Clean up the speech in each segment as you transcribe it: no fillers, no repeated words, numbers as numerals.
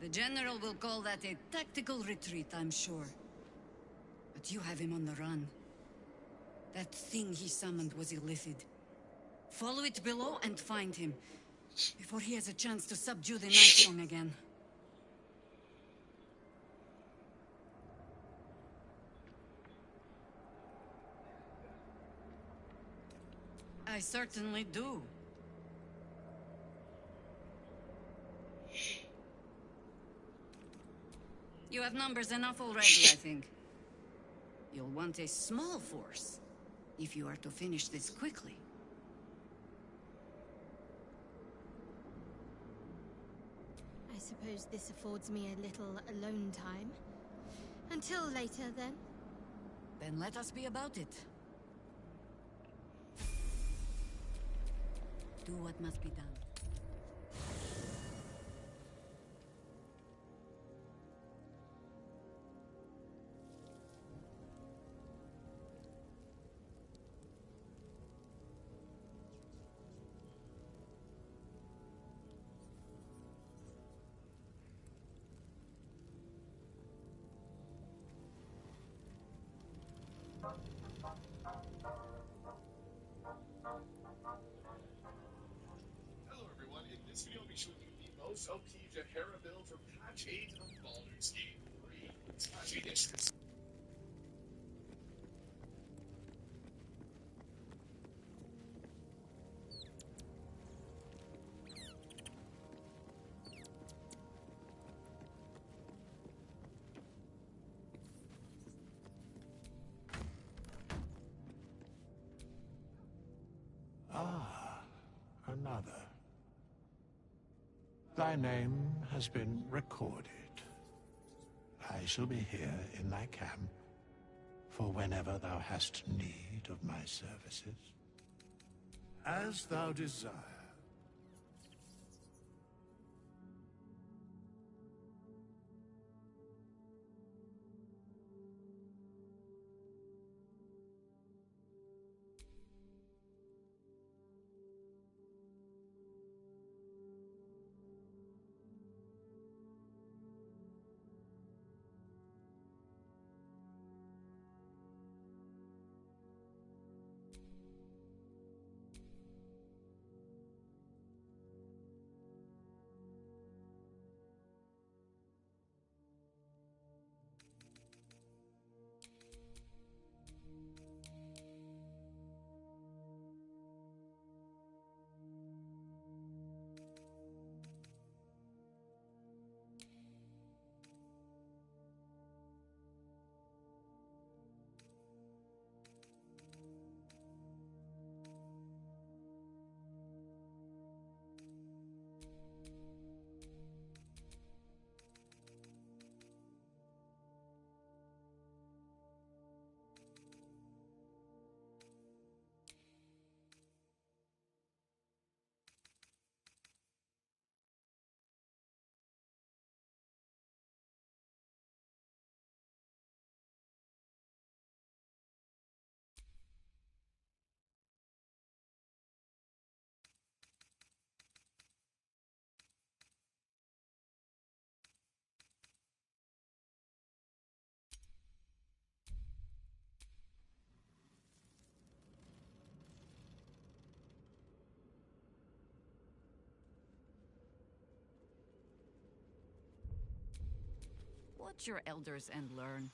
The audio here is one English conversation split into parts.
The General will call that a tactical retreat, I'm sure. But you have him on the run. That thing he summoned was illithid. Follow it below and find him, before he has a chance to subdue the Night Song again. I certainly do. You have numbers enough already, I think. You'll want a small force, if you are to finish this quickly. I suppose this affords me a little alone time. Until later, then. Then let us be about it. Do what must be done. Hello everyone, in this video I'll be showing you the most OP Jahara build from Patch 8 of Baldur's Gate 3. It's Patch 8 instance. Ah, another. Thy name has been recorded. I shall be here in thy camp for whenever thou hast need of my services. As thou desire. Watch your elders and learn.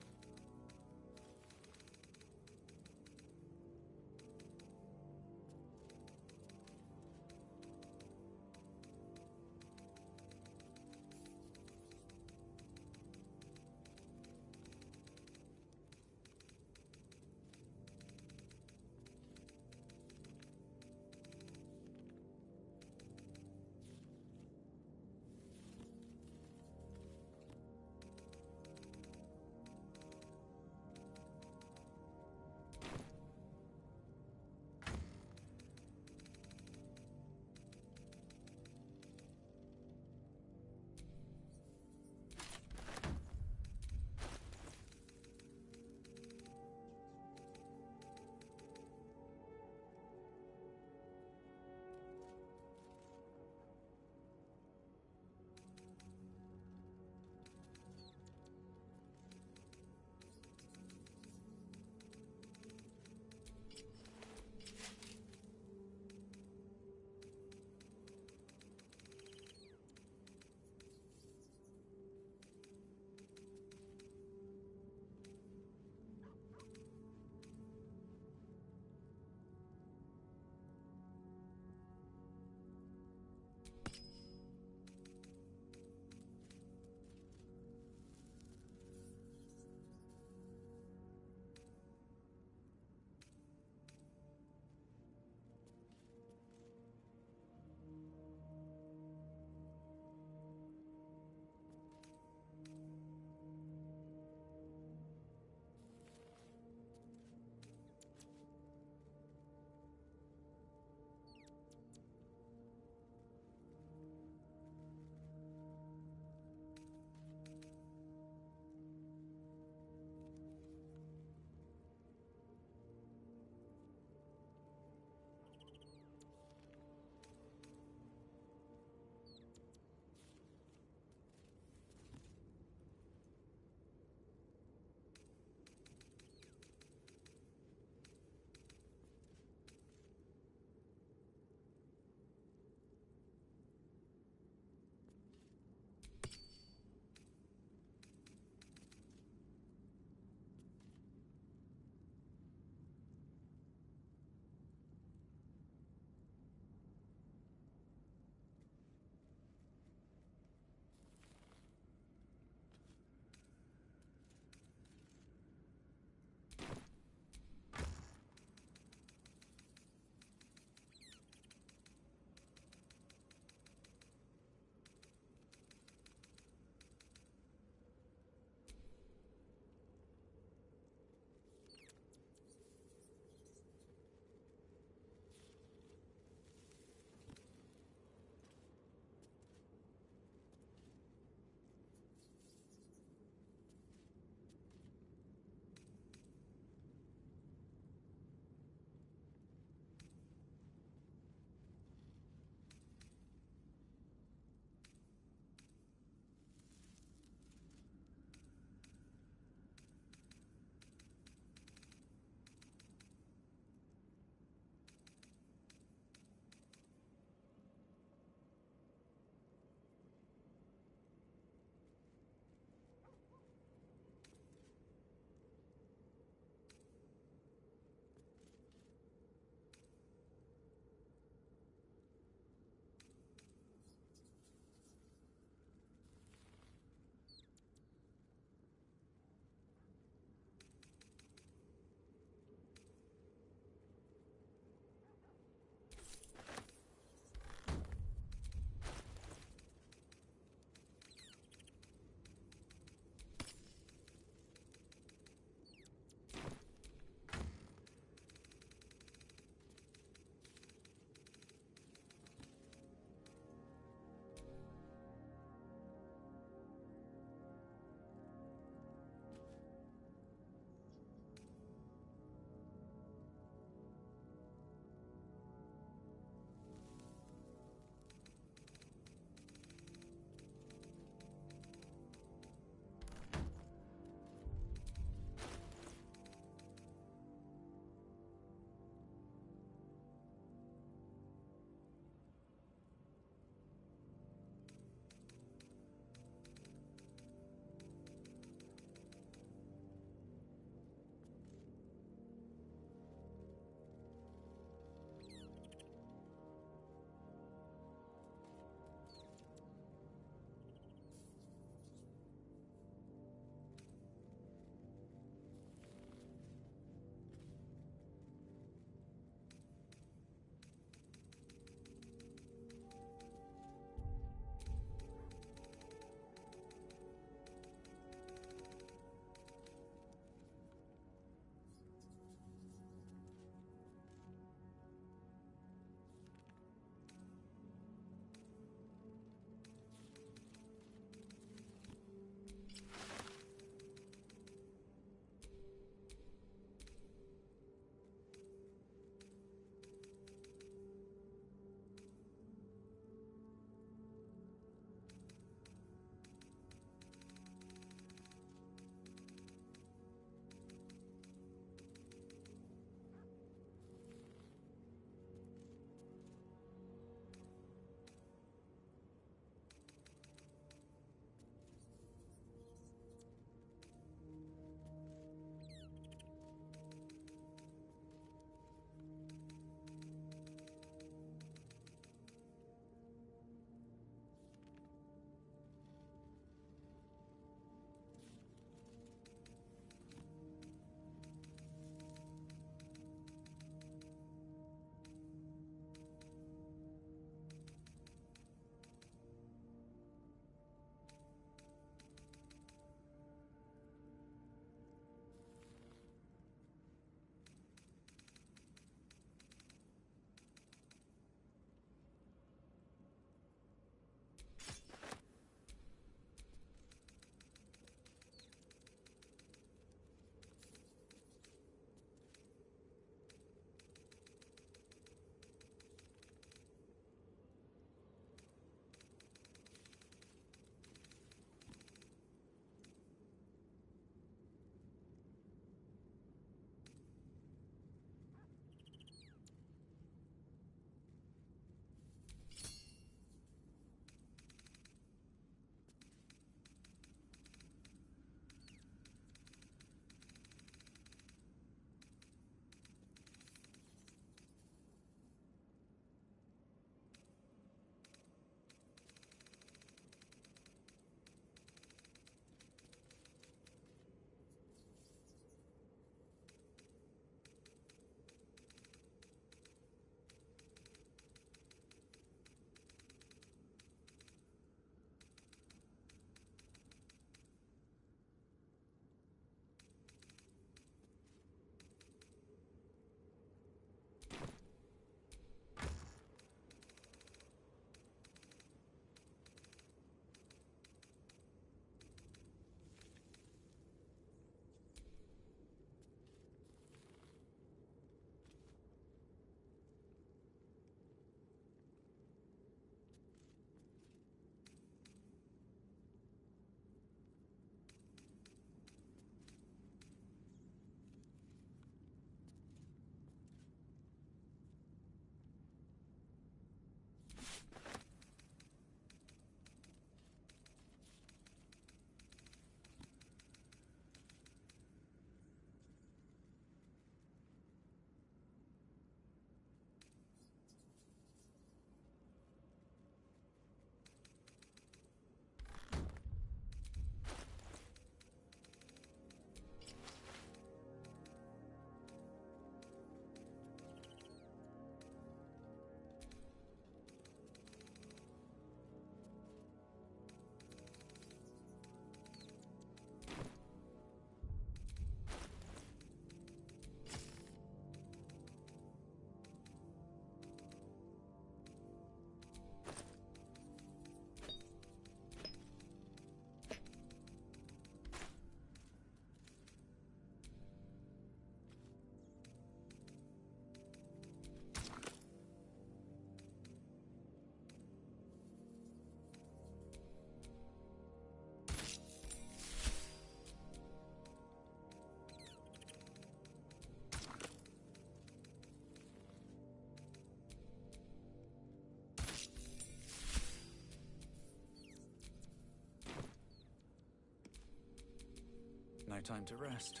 No time to rest.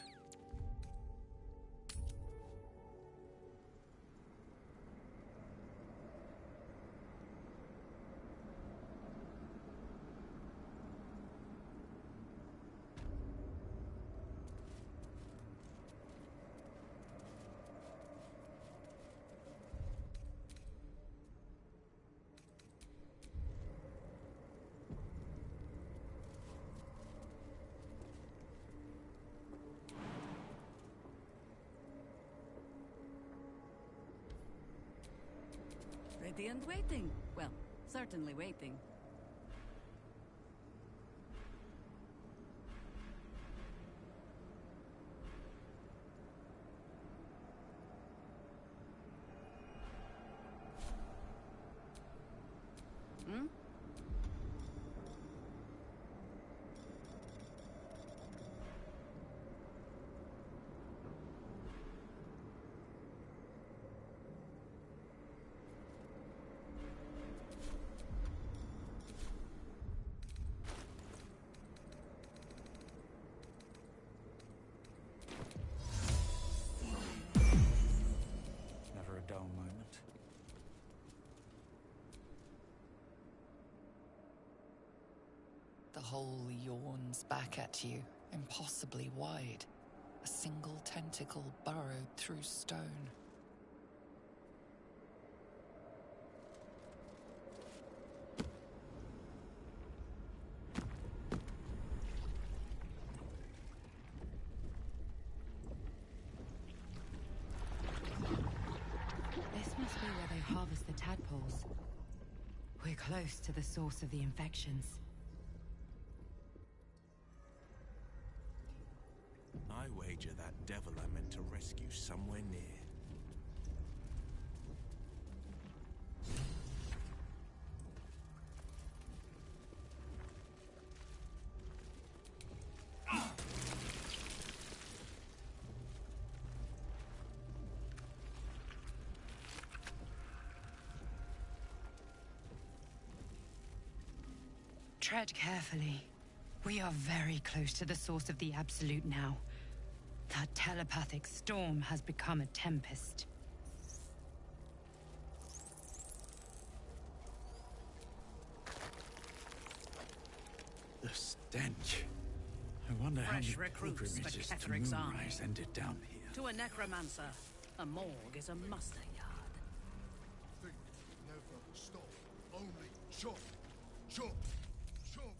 Ready and waiting. Well, certainly waiting. Hmm? Never a dull moment. The hole yawns back at you, impossibly wide. A single tentacle burrowed through stone. This must be where they harvest the tadpoles. We're close to the source of the infections. I wager that devil I meant to rescue somewhere near. Tread carefully. We are very close to the source of the Absolute now. That telepathic storm has become a tempest. The stench. I wonder how many Fresh recruits to pilgrimages to Ketheric's army. Moonrise ended down here. To a necromancer, a morgue is a muster yard. Think never stop. Only chop, chop, chop.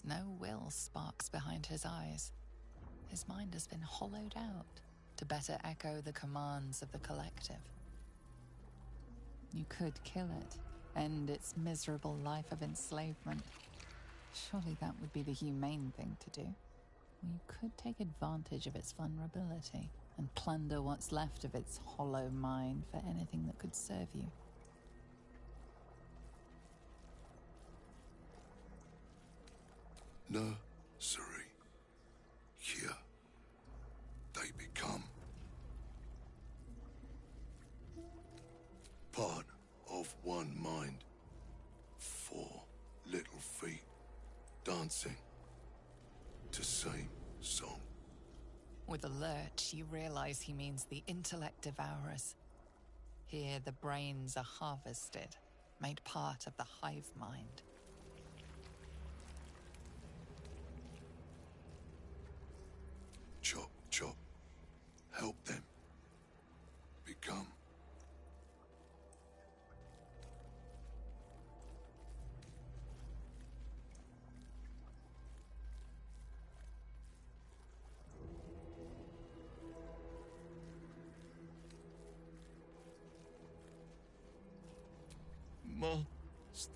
No will sparks behind his eyes. His mind has been hollowed out to better echo the commands of the collective. You could kill it, end its miserable life of enslavement. Surely that would be the humane thing to do. You could take advantage of its vulnerability and plunder what's left of its hollow mind for anything that could serve you. Nursery. Here, they become part of one mind. 4 little feet dancing to same song. With a lurch, you realize he means the intellect devourers. Here, the brains are harvested, made part of the hive mind. Chop, chop. Help them become. Master.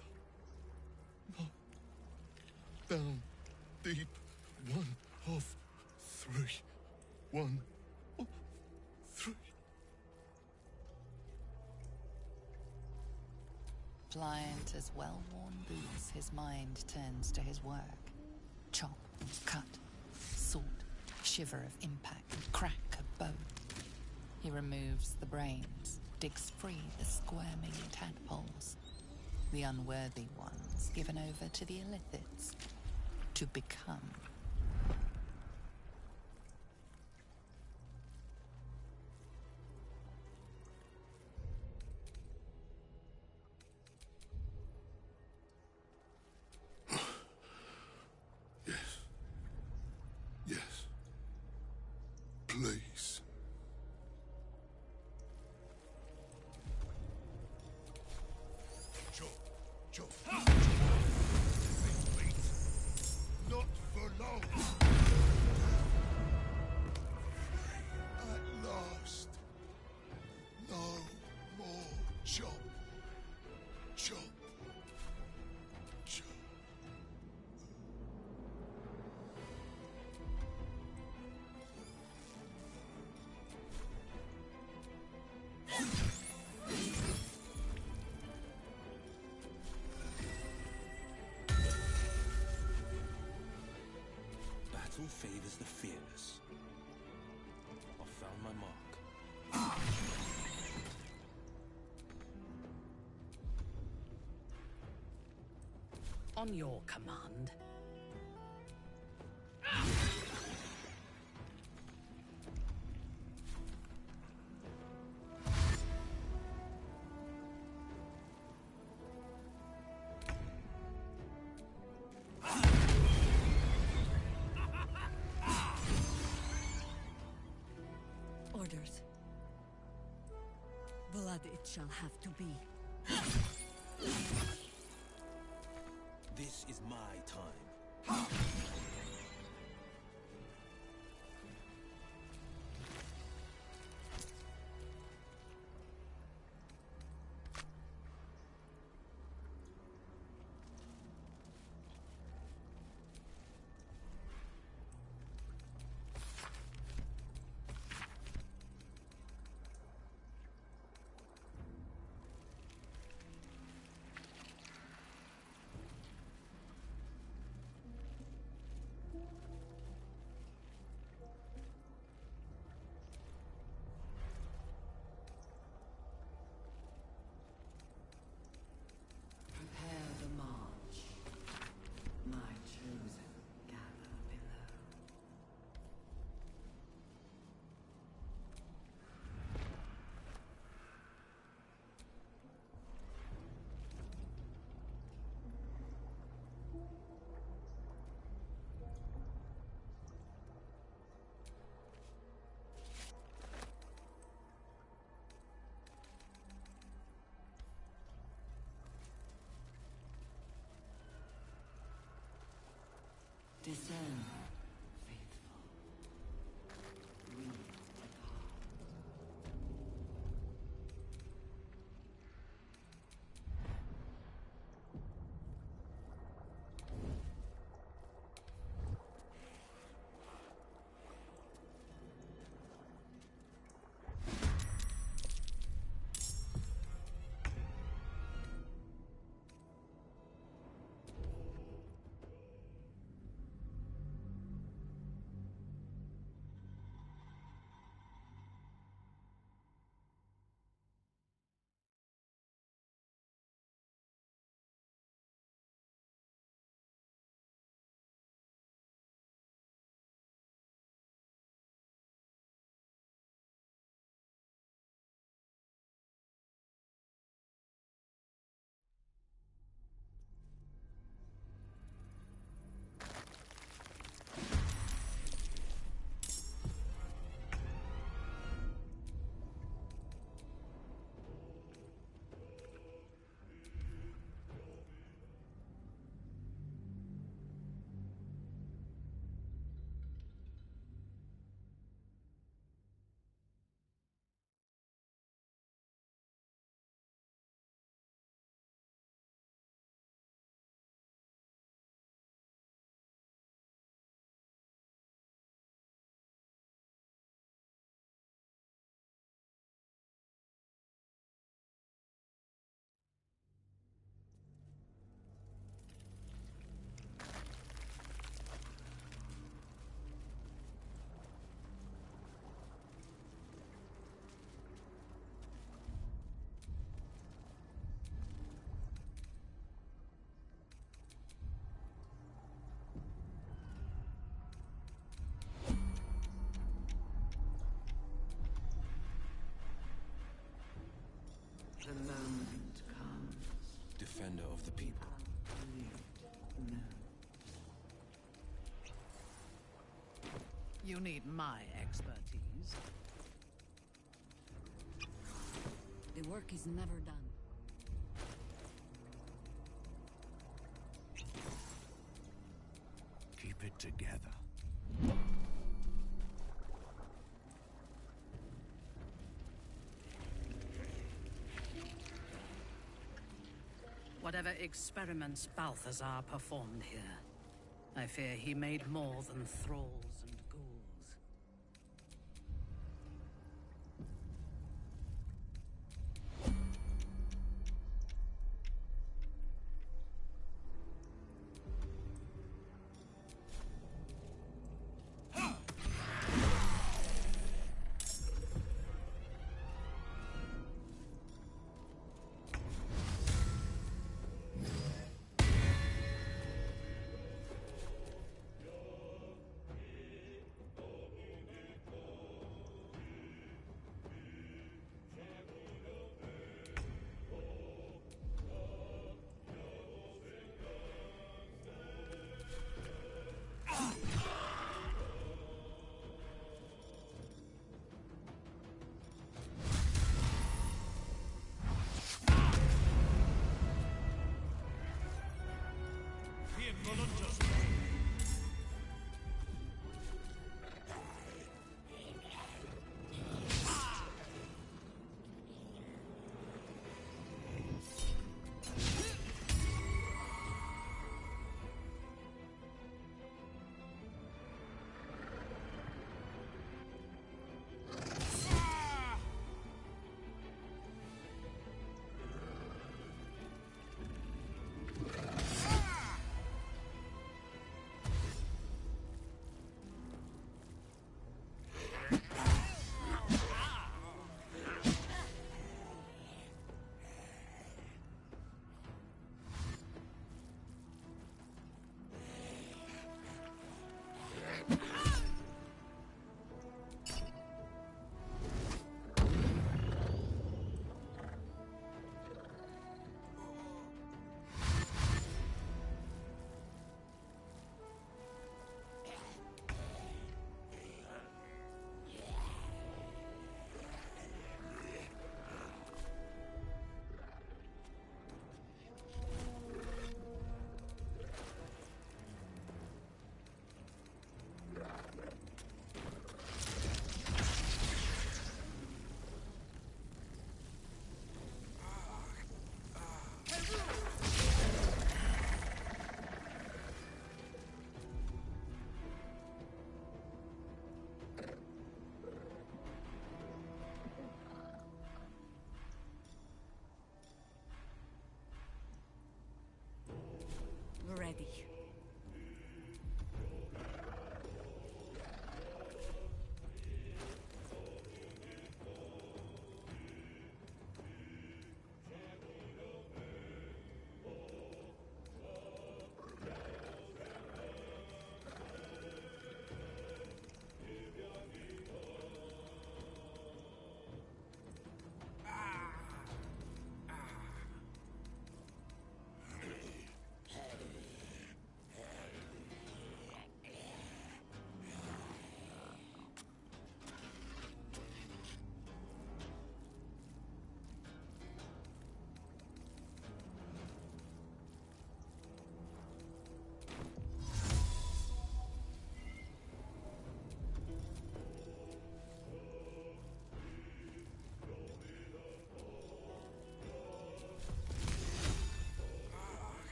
No. Down deep. 1 of 3. 1 of 3. Pliant as well-worn boots, his mind turns to his work. Chop, cut, sort, shiver of impact, crack of bone. He removes the brains, digs free the squirming tadpoles. The unworthy ones given over to the Illithids to become. Yes. Please. Joe. Wait. Not for long. At last. No more chop. Chop. Chop. Battle favors the fearless. I found my mark. On your command. Orders. Blood it shall have to be. This is my time. Prepare the march. My chosen gather below. Discern, faithful. We depart. The moment comes. Defender of the people. No. You need my expertise. The work is never done. Keep it together. Whatever experiments Balthazar performed here, I fear he made more than thralls and ghouls. Ready.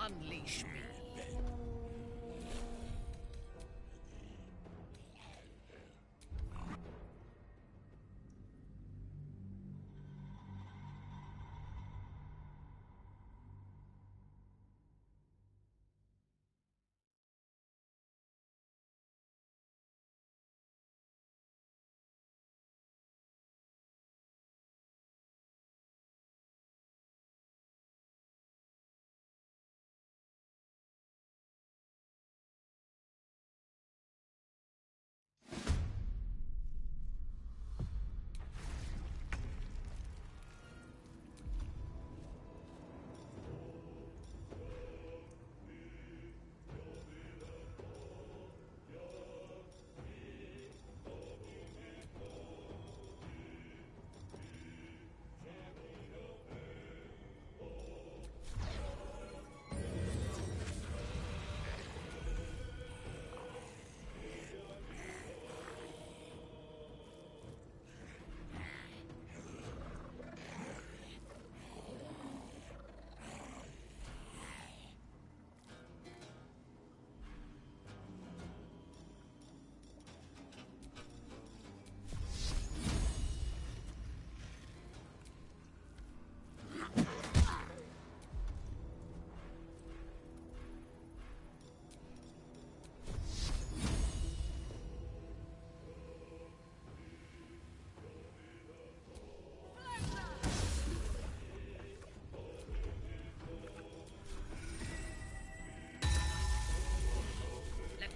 Unleash me.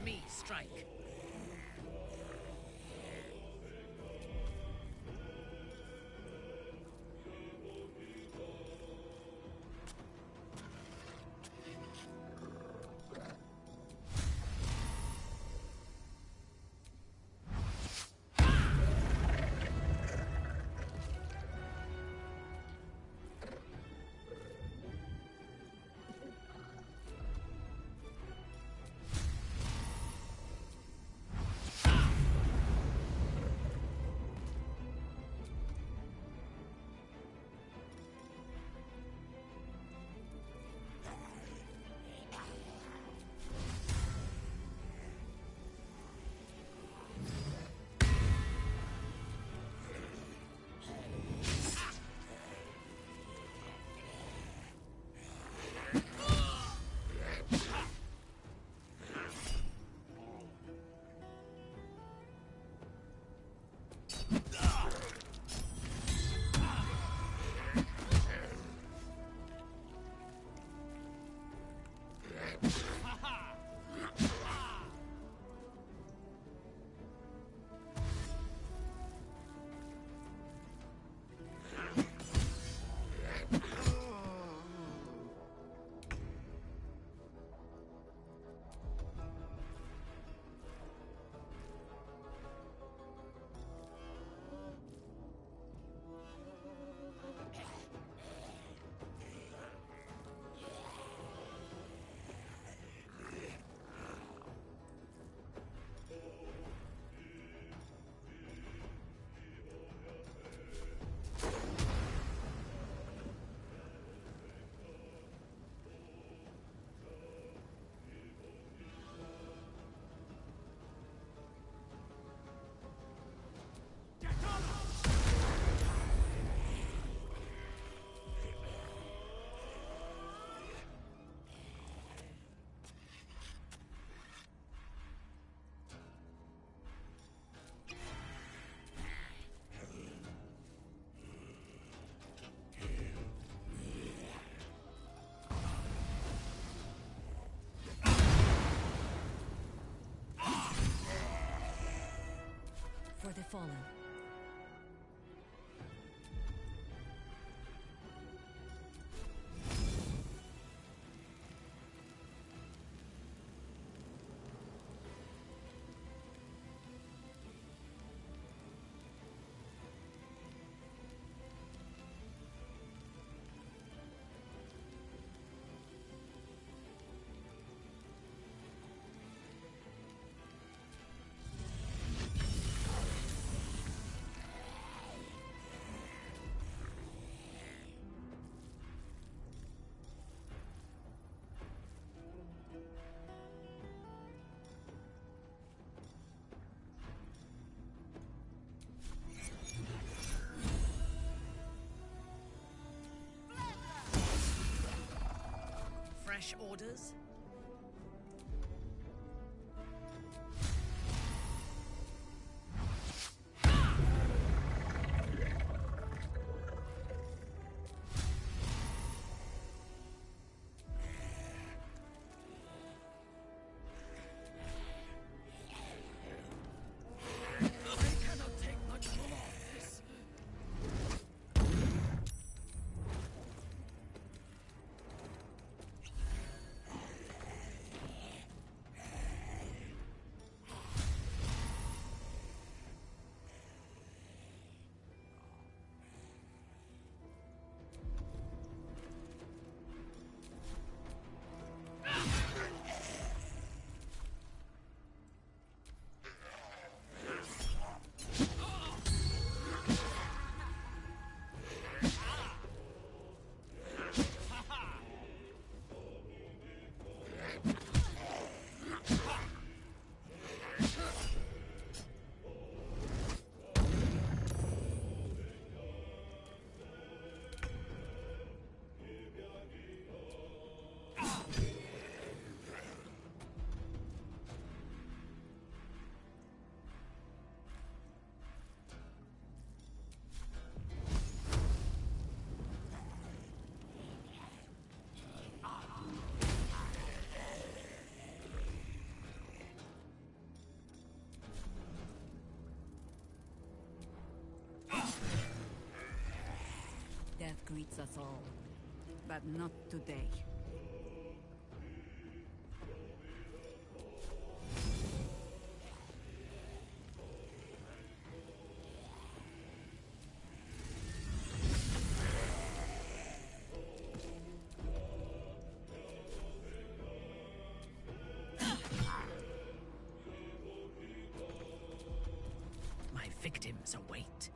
me strike. For the fallen. Fresh orders? awaits us all. But not today. My victims await.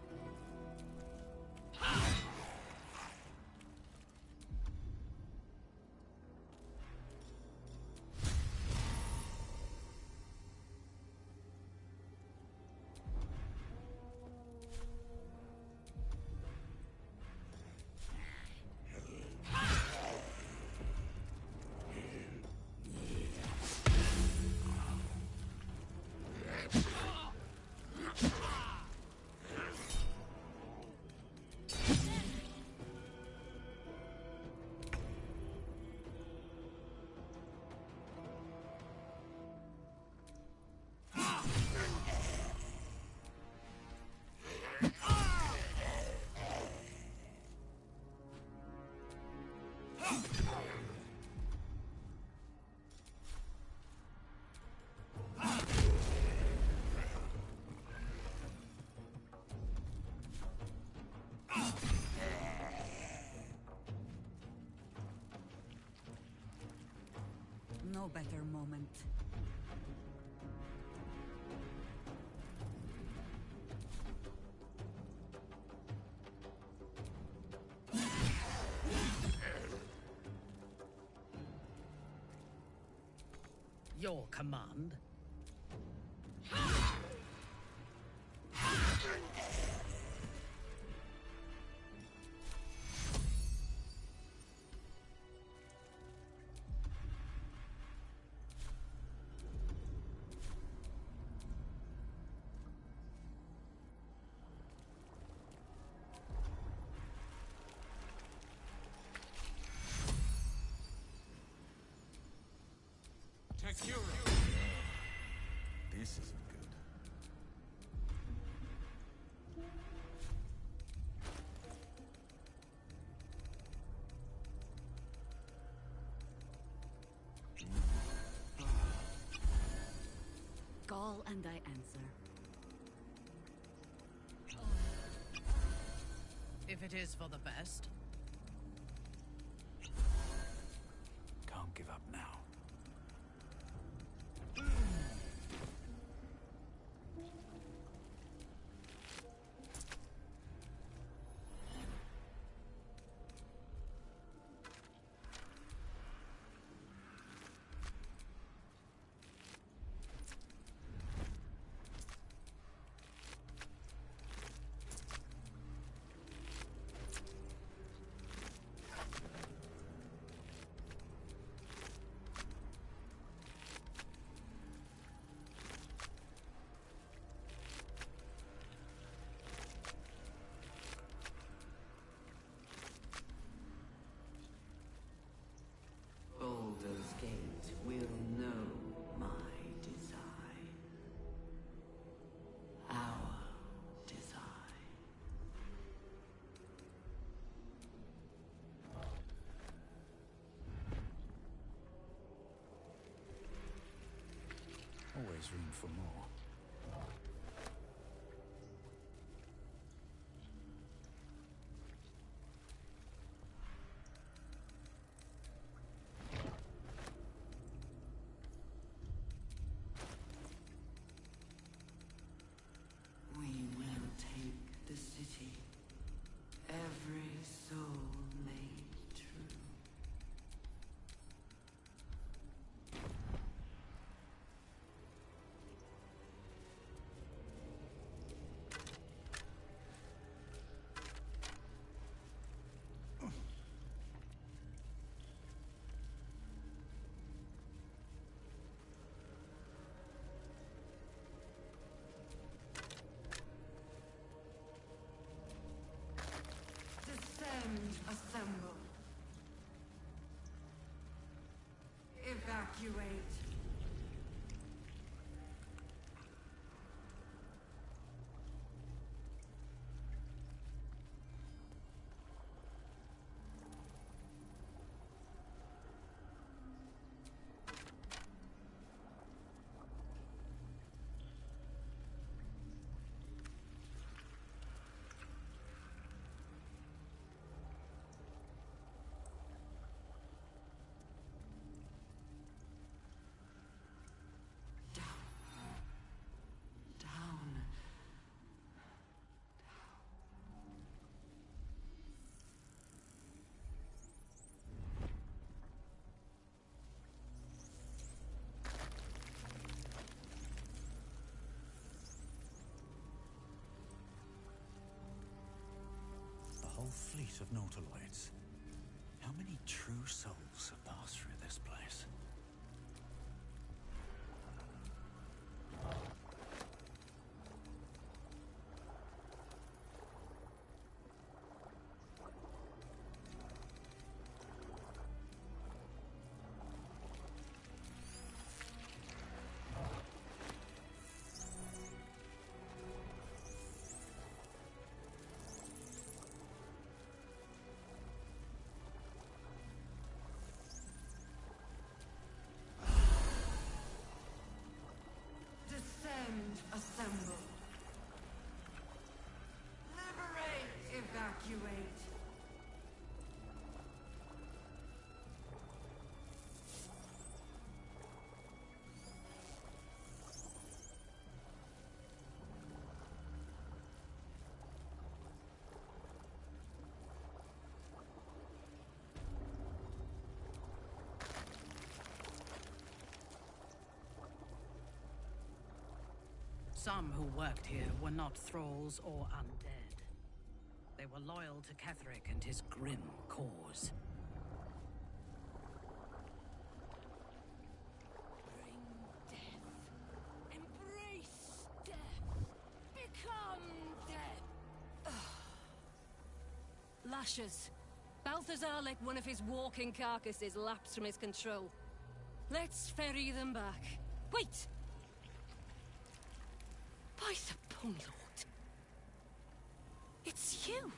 No better moment. Your command. This isn't good. Call and I answer. If it is for the best. Can't give up now. Baldur's Gate will know my design. Our design. Always room for more. We will take the city. Every soul made true. Descend, assemble. Evacuate. nautiloids. How many true souls have passed through this place? Descend, assemble. Liberate, evacuate. Some who worked here were not thralls or undead. They were loyal to Ketheric and his grim cause. Bring death. Embrace death. Become death. Lashes. Balthazar let one of his walking carcasses lapse from his control. Let's ferry them back. Wait! By the Bone Lord. It's you!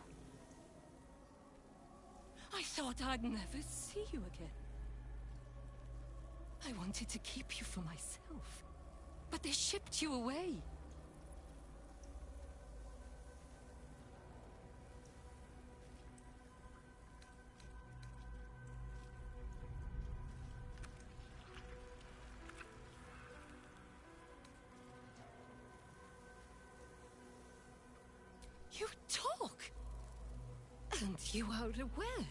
I thought I'd never see you again. I wanted to keep you for myself, but they shipped you away. You talk! And you are aware?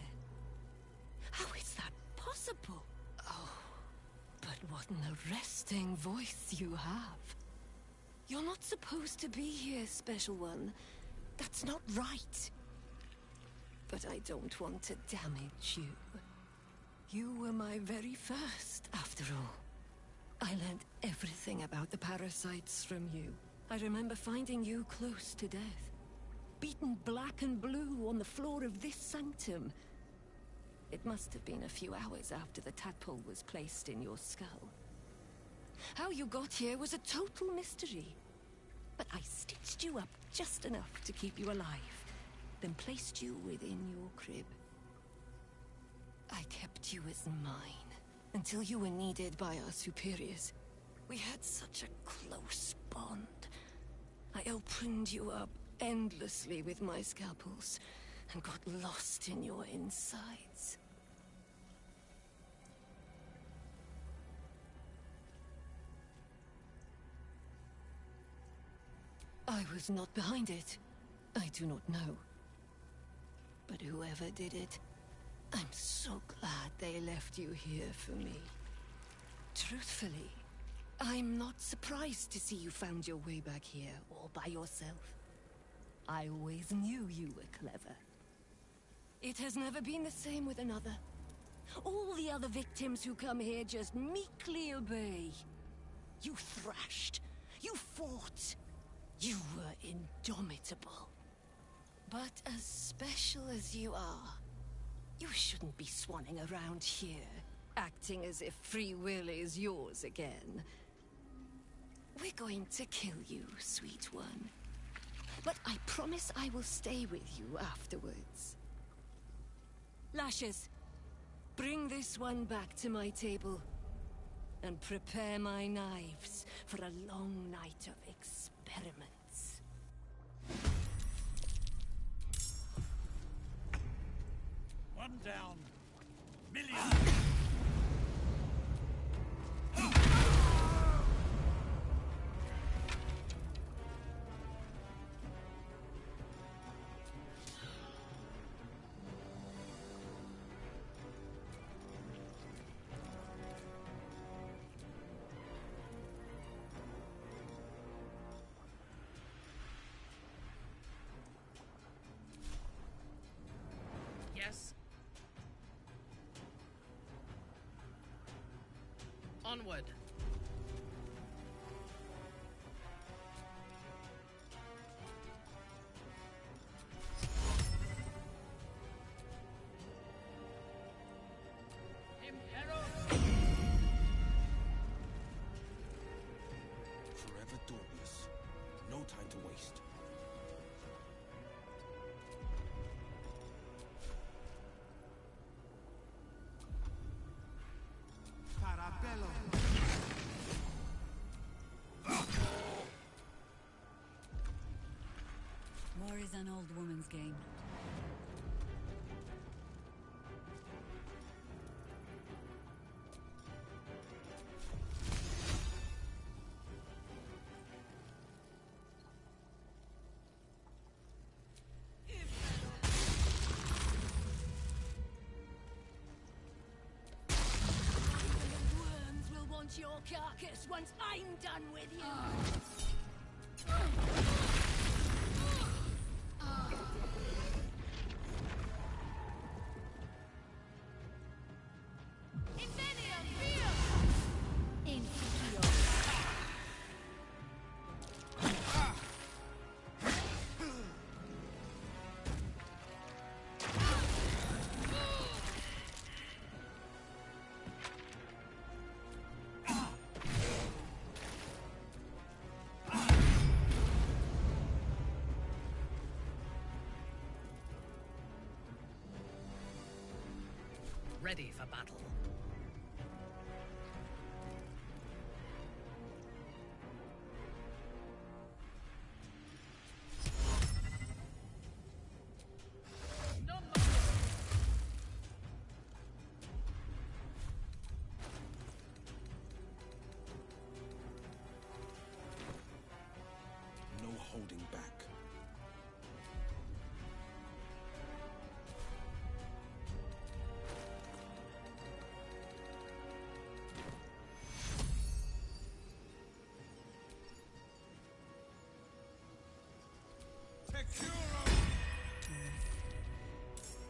How is that possible? Oh, but what an arresting voice you have. You're not supposed to be here, Special One. That's not right. But I don't want to damage you. You were my very first, after all. I learned everything about the parasites from you. I remember finding you close to death. Beaten black and blue on the floor of this sanctum. It must have been a few hours after the tadpole was placed in your skull. How you got here was a total mystery. But I stitched you up just enough to keep you alive, then placed you within your crib. I kept you as mine, until you were needed by our superiors. We had such a close bond. I opened you up endlessly with my scalpels, and got lost in your insides. I was not behind it. I do not know. But whoever did it, I'm so glad they left you here for me. Truthfully, I'm not surprised to see you found your way back here, all by yourself. I always knew you were clever. It has never been the same with another. All the other victims who come here just meekly obey. You thrashed. You fought. You were indomitable. But as special as you are, you shouldn't be swanning around here, acting as if free will is yours again. We're going to kill you, sweet one. But I promise I will stay with you afterwards. Lashes, bring this one back to my table. And prepare my knives for a long night of experiments. One down. Million. Yes? Onward. Forever dauntless. No time to waste. War is an old woman's game. Worms will want your carcass once I'm done with you. Ready for battle. No holding back.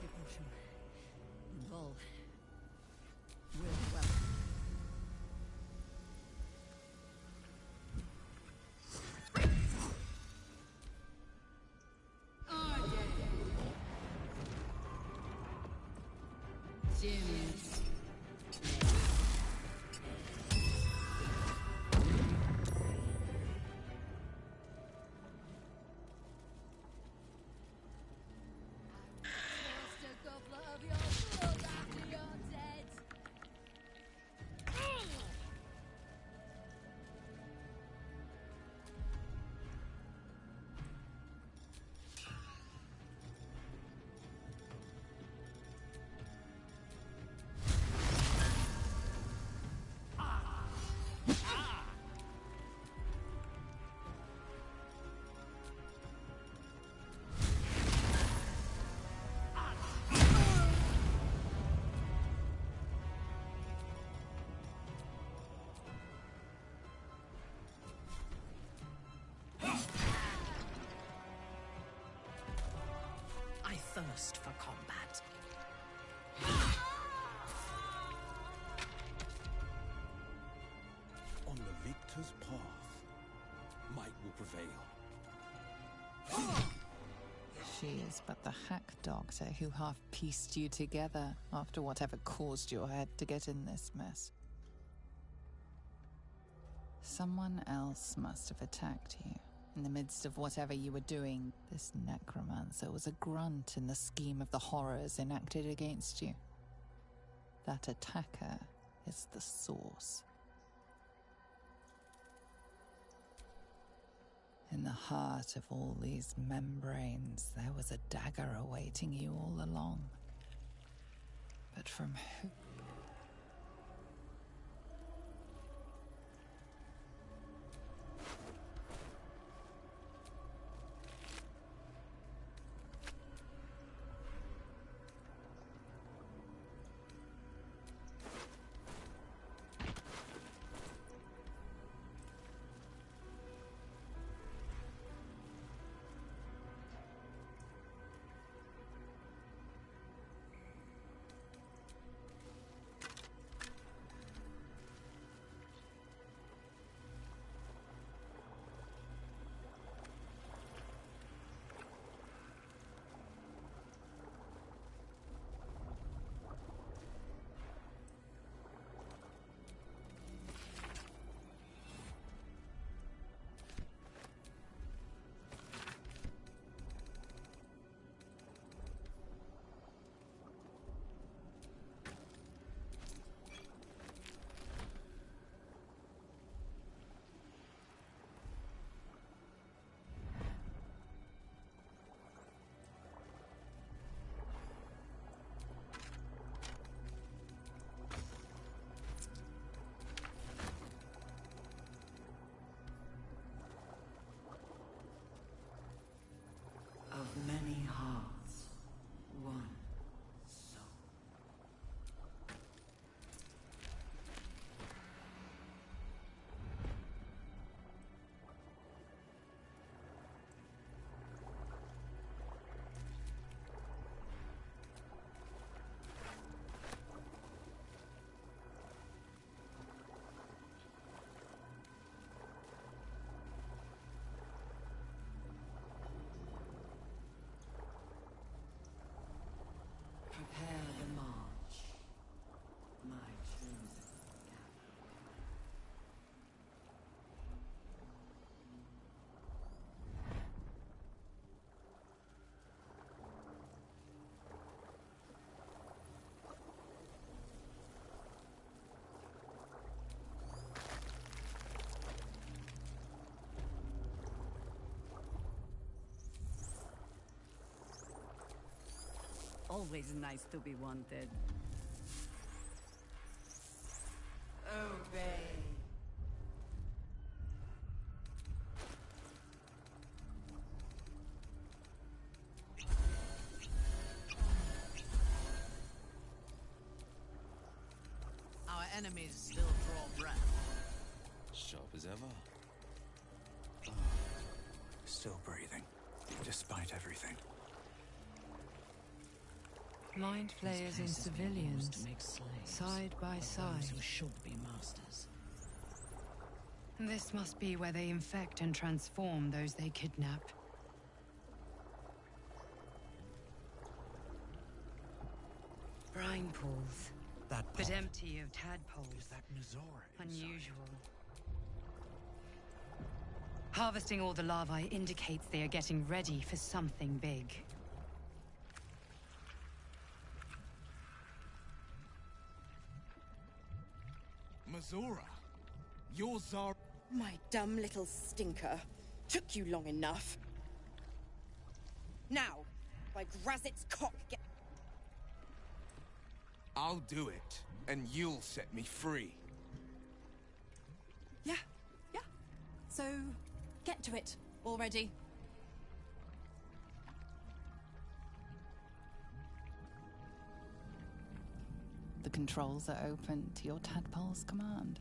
Precaution. Involve. Will well. Just a goblet of your blood after you're dead. I thirst for combat. On the victor's path, might will prevail. She is but the hack doctor who half pieced you together after whatever caused your head to get in this mess. Someone else must have attacked you. In the midst of whatever you were doing, this necromancer was a grunt in the scheme of the horrors enacted against you. That attacker is the source. In the heart of all these membranes, there was a dagger awaiting you all along. But from who? Always nice to be wanted. Obey. Our enemies still draw breath. Sharp as ever. Still breathing, despite everything. Mind flayers and civilians, To make slaves side by of side. those who should be masters. This must be where they infect and transform those they kidnap. Brine pools, That but pot. empty of tadpoles. Is that Mizora inside? Unusual. Harvesting all the larvae indicates they are getting ready for something big. Mizora, you're Zara. My dumb little stinker. Took you long enough. Now, by Grazit's cock, get... I'll do it, and you'll set me free. Yeah. So, get to it already. The controls are open to your tadpole's command,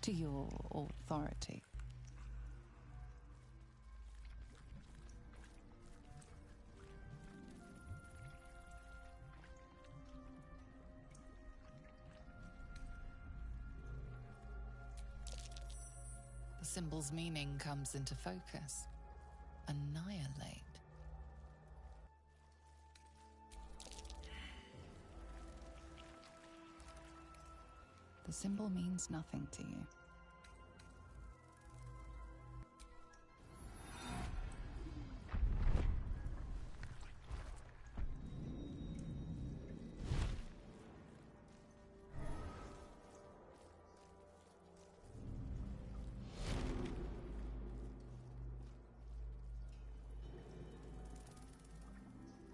to your authority. The symbol's meaning comes into focus. Annihilate. The symbol means nothing to you.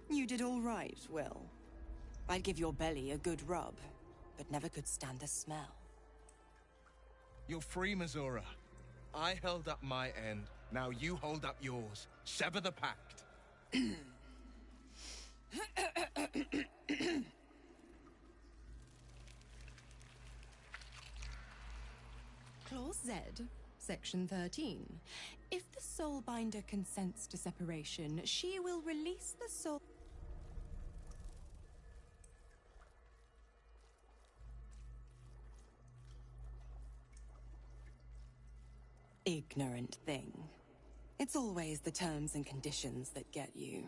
You did all right, Will. I'd give your belly a good rub, but never could stand the smell. You're free, Mizora. I held up my end. Now you hold up yours. Sever the pact. Clause Z, Section 13. If the Soulbinder consents to separation, she will release the soul... Ignorant thing. It's always the terms and conditions that get you.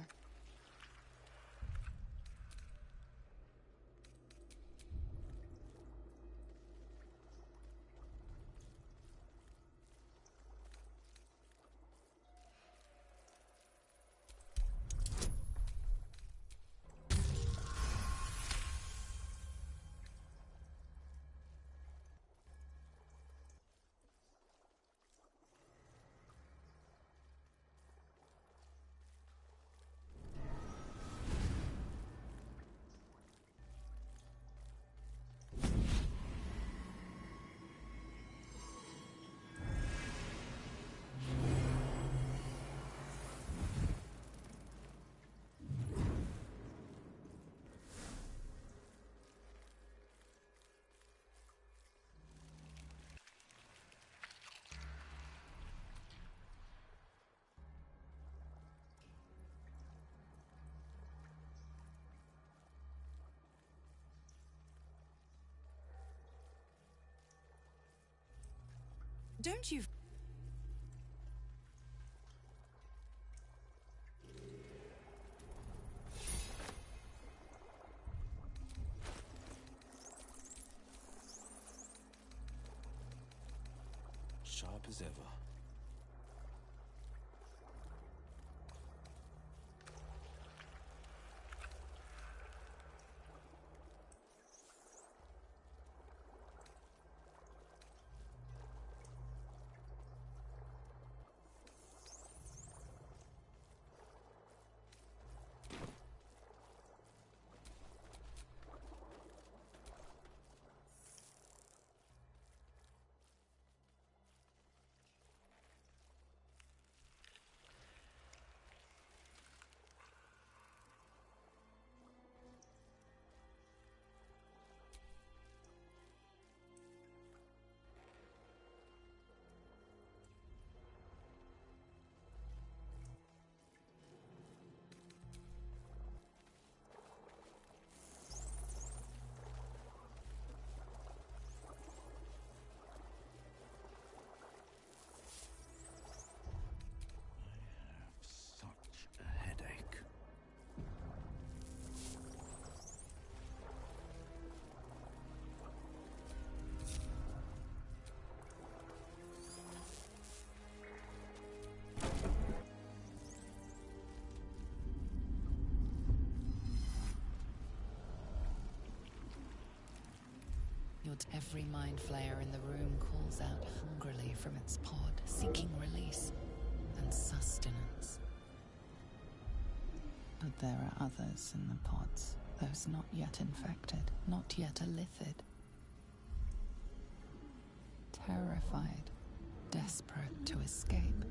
Don't you... Sharp as ever. Every mind flayer in the room calls out hungrily from its pod, seeking release and sustenance. But there are others in the pods, those not yet infected, not yet elithid. Terrified, desperate to escape.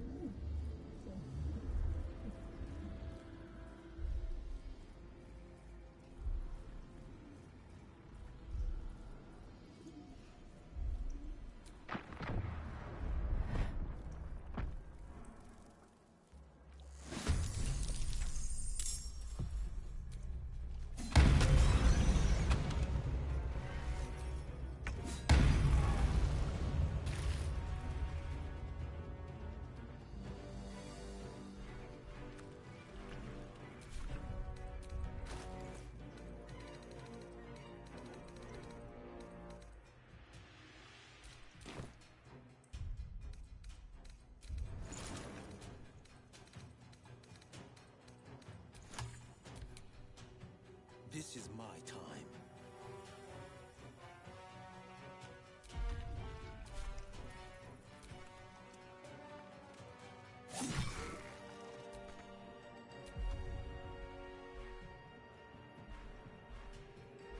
This is my time.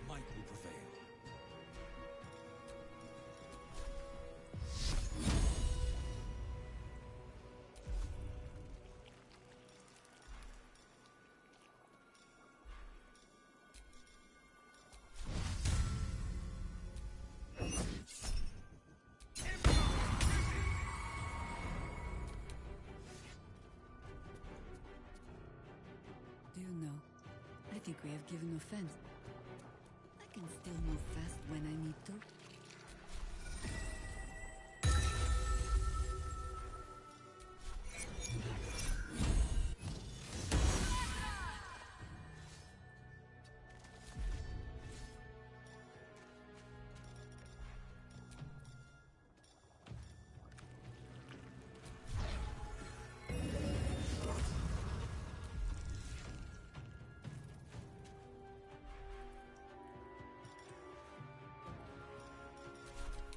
Might will prevail. Do you know, I think we have given offense. I can still move fast when I need to.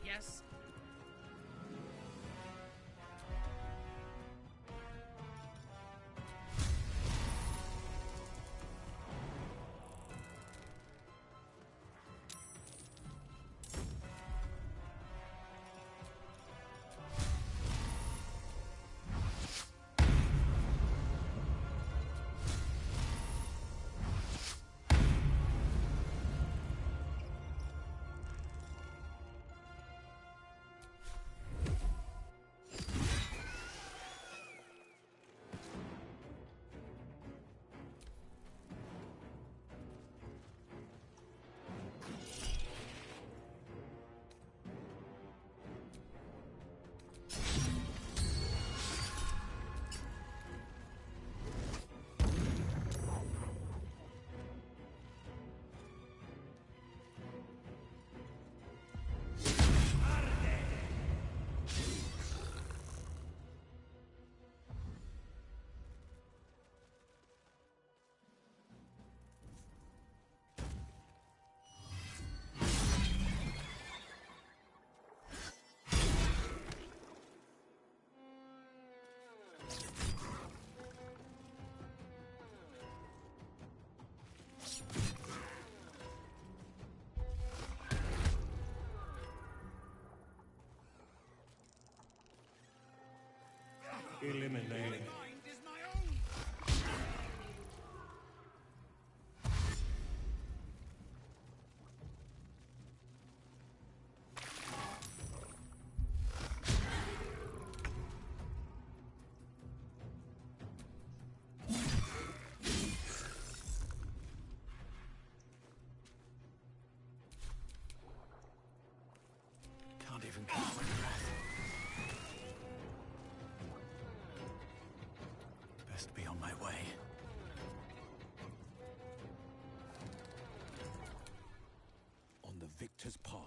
Yes? Eliminated. Can't even catch my breath. Best be on my way. On the victor's path.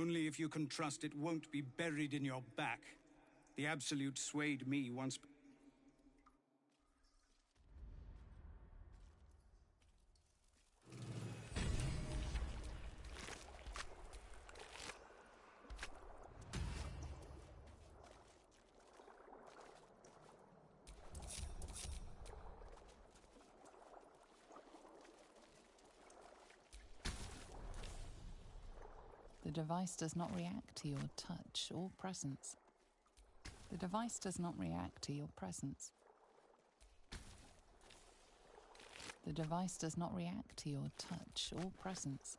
Only if you can trust it won't be buried in your back. The Absolute swayed me once. The device does not react to your touch or presence. The device does not react to your presence. The device does not react to your touch or presence.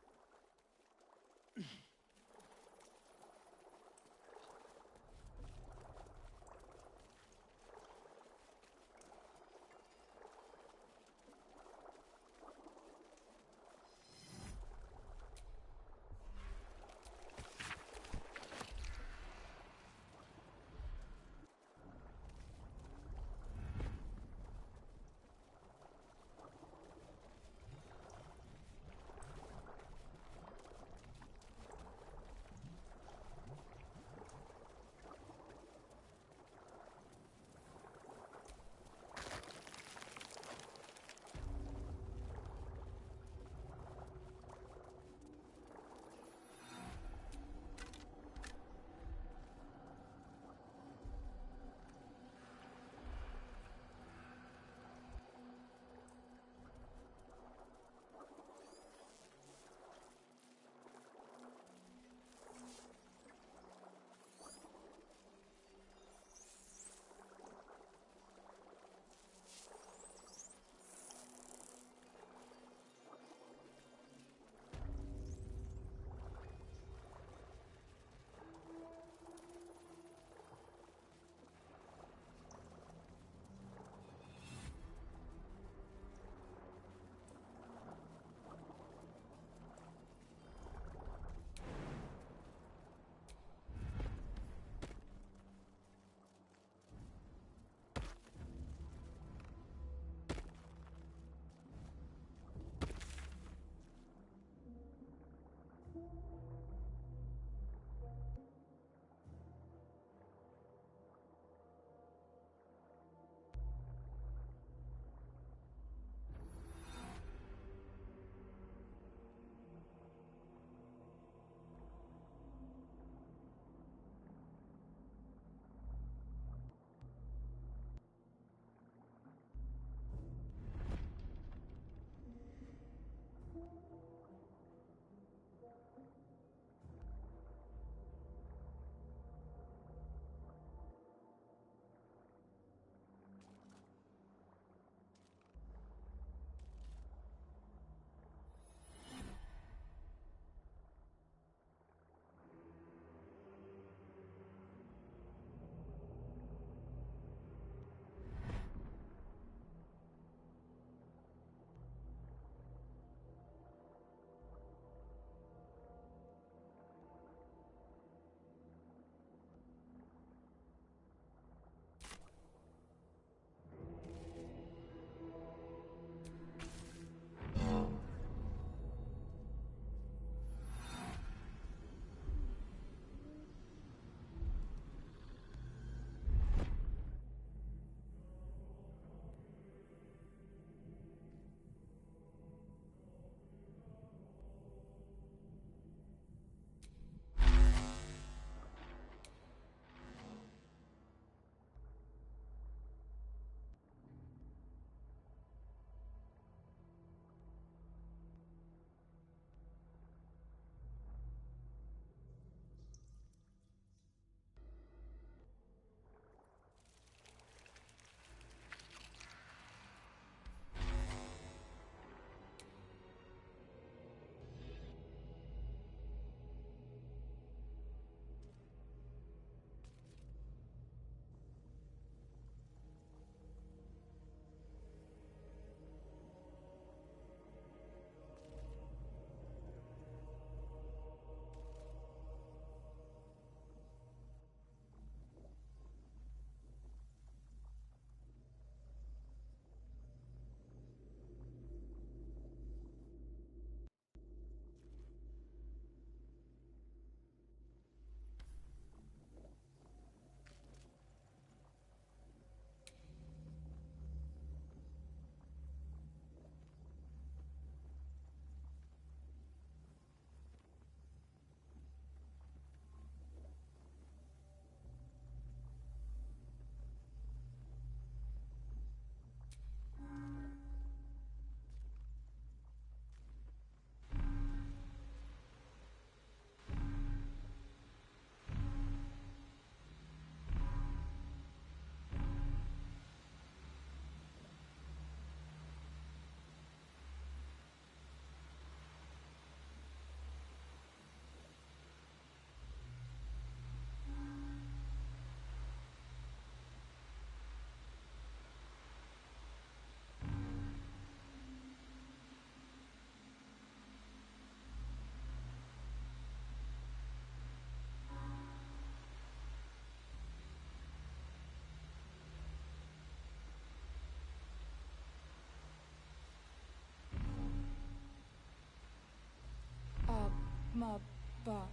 Ma ba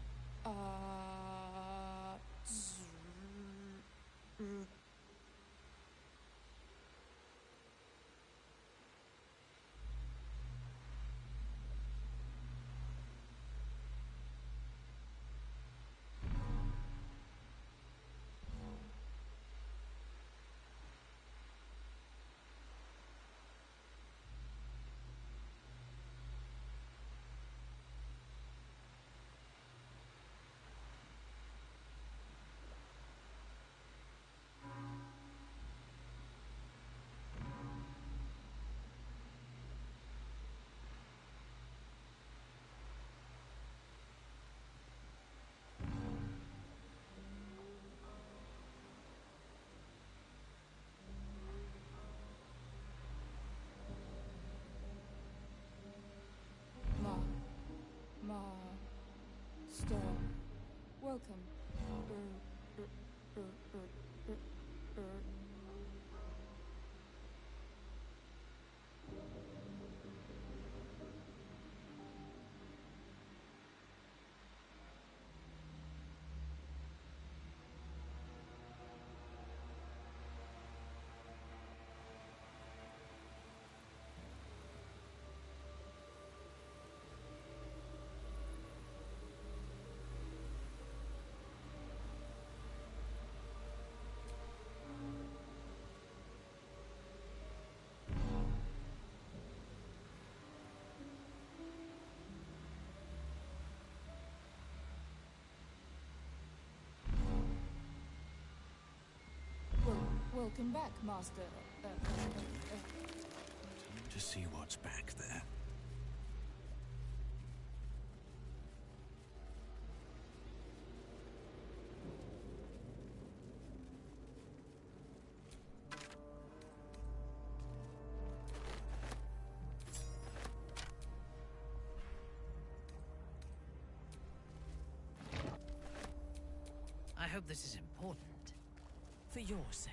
Star. Welcome. Welcome back, Master. Time to see what's back there. I hope this is important. For your sake.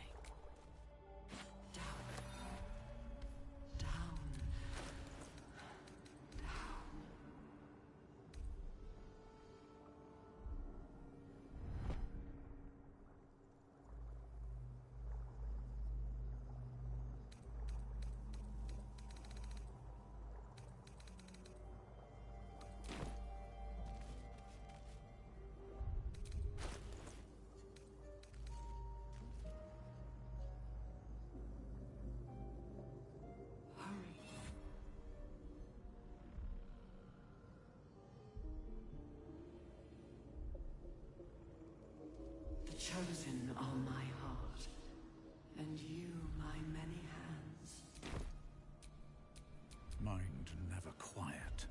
Chosen are my heart, and you my many hands. Mind never quiet.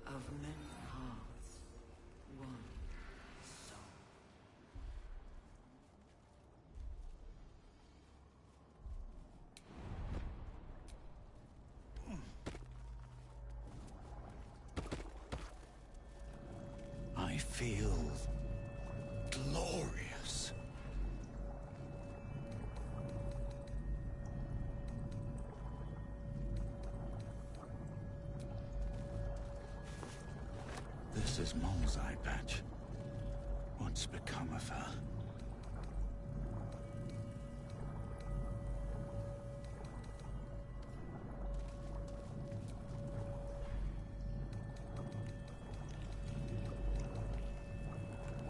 Of many hearts, one soul. I feel glorious. This is Mom's eye patch. What's become of her?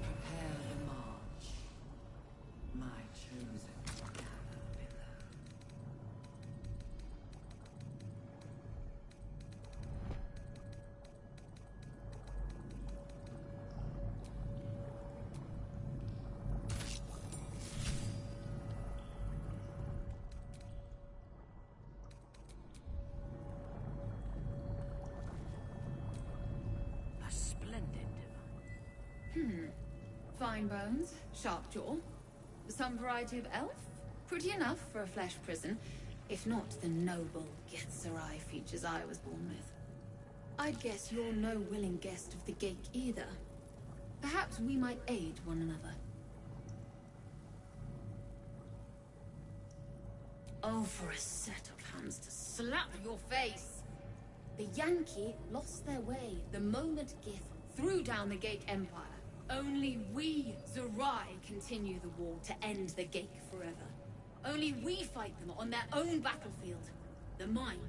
Prepare the march. My chosen caterpillar. A splendid device. Fine bones, sharp jaw. Some variety of elf? Pretty enough for a flesh prison. If not the noble Gethzerai features I was born with. I'd guess you're no willing guest of the Gate either. Perhaps we might aid one another. Oh, for a set of hands to slap your face! The Yankee lost their way the moment Gith threw down the Gate Empire. Only we, Zerai, continue the war to end the Gate forever. Only we fight them on their own battlefield. The mind.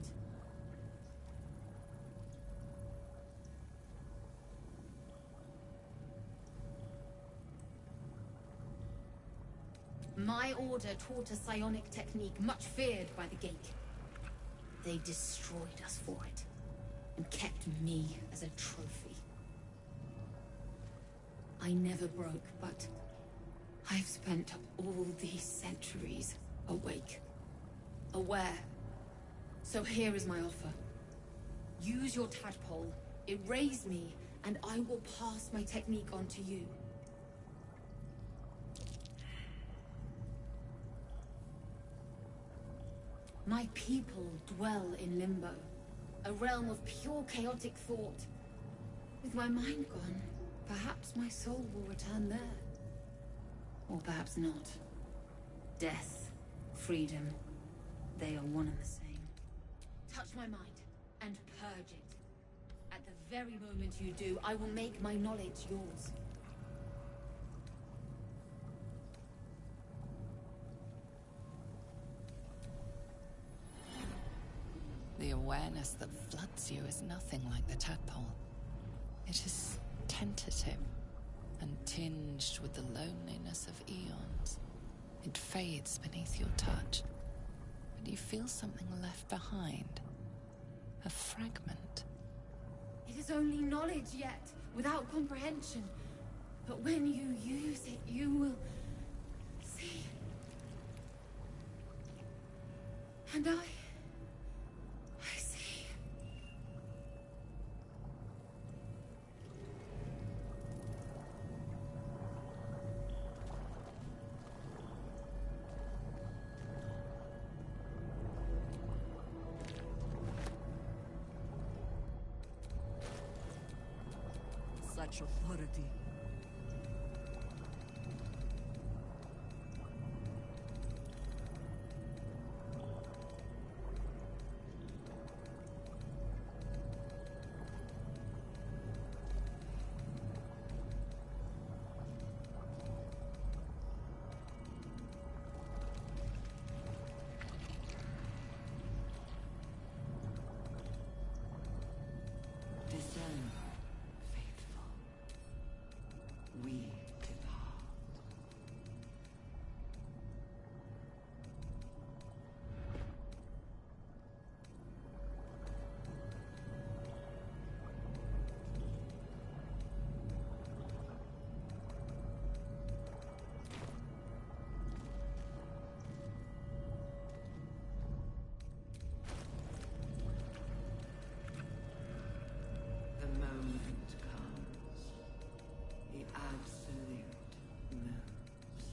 My order taught a psionic technique much feared by the Gate. They destroyed us for it, and kept me as a trophy. I never broke, but I've spent all these centuries awake, aware. So here is my offer. Use your tadpole, erase me, and I will pass my technique on to you. My people dwell in limbo, a realm of pure chaotic thought. With my mind gone, perhaps my soul will return there. Or perhaps not. Death, freedom, they are one and the same. Touch my mind, and purge it. At the very moment you do, I will make my knowledge yours. The awareness that floods you is nothing like the tadpole. It is tentative and tinged with the loneliness of eons. It fades beneath your touch, but you feel something left behind. A fragment. It is only knowledge yet, without comprehension. But when you use it, you will see. And I see. Such authority. Descend, faithful. We depart. The moment comes. The absolute moves.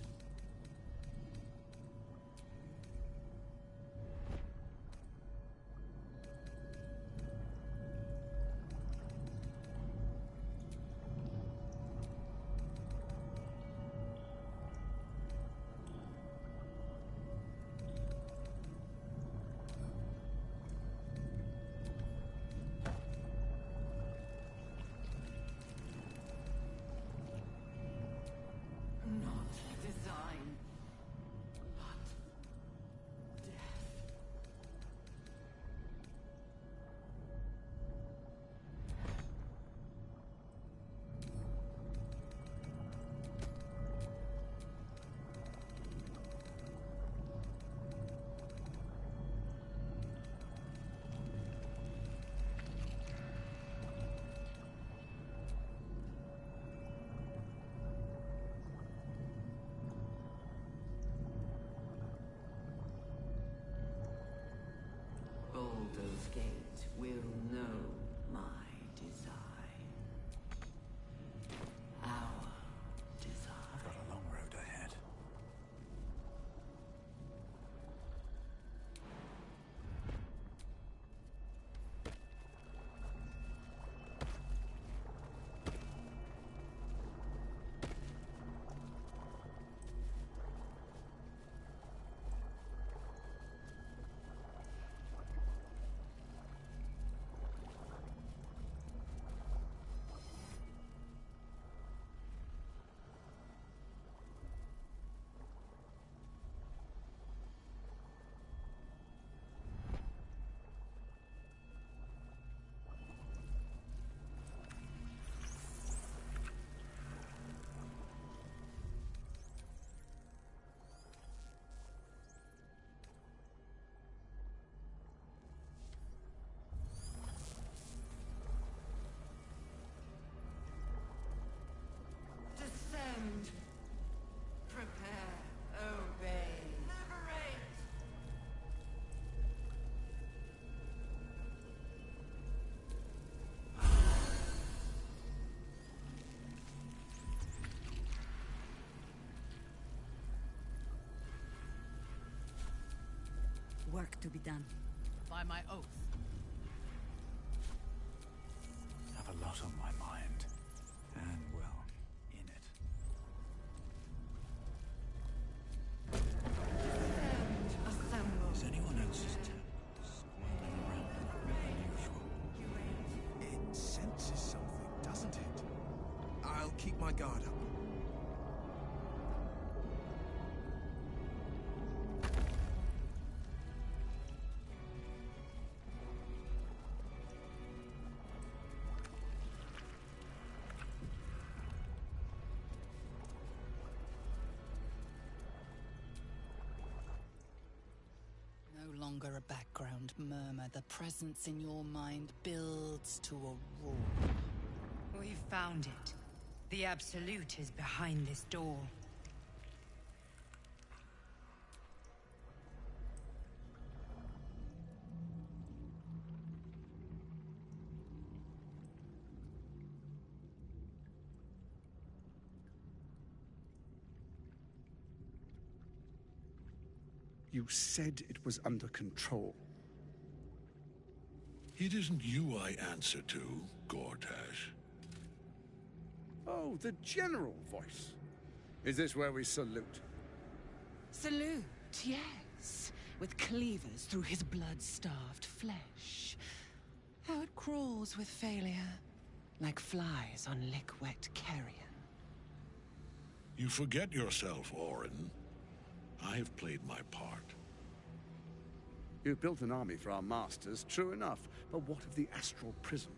Not design, but death. Baldur's Gate will know my design. Our design. I've got a long road ahead. work to be done. By my oath. I have a lot on my mind. And, well, in it. Is anyone else's temple swirling around more than usual? It senses something, doesn't it? I'll keep my guard up. No longer a background murmur. The presence in your mind builds to a roar. We've found it. The Absolute is behind this door. You said it was under control. It isn't you I answer to, Gortash. Oh, the general voice. Is this where we salute? Salute, yes. With cleavers through his blood-starved flesh. How it crawls with failure. Like flies on lick-wet carrion. You forget yourself, Orin. I have played my part. You've built an army for our masters, true enough. But what of the astral prison?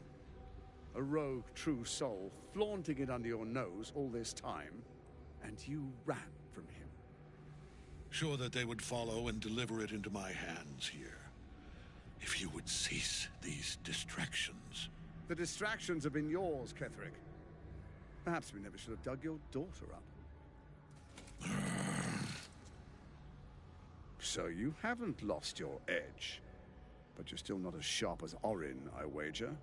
A rogue true soul, flaunting it under your nose all this time, and you ran from him. Sure that they would follow and deliver it into my hands here. If you would cease these distractions. The distractions have been yours, Ketherick. Perhaps we never should have dug your daughter up. So you haven't lost your edge. But you're still not as sharp as Orin, I wager.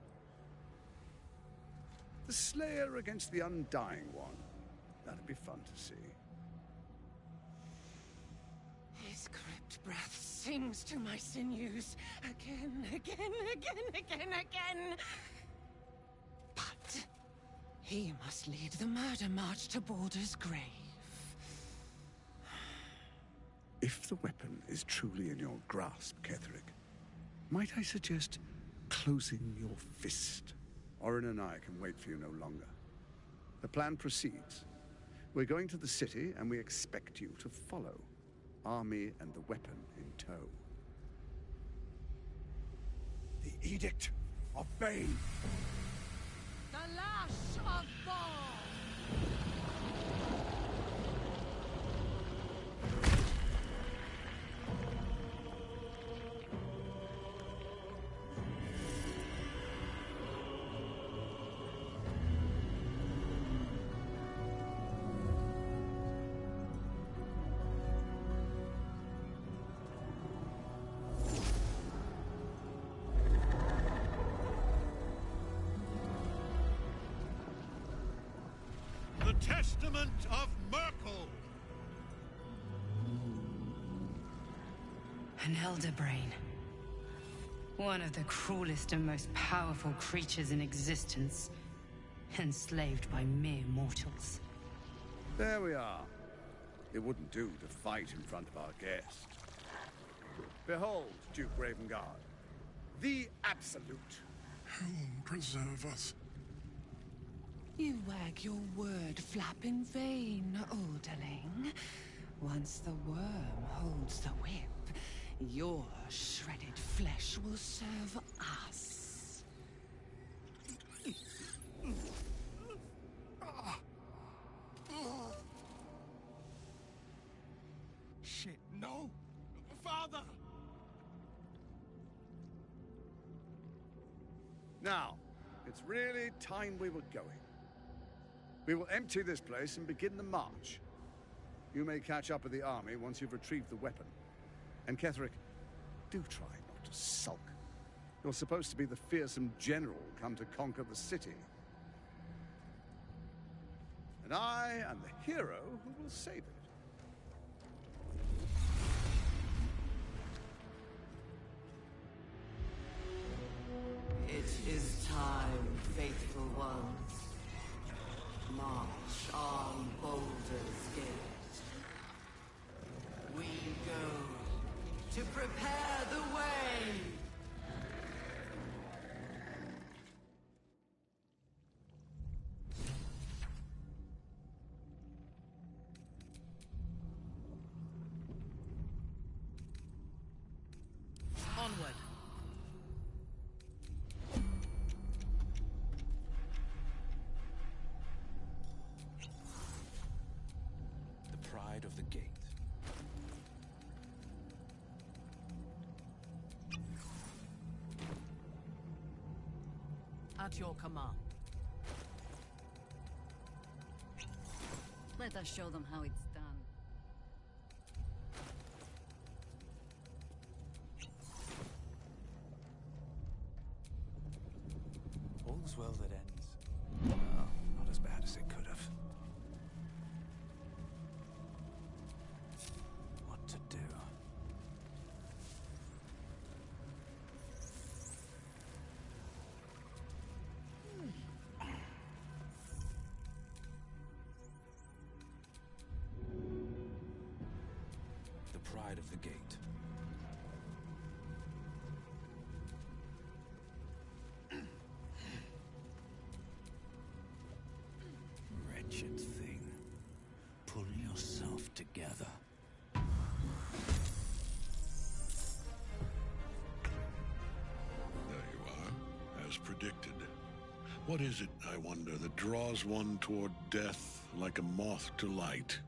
The Slayer against the Undying One. That'd be fun to see. His crypt breath sings to my sinews. Again, again, again. But he must lead the murder march to Baldur's grave. If the weapon is truly in your grasp, Ketherick, might I suggest closing your fist? Orin and I can wait for you no longer. The plan proceeds. We're going to the city, and we expect you to follow. Army and the weapon in tow. The Edict of Bane. The Lash of Ball! The Testament of Merkel! An elder brain. One of the cruelest and most powerful creatures in existence. Enslaved by mere mortals. There we are. It wouldn't do to fight in front of our guest. Behold, Duke Ravengard. The Absolute. Whom preserve us? You wag your word flap in vain, Alderling. Once the worm holds the whip, your shredded flesh will serve us. Shit, no! Father! Now, it's really time we were going. We will empty this place and begin the march. You may catch up with the army once you've retrieved the weapon. And Ketherick, do try not to sulk. You're supposed to be the fearsome general come to conquer the city. And I am the hero who will save it. is time, faithful ones. March on Baldur's Gate. We go to prepare the way! Onward. The pride of the gate. At your command. Let us show them how it's done. All's well that ends. Well, not as bad as it could have. What to do? The pride of the gate. Wretched thing. Pull yourself together. There you are, as predicted. What is it, I wonder, that draws one toward death like a moth to light?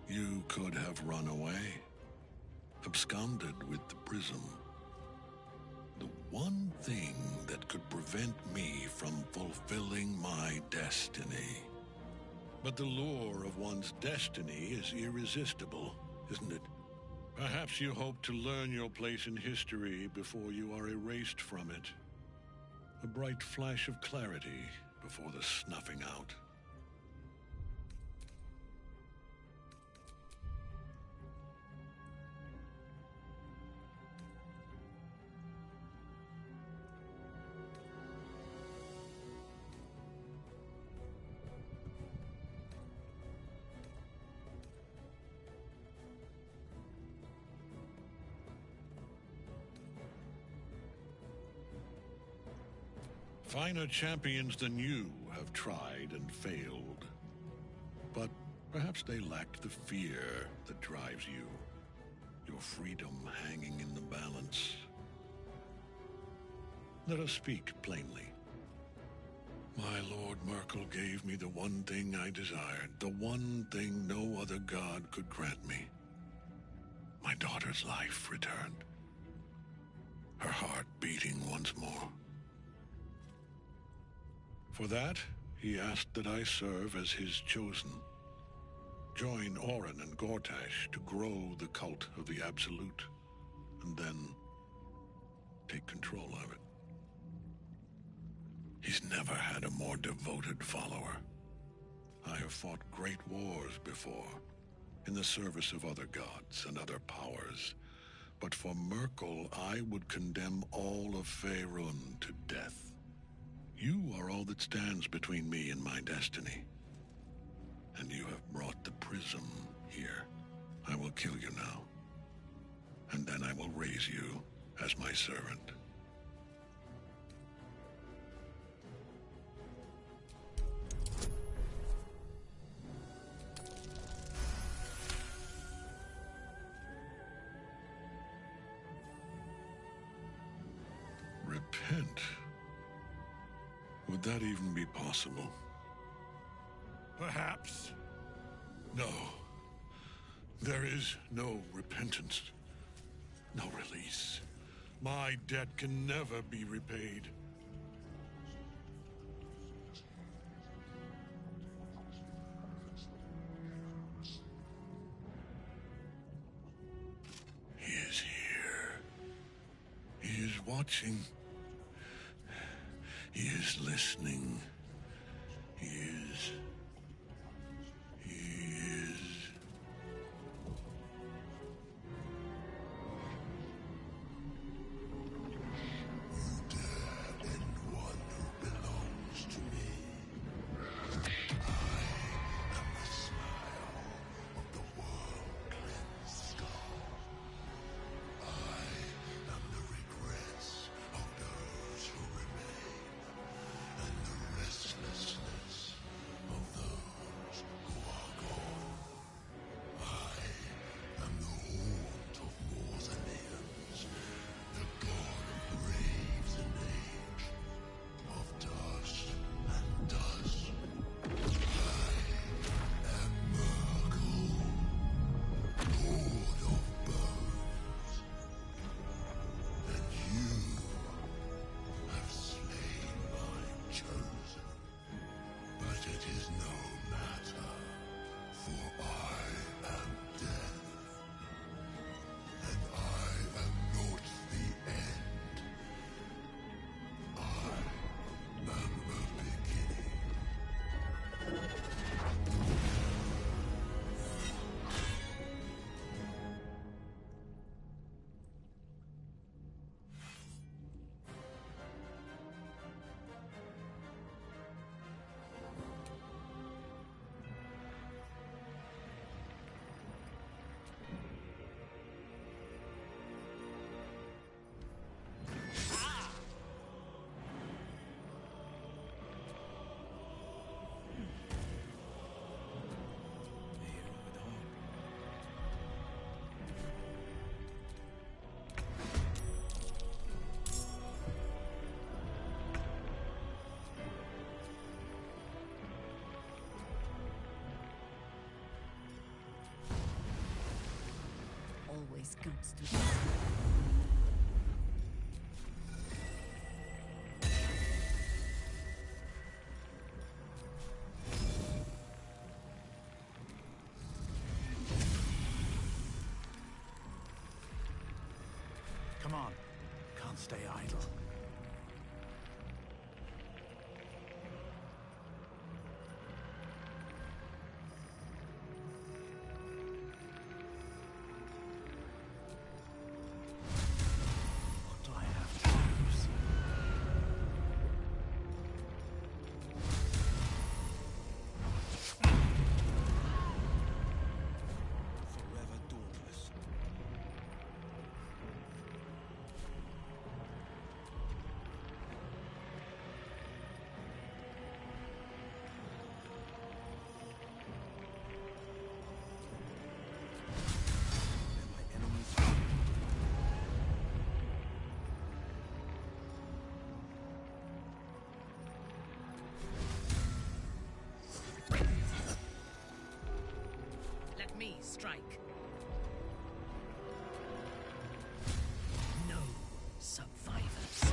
You could have run away, absconded with the prism. The one thing that could prevent me from fulfilling my destiny. But the lure of one's destiny is irresistible, isn't it? Perhaps you hope to learn your place in history before you are erased from it. A bright flash of clarity before the snuffing out. Finer champions than you have tried and failed. But perhaps they lacked the fear that drives you. Your freedom hanging in the balance. Let us speak plainly. My Lord Merkel gave me the one thing I desired, the one thing no other god could grant me. My daughter's life returned. Her heart beating once more. For that, he asked that I serve as his chosen. Join Orin and Gortash to grow the cult of the Absolute, and then take control of it. He's never had a more devoted follower. I have fought great wars before, in the service of other gods and other powers, but for Merkel, I would condemn all of Faerun to death. You are all that stands between me and my destiny. And you have brought the prism here. I will kill you now. And then I will raise you as my servant. Repent? Would that even be possible? Perhaps. No. There is no repentance. No release. My debt can never be repaid. He is here. He is watching. He is listening. He is. You dare this comes to this. Come on. Can't stay idle. What do I have to lose? Forever dauntless. Let me strike. No survivors.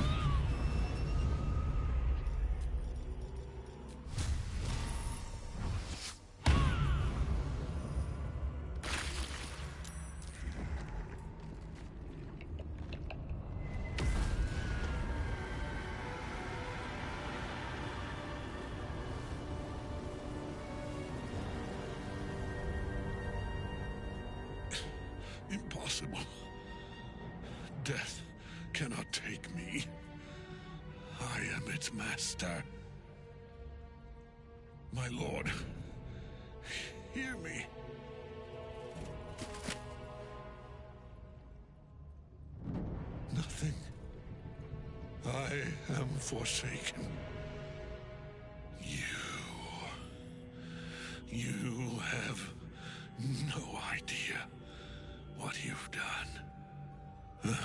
Impossible. Death cannot take me. I am its master. My lord, hear me. Nothing. I am forsaken. You have no idea what you've done.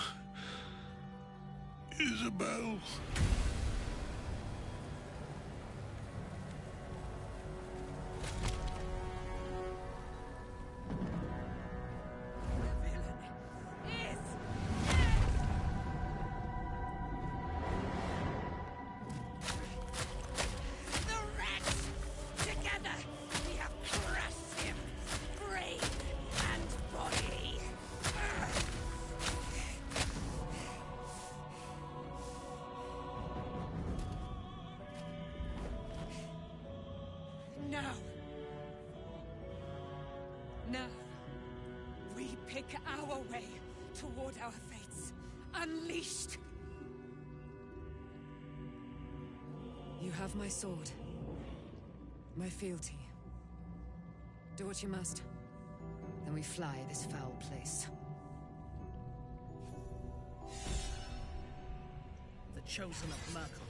Isabel. Together, we have crushed him, brain and body. Now. Now. We pick our way toward our fates. Unleashed. You have my sword. My fealty. Do what you must. Then we fly this foul place. The chosen of Merkel.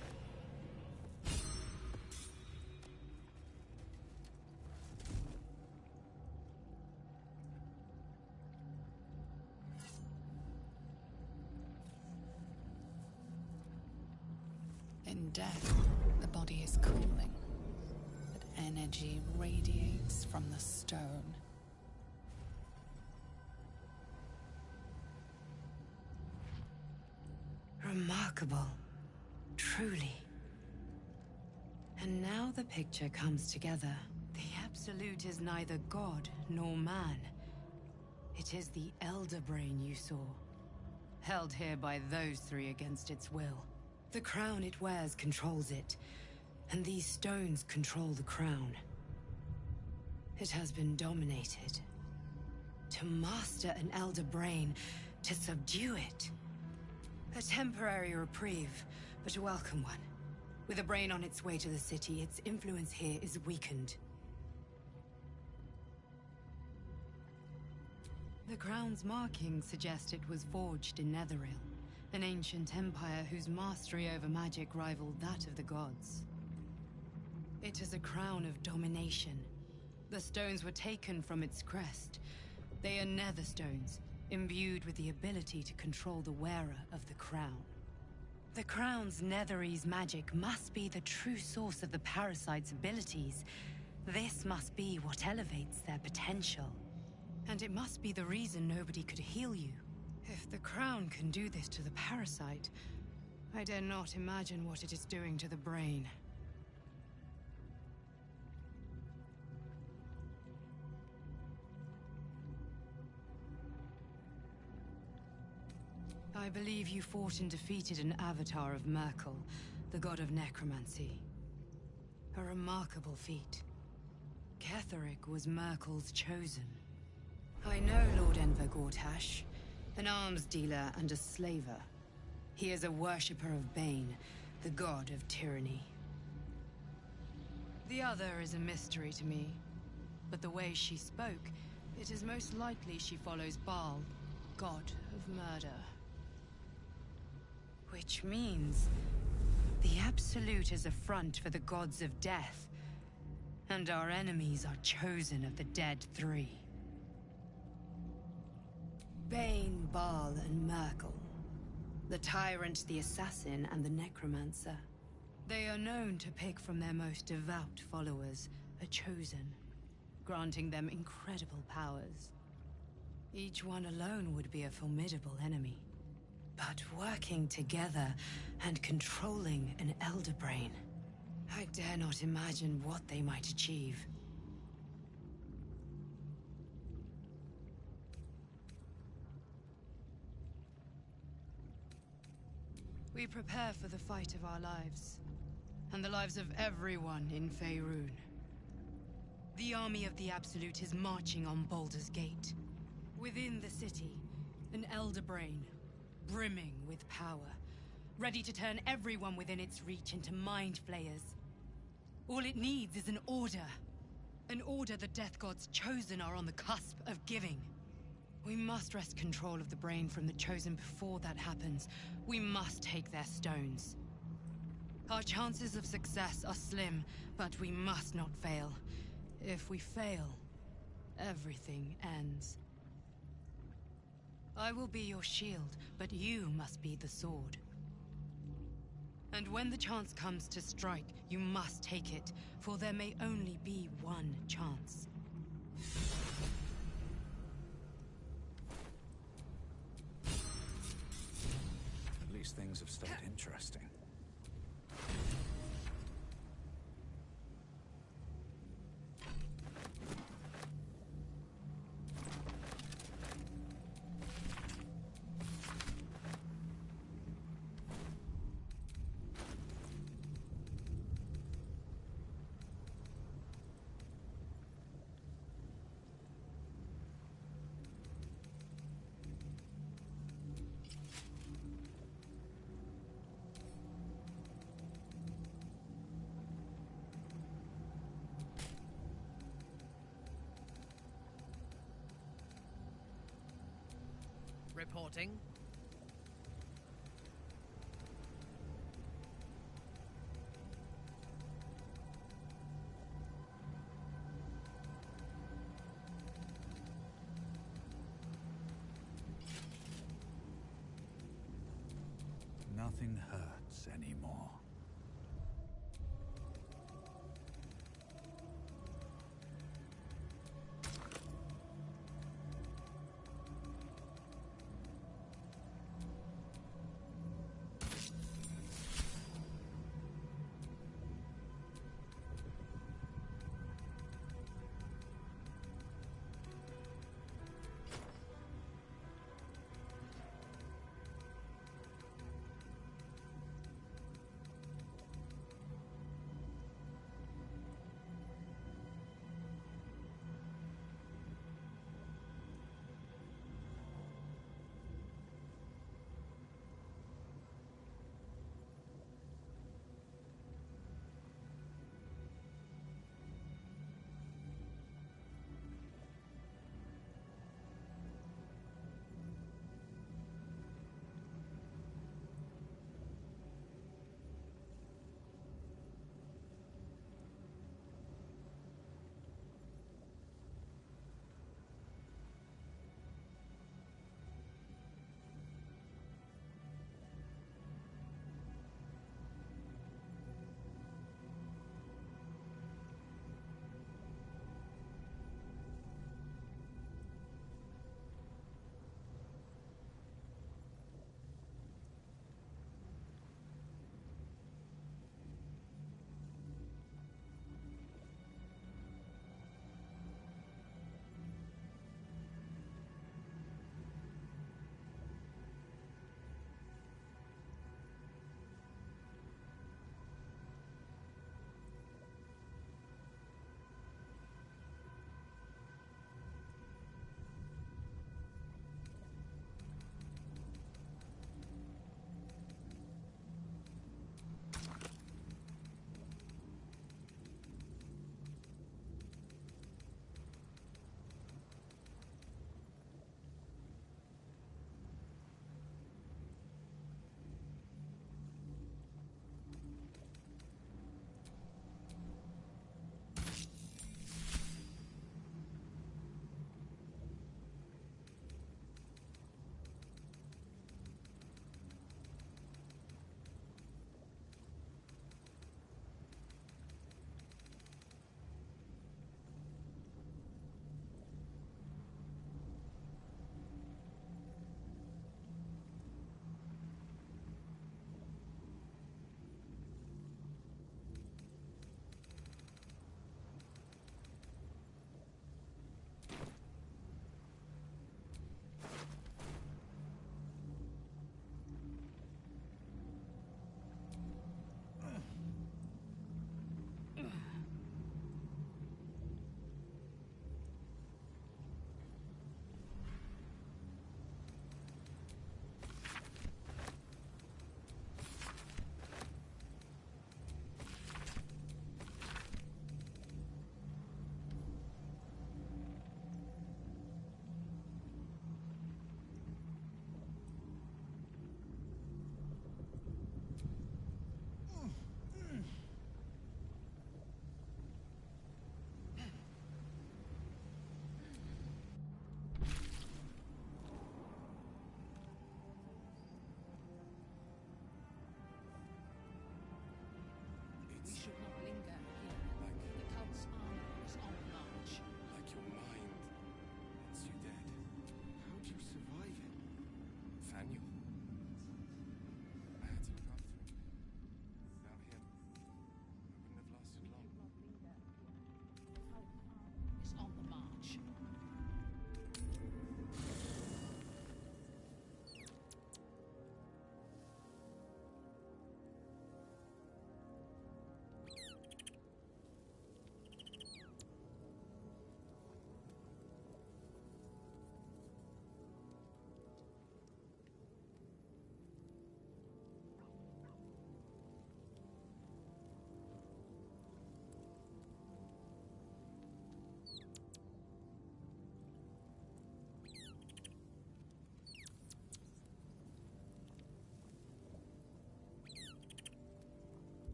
In death, the body is cooling, but energy radiates from the stone. Remarkable. Truly. And now the picture comes together. The Absolute is neither god nor man. It is the Elder Brain you saw, held here by those three against its will. The crown it wears controls it, and these stones control the crown. It has been dominated. To master an Elder Brain, to subdue it. A temporary reprieve, but a welcome one. With a brain on its way to the city, its influence here is weakened. The crown's markings suggest it was forged in Netheril, an ancient empire whose mastery over magic rivaled that of the gods. It is a crown of domination. The stones were taken from its crest. They are nether stones, imbued with the ability to control the wearer of the crown. The crown's Netherese magic must be the true source of the parasite's abilities. This must be what elevates their potential. And it must be the reason nobody could heal you. If the crown can do this to the parasite, I dare not imagine what it is doing to the brain. I believe you fought and defeated an avatar of Merkel, the god of necromancy. A remarkable feat. Ketheric was Merkel's chosen. I know Lord Enver Gortash, an arms dealer and a slaver. He is a worshipper of Bane, the god of tyranny. The other is a mystery to me, but the way she spoke, it is most likely she follows Baal, god of murder. Which means the Absolute is a front for the gods of death, and our enemies are chosen of the dead three. Bane, Baal, and Merkel. The tyrant, the assassin, and the necromancer. They are known to pick from their most devout followers a chosen, granting them incredible powers. Each one alone would be a formidable enemy. But working together and controlling an Elder Brain, I dare not imagine what they might achieve. We prepare for the fight of our lives, and the lives of everyone in Faerun. The army of the Absolute is marching on Baldur's Gate. Within the city, an Elder Brain, brimming with power, ready to turn everyone within its reach into mind flayers. All it needs is an order. An order the Death Gods chosen are on the cusp of giving. We must wrest control of the brain from the chosen before that happens. We must take their stones. Our chances of success are slim, but we must not fail. If we fail, everything ends. I will be your shield, but you must be the sword. And when the chance comes to strike, you must take it, for there may only be one chance. At least things have stayed interesting. Reporting. Nothing hurts anymore.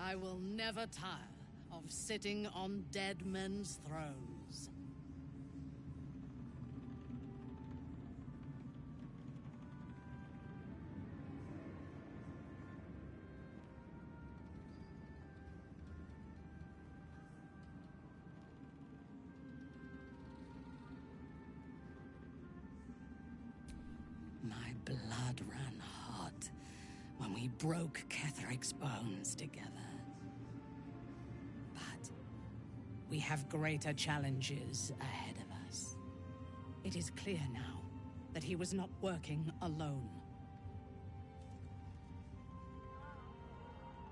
I will never tire of sitting on dead men's thrones. My blood ran hot when we broke Ketheric's bones together. But we have greater challenges ahead of us. It is clear now that he was not working alone.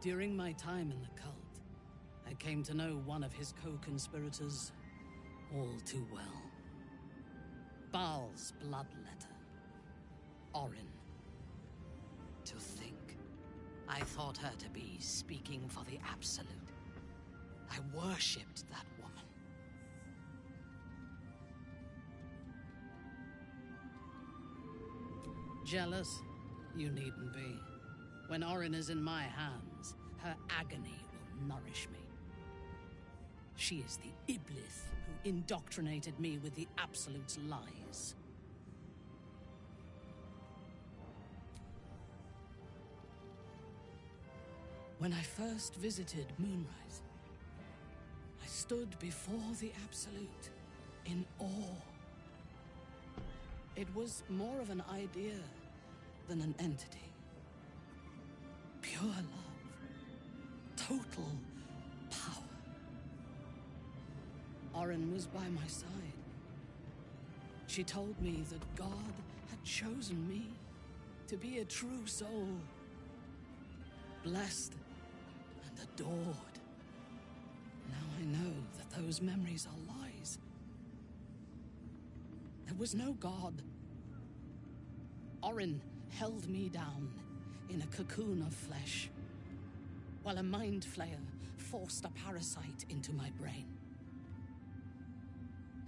During my time in the cult, I came to know one of his co-conspirators all too well. Baal's bloodletter. Orin. To think, I thought her to be speaking for the Absolute. I worshipped that woman. Jealous? You needn't be. When Orin is in my hands, her agony will nourish me. She is the Iblis who indoctrinated me with the Absolute's lies. When I first visited Moonrise, I stood before the Absolute in awe. It was more of an idea than an entity. Pure love. Total power. Orin was by my side. She told me that God had chosen me to be a true soul. Blessed and adored. Now I know that those memories are lies. There was no God. Orin held me down in a cocoon of flesh, while a mind flayer forced a parasite into my brain.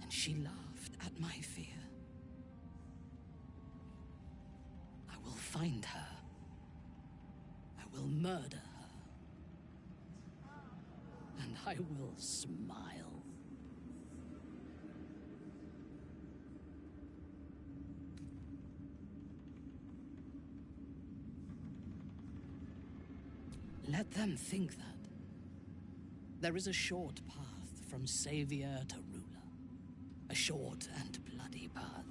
And she laughed at my fear. I will find her. I will murder her. And I will smile. Let them think that. There is a short path from savior to ruler. A short and bloody path.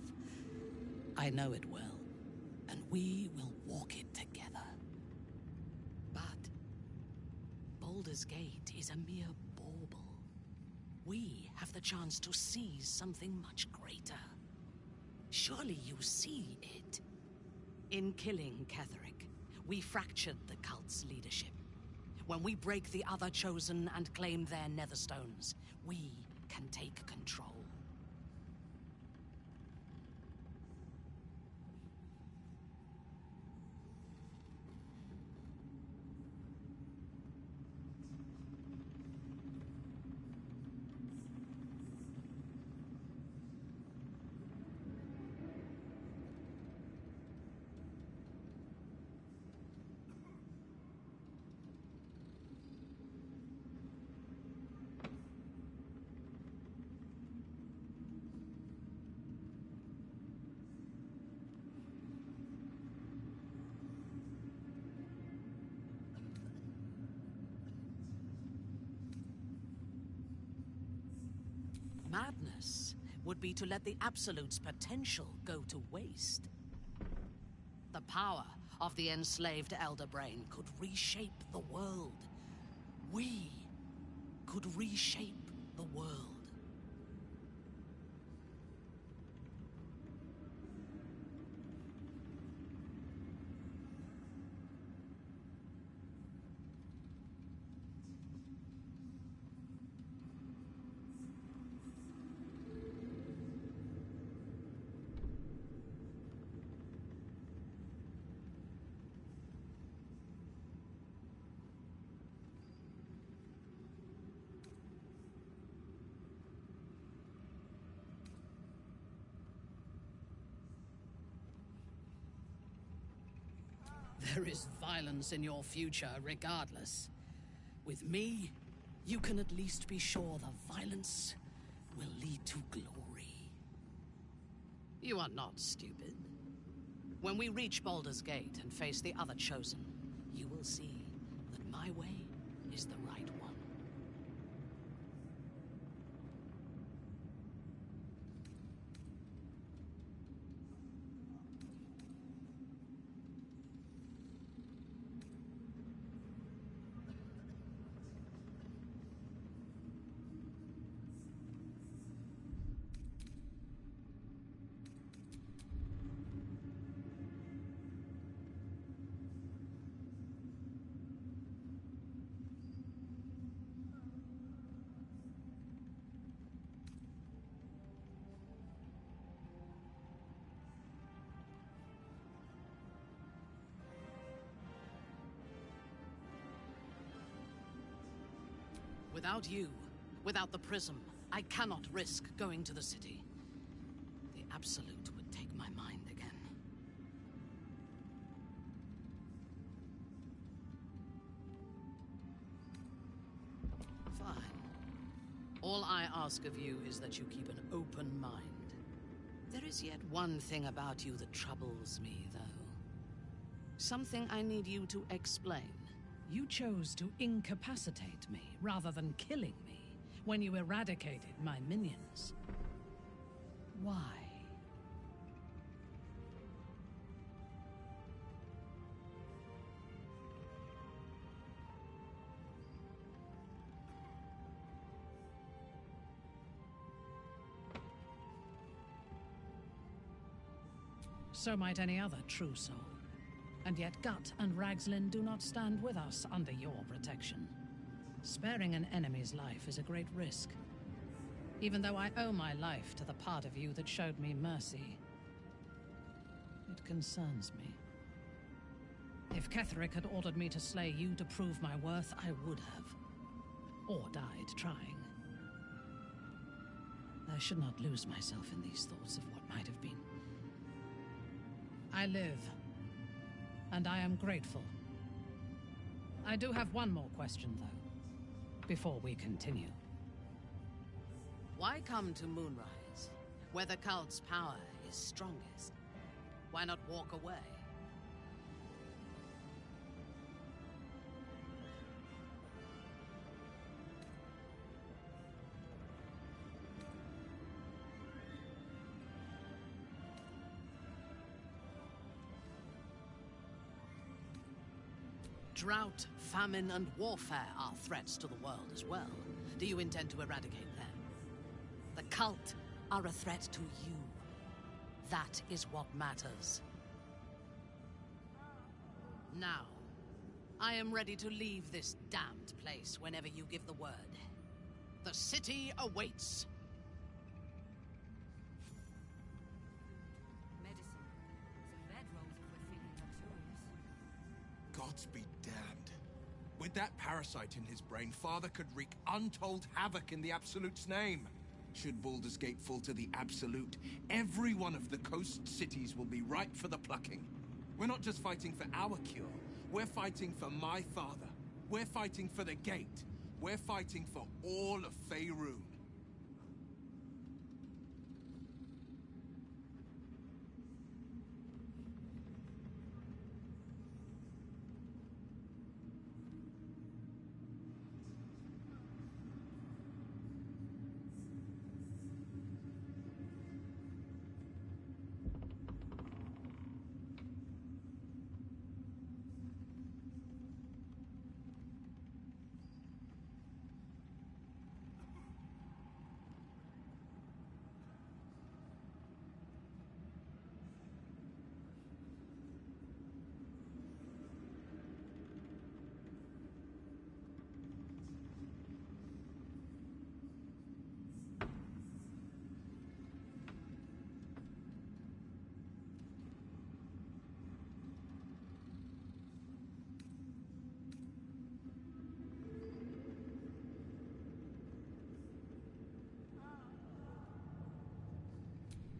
I know it well, and we will walk it together. But Baldur's Gate is a mere bauble. We have the chance to seize something much greater. Surely you see it. In killing Ketheric, we fractured the cult's leadership. When we break the other Chosen and claim their Netherstones, we can take control. Madness would be to let the Absolute's potential go to waste. The power of the enslaved Elder Brain could reshape the world. We could reshape the world. There is violence in your future, regardless. With me, you can at least be sure the violence will lead to glory. You are not stupid. When we reach Baldur's Gate and face the other Chosen, you will see that my way is the right one. Without you, without the prism, I cannot risk going to the city. The Absolute would take my mind again. Fine. All I ask of you is that you keep an open mind. There is yet one thing about you that troubles me, though. Something I need you to explain. You chose to incapacitate me rather than killing me when you eradicated my minions. Why? So might any other true soul. And yet Gut and Ragslin do not stand with us under your protection. Sparing an enemy's life is a great risk. Even though I owe my life to the part of you that showed me mercy, it concerns me. If Ketheric had ordered me to slay you to prove my worth, I would have. Or died trying. I should not lose myself in these thoughts of what might have been. I live. And I am grateful. I do have one more question, though, before we continue. Why come to Moonrise, where the cult's power is strongest? Why not walk away? Drought, famine, and warfare are threats to the world as well. Do you intend to eradicate them? The cult are a threat to you. That is what matters. Now, I am ready to leave this damned place whenever you give the word. The city awaits. Gods be damned. With that parasite in his brain, Father could wreak untold havoc in the Absolute's name. Should Baldur's Gate fall to the Absolute, every one of the coast cities will be ripe for the plucking. We're not just fighting for our cure. We're fighting for my father. We're fighting for the Gate. We're fighting for all of Faerun.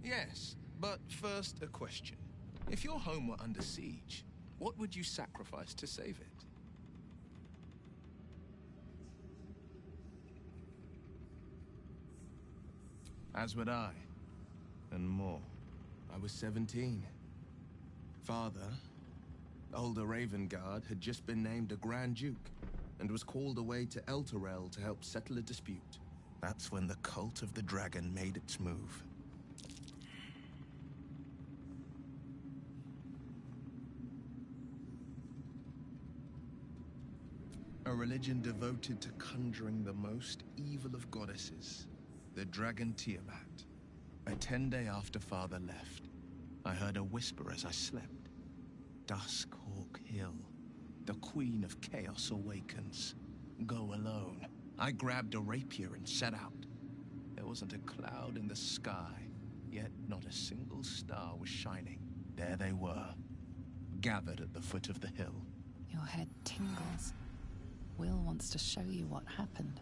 Yes, but first a question. If your home were under siege, what would you sacrifice to save it? As would I. And more. I was 17. Father, older Ravengard, had just been named a Grand Duke and was called away to Elturel to help settle a dispute. That's when the cult of the dragon made its move. A religion devoted to conjuring the most evil of goddesses, the dragon Tiamat. A 10-day after Father left, I heard a whisper as I slept. Duskhawk Hill, the Queen of Chaos awakens. Go alone. I grabbed a rapier and set out. There wasn't a cloud in the sky, yet not a single star was shining. There they were, gathered at the foot of the hill. Your head tingles. Will wants to show you what happened.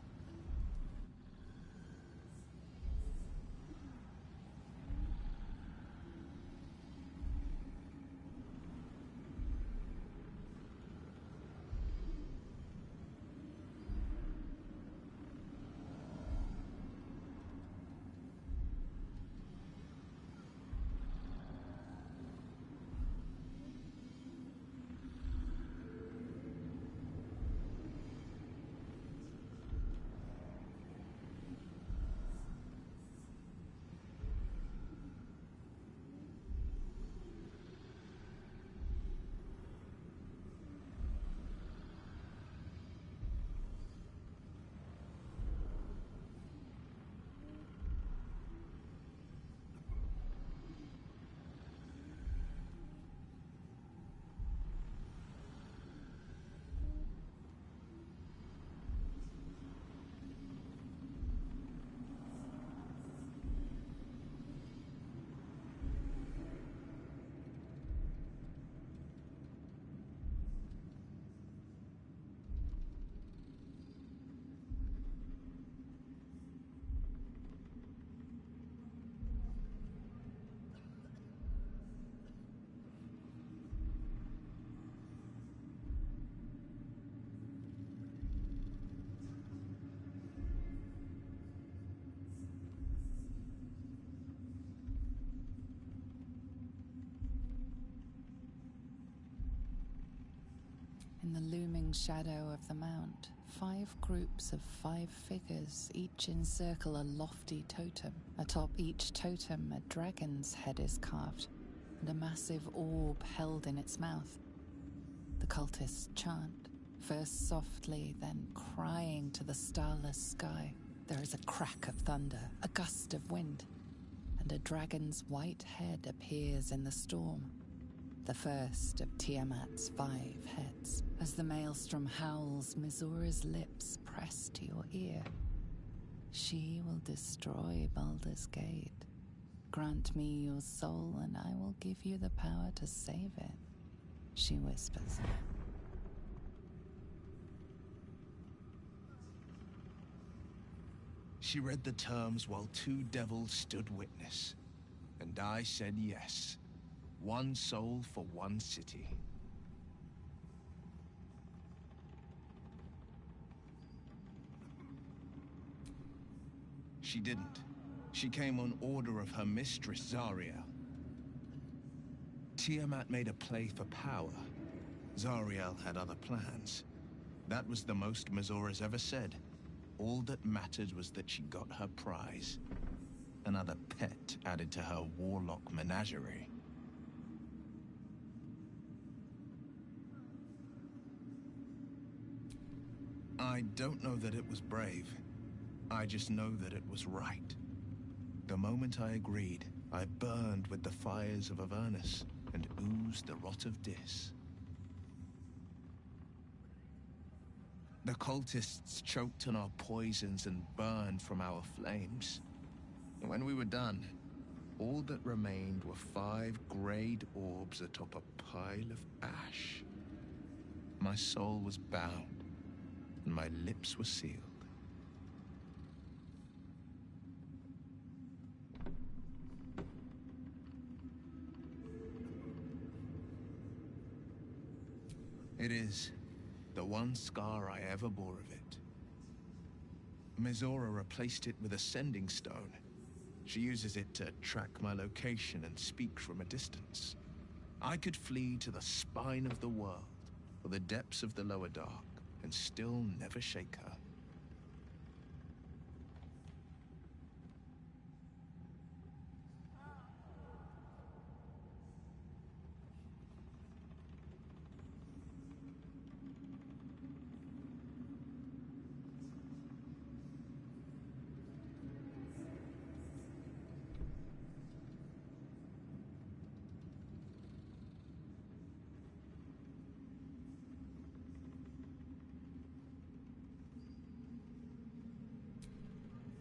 In the looming shadow of the mount, 5 groups of 5 figures each encircle a lofty totem. Atop each totem, a dragon's head is carved, and a massive orb held in its mouth. The cultists chant, first softly, then crying to the starless sky. There is a crack of thunder, a gust of wind, and a dragon's white head appears in the storm. The first of Tiamat's 5 heads. As the maelstrom howls, Mizora's lips press to your ear. She will destroy Baldur's Gate. Grant me your soul, and I will give you the power to save it, she whispers. She read the terms while 2 devils stood witness, and I said yes. 1 soul for 1 city. She didn't. She came on order of her mistress, Zariel. Tiamat made a play for power. Zariel had other plans. That was the most Mizora's ever said. All that mattered was that she got her prize. Another pet added to her warlock menagerie. I don't know that it was brave. I just know that it was right. The moment I agreed, I burned with the fires of Avernus and oozed the rot of Dis. The cultists choked on our poisons and burned from our flames. When we were done, all that remained were 5 grayed orbs atop a pile of ash. My soul was bound, and my lips were sealed. It is the one scar I ever bore of it. Mizora replaced it with a sending stone. She uses it to track my location and speak from a distance. I could flee to the spine of the world, or the depths of the lower dark, and still never shake her.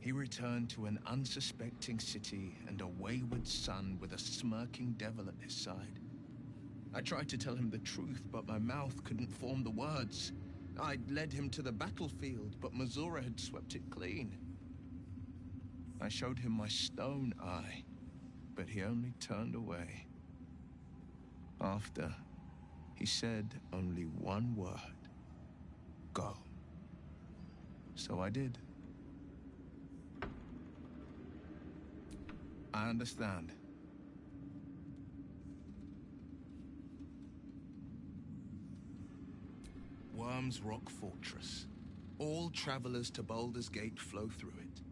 He returned to an unsuspecting city and a wayward son with a smirking devil at his side. I tried to tell him the truth, but my mouth couldn't form the words. I'd led him to the battlefield, but Mazora had swept it clean. I showed him my stone eye, but he only turned away. After, he said only one word: go. So I did. I understand. Worm's Rock Fortress. All travelers to Baldur's Gate flow through it.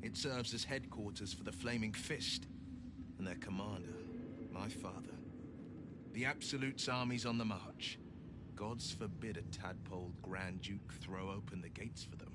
It serves as headquarters for the Flaming Fist and their commander, my father. The Absolute's army's on the march. Gods forbid a tadpole Grand Duke throw open the gates for them.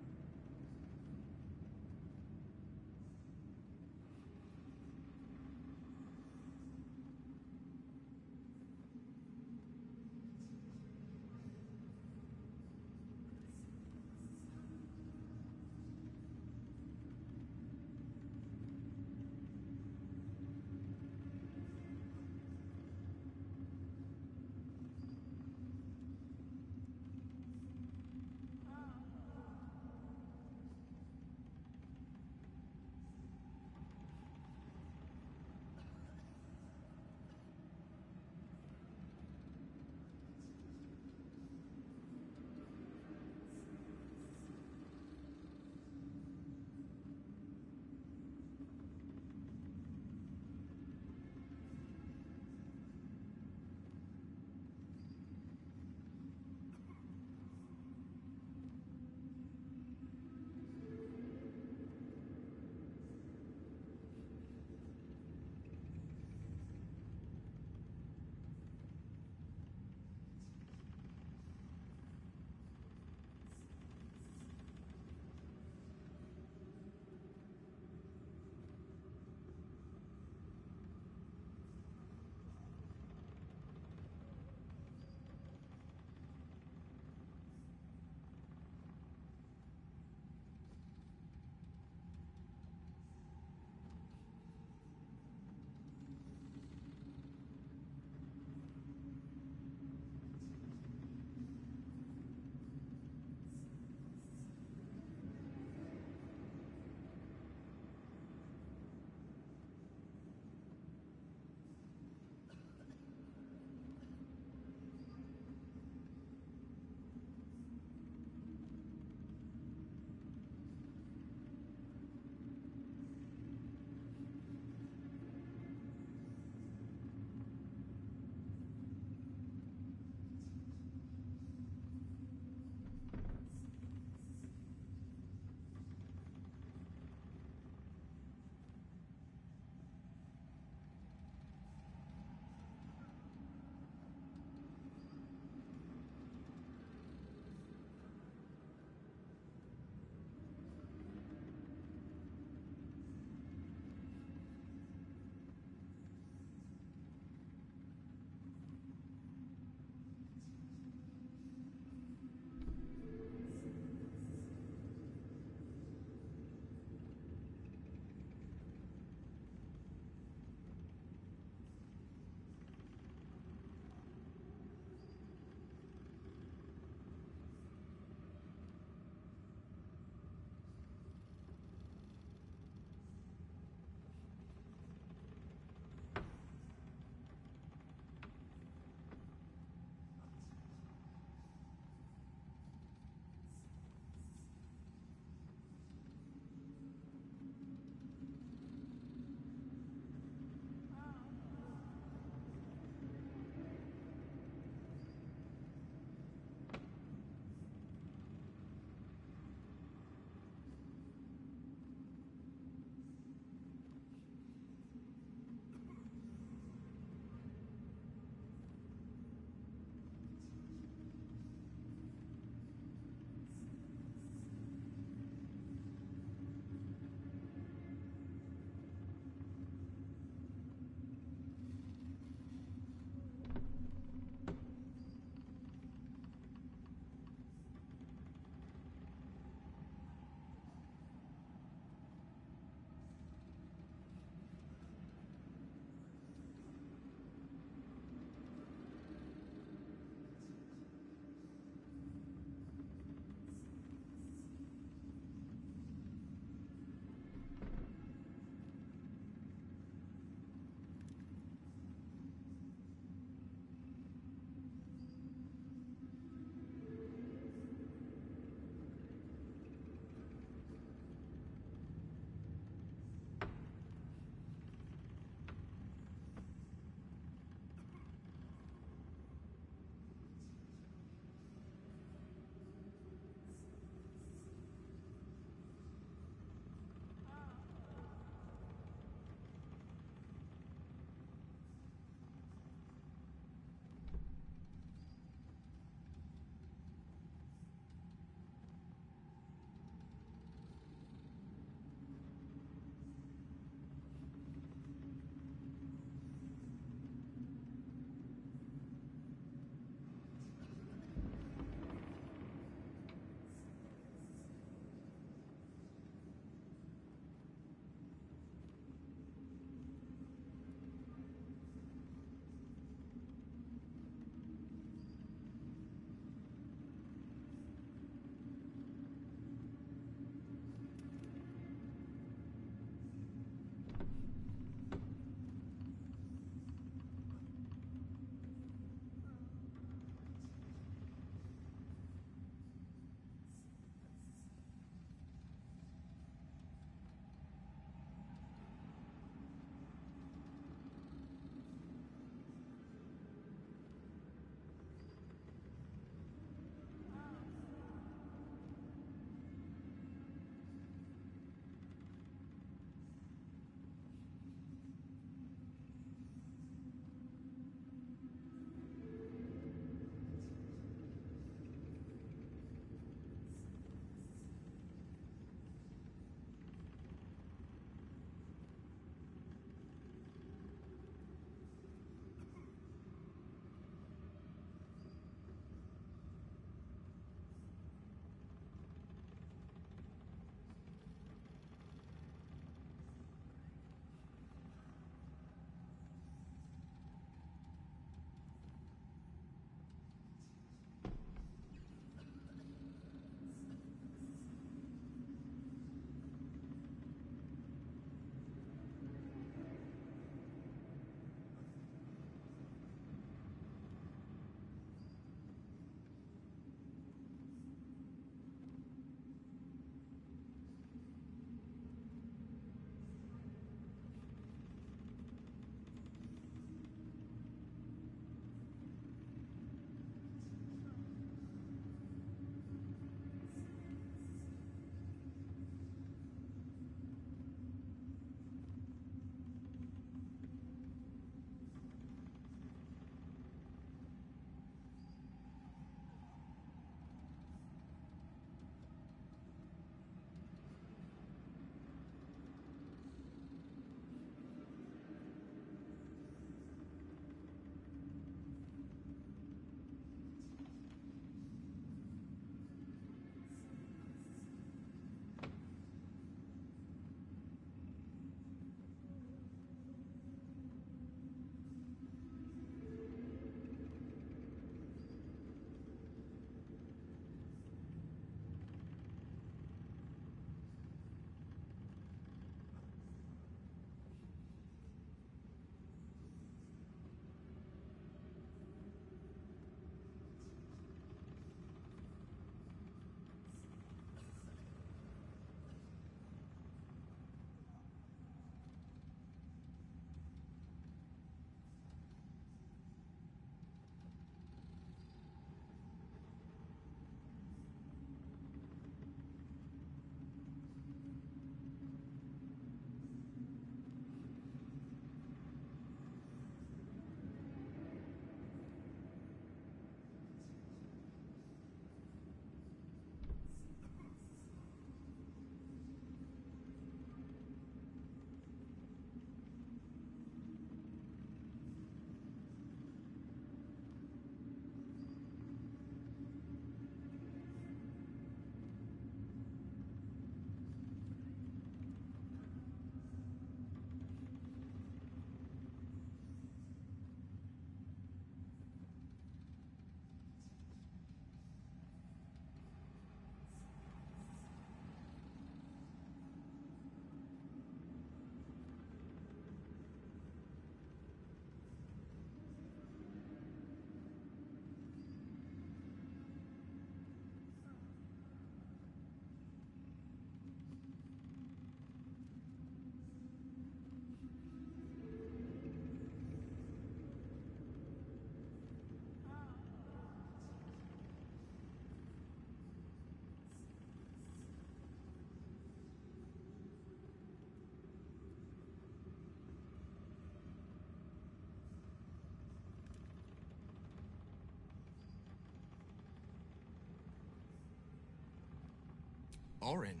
Orin,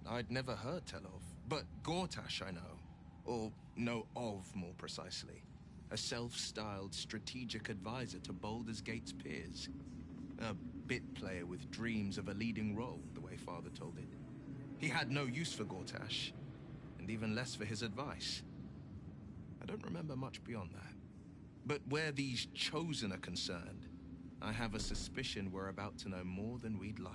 I'd never heard tell of. But Gortash I know. Or know of, more precisely. A self-styled strategic advisor to Baldur's Gate's peers. A bit player with dreams of a leading role, the way Father told it. He had no use for Gortash, and even less for his advice. I don't remember much beyond that. But where these Chosen are concerned, I have a suspicion we're about to know more than we'd like.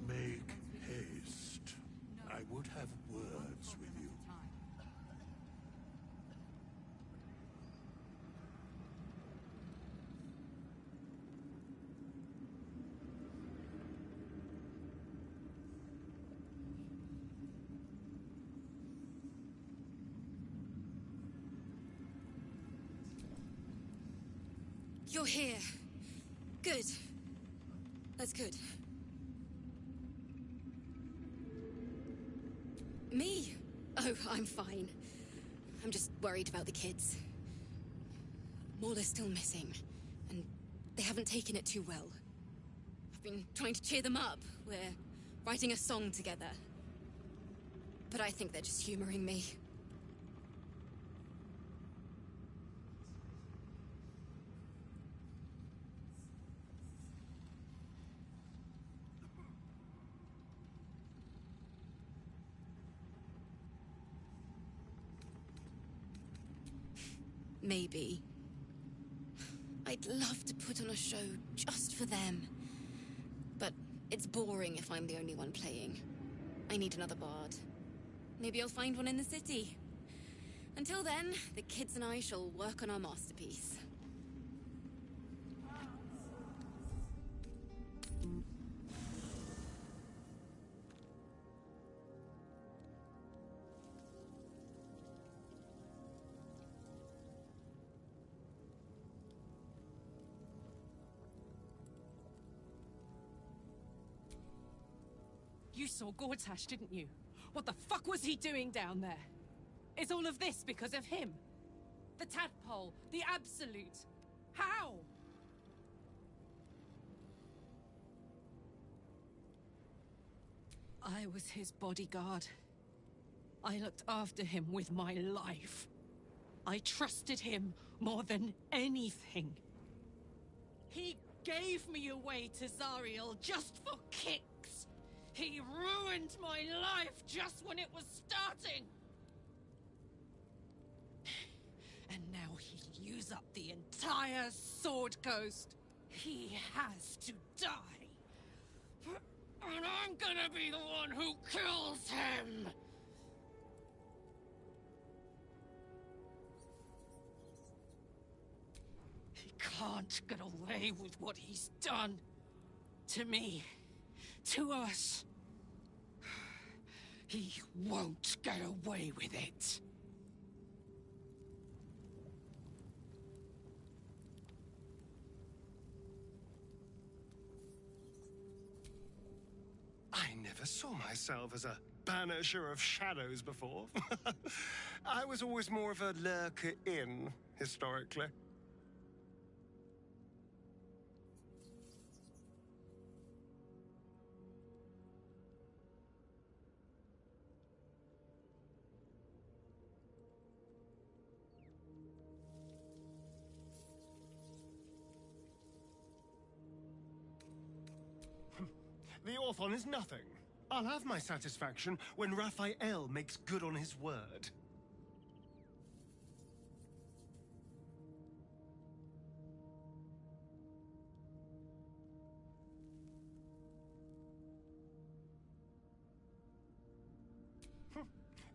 Make haste. I would have words with you. You're here. Good. That's good. Me? Oh, I'm fine. I'm just worried about the kids. Maula's still missing, and they haven't taken it too well. I've been trying to cheer them up. We're writing a song together. But I think they're just humoring me. Maybe. I'd love to put on a show just for them. But it's boring if I'm the only one playing. I need another bard. Maybe I'll find one in the city. Until then, the kids and I shall work on our masterpiece. You saw Gortash, didn't you? What the fuck was he doing down there? Is all of this because of him? The tadpole, the absolute. How? I was his bodyguard. I looked after him with my life. I trusted him more than anything. He gave me away to Zariel just for kicks. He ruined my life just when it was starting! And now he'll use up the entire Sword Coast. He has to die. And I'm gonna be the one who kills him! He can't get away with what he's done. To me. To us. He won't get away with it. I never saw myself as a banisher of shadows before. I was always more of a lurker-in, historically. The Orthon is nothing. I'll have my satisfaction when Raphael makes good on his word.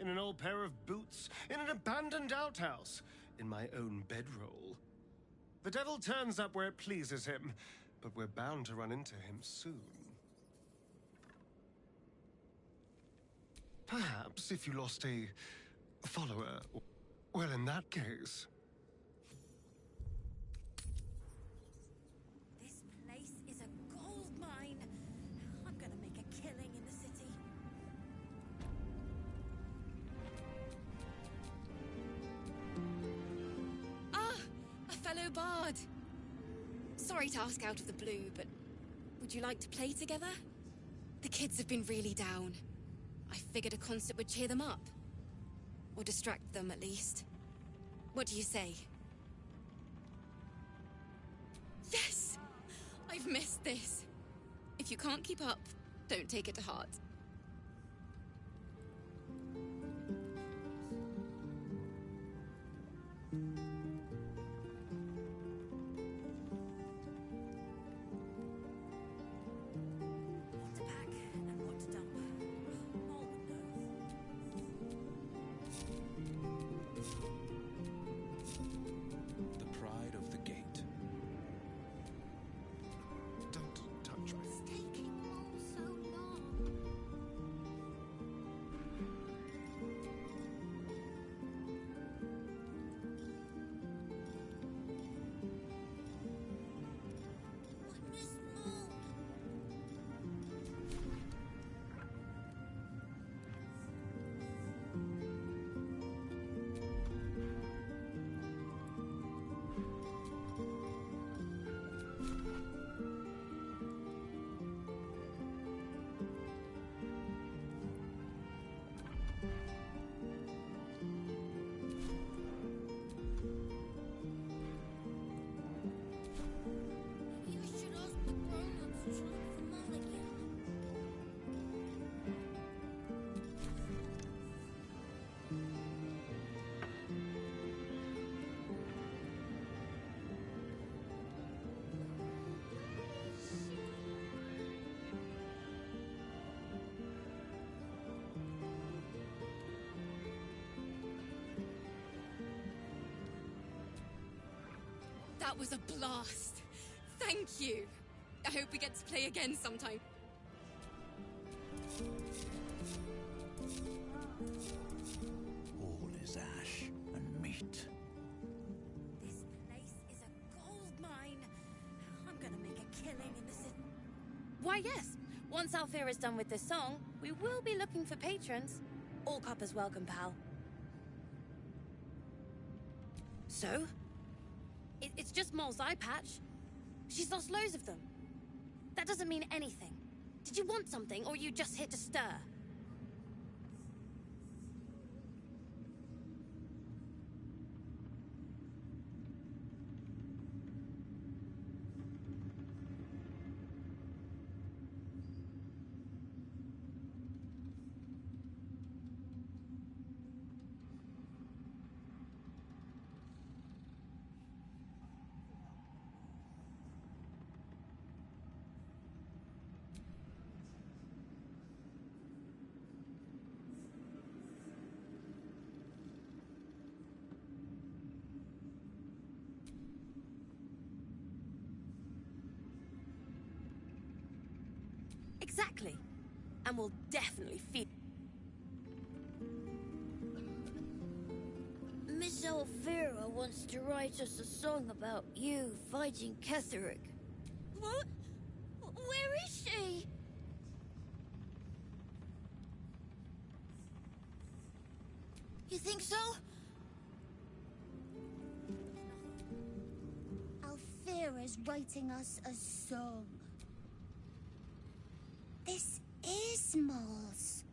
In an old pair of boots, in an abandoned outhouse, in my own bedroll. The devil turns up where it pleases him, but we're bound to run into him soon. Perhaps if you lost a follower, well, in that case... This place is a fellow bard. Sorry to ask out of the blue, but would you like to play together? The kids have been really down. I figured a concert would cheer them up. Or distract them, at least. What do you say? Yes! I've missed this. If you can't keep up, don't take it to heart. The pride of the gate. Don't touch me. It's taking all so long. Maybe I should ask the grown-ups to look for Mom again. That was a blast. Thank you. I hope we get to play again sometime. All is ash and meat. This place is a gold mine. I'm gonna make a killing in the city. Why, yes. Once Alfira is done with this song, we will be looking for patrons. All coppers welcome, pal. So? It's just Mole's eye patch. She's lost loads of them. That doesn't mean anything. Did you want something, or are you just here to stir? Exactly. And we'll definitely feed. Miss Alfira wants to write us a song about you fighting Ketherick. What? Where is she? You think so? Alfira's writing us a song. This is Mole's.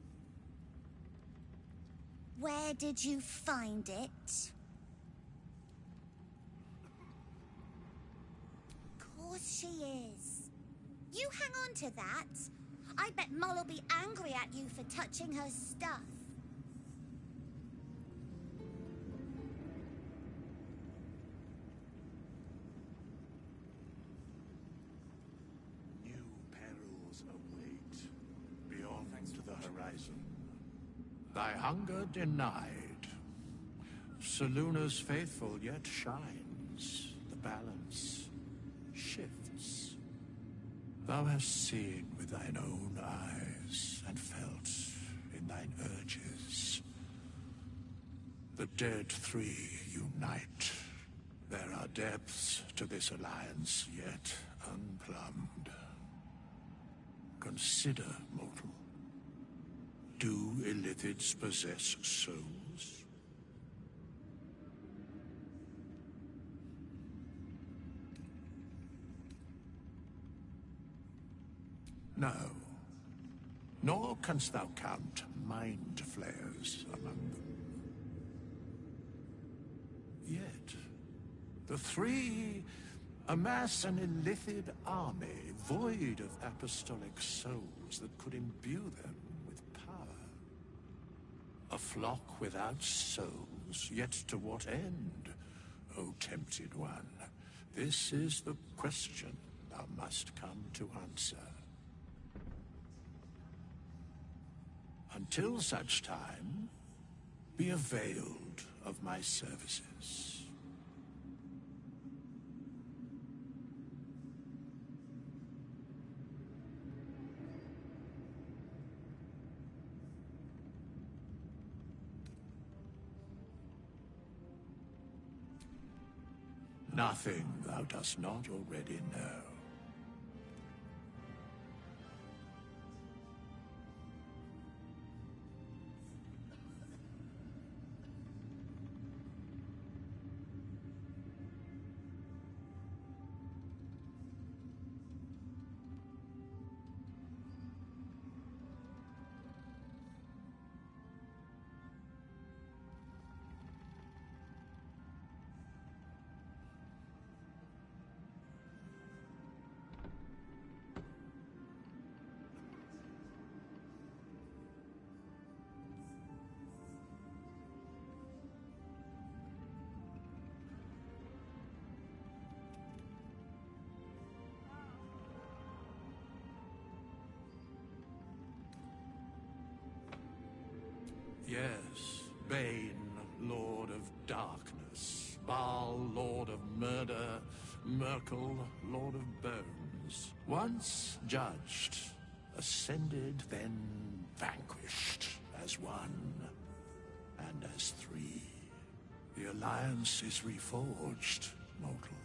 Where did you find it? Of course she is. You hang on to that. I bet Mole will be angry at you for touching her stuff. New perils await beyond the horizon. Thy hunger denied. Seluna's faithful yet shines. The balance shifts. Thou hast seen with thine own eyes and felt in thine urges. The dead three unite. There are depths to this alliance yet unplumbed. Consider, mortal. Do illithids possess souls? No. Nor canst thou count mind flayers among them. Yet, the three amass an illithid army void of apostolic souls that could imbue them with power. A flock without souls, yet to what end, O tempted one? This is the question thou must come to answer. Until such time, be availed of my services. Nothing thou dost not already know. Yes, Bane, Lord of Darkness, Baal, Lord of Murder, Merkel, Lord of Bones. Once judged, ascended, then vanquished, as one, and as three. The alliance is reforged, mortal.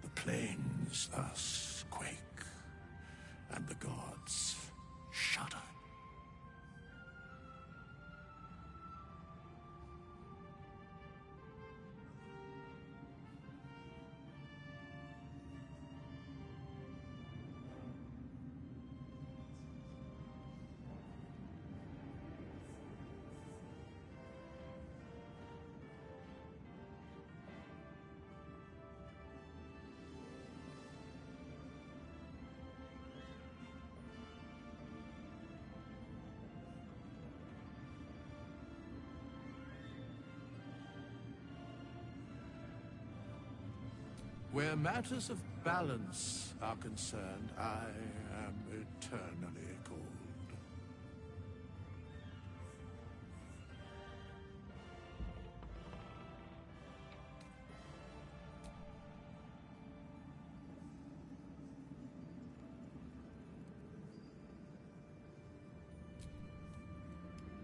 The plains thus quake, and the gods shudder. Where matters of balance are concerned, I am eternally cold.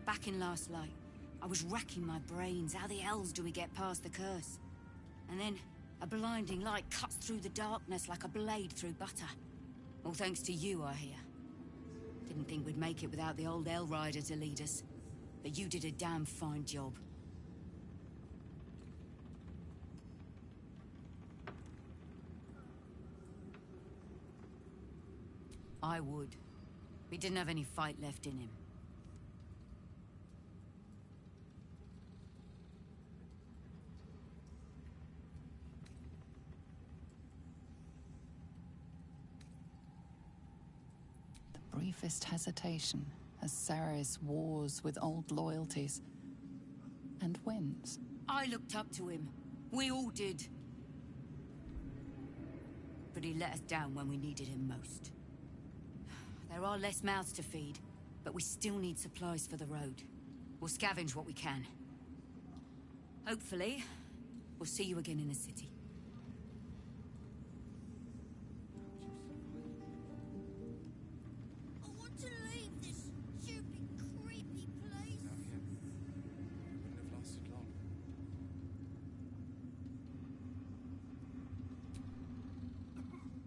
Back in last light, I was racking my brains. How the hells do we get past the curse? And then a blinding light cuts through the darkness like a blade through butter. All thanks to you, I hear. Didn't think we'd make it without the old El Rider to lead us. But you did a damn fine job. I would. He didn't have any fight left in him. Briefest hesitation as Ceres wars with old loyalties and wins. I looked up to him. We all did. But he let us down when we needed him most. There are less mouths to feed, but we still need supplies for the road. We'll scavenge what we can. Hopefully, we'll see you again in the city.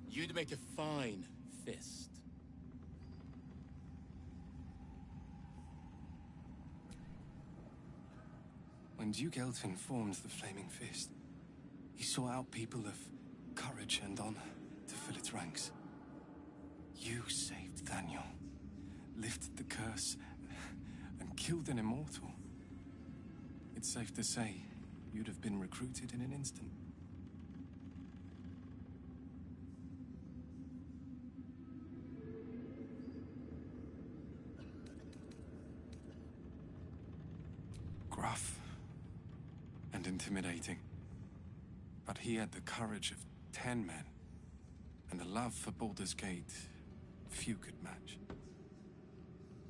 You'd make a fine fist. When Duke Elton formed the Flaming Fist, he sought out people of courage and honor to fill its ranks. You saved Daniel, lifted the curse, and killed an immortal. It's safe to say you'd have been recruited in an instant. Gruff and intimidating. But he had the courage of 10 men, and a love for Baldur's Gate few could match.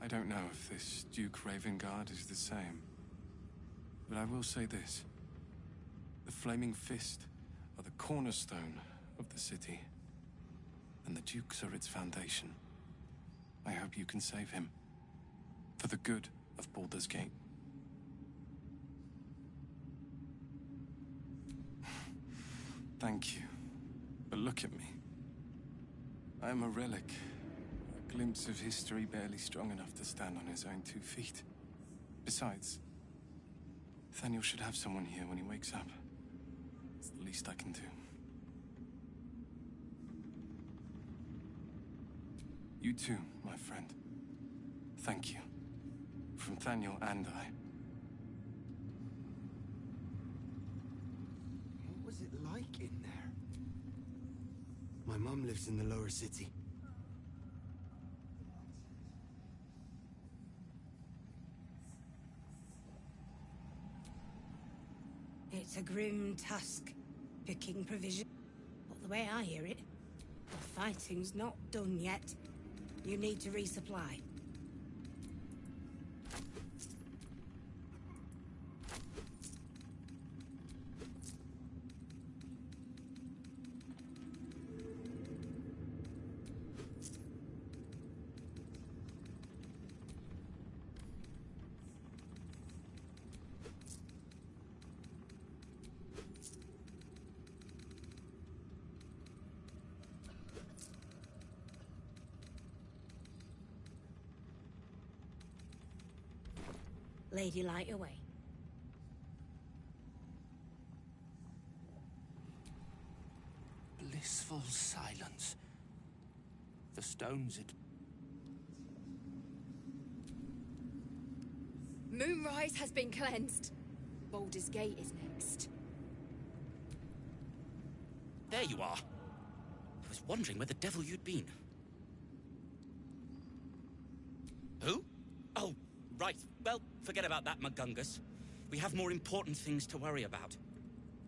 I don't know if this Duke Ravengard is the same, but I will say this. The Flaming Fist are the cornerstone of the city, and the Dukes are its foundation. I hope you can save him, for the good of Baldur's Gate. Thank you, but look at me. I am a relic, a glimpse of history barely strong enough to stand on his own 2 feet. Besides, Nathaniel should have someone here when he wakes up. It's the least I can do. You too, my friend. Thank you. From Nathaniel and I. What was it like in there? My mum lives in the lower city. It's a grim task, picking provision. But the way I hear it, the fighting's not done yet. You need to resupply. Lady, light away. Blissful silence. The stones had... Moonrise has been cleansed. Baldur's Gate is next. There you are. I was wondering where the devil you'd been. Who? Oh, right. Well, forget about that, Magungus. We have more important things to worry about.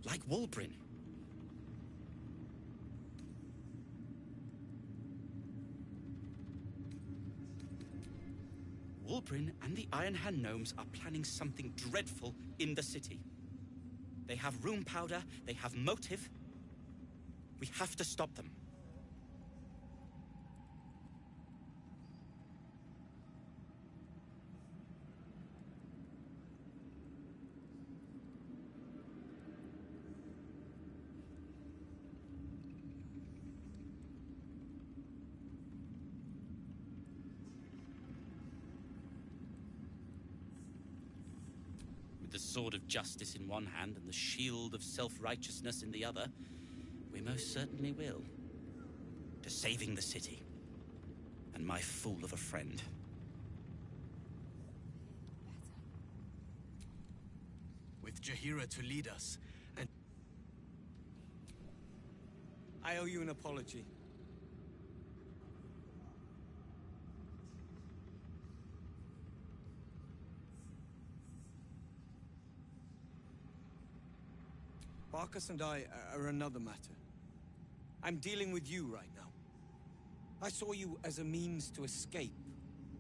Like Wulbrin. Wulbrin and the Iron Hand Gnomes are planning something dreadful in the city. They have rune powder, they have motive. We have to stop them. With the sword of justice in one hand and the shield of self-righteousness in the other, we most certainly will. To saving the city. And my fool of a friend. With Jaheira to lead us, and... I owe you an apology. Barkas and I are another matter. I'm dealing with you right now. I saw you as a means to escape,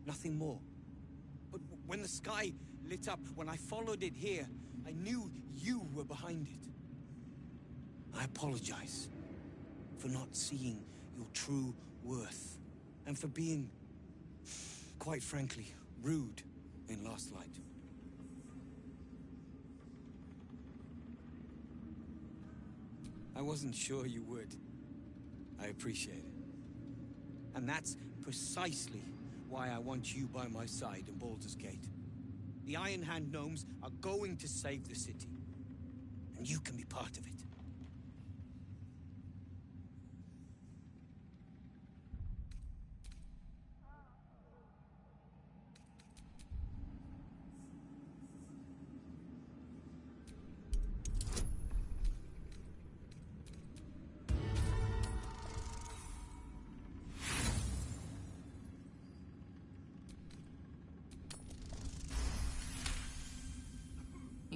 nothing more. But when the sky lit up, when I followed it here, I knew you were behind it. I apologize for not seeing your true worth, and for being, quite frankly, rude in Last Light. I wasn't sure you would. I appreciate it. And that's precisely why I want you by my side in Baldur's Gate. The Iron Hand Gnomes are going to save the city. And you can be part of it.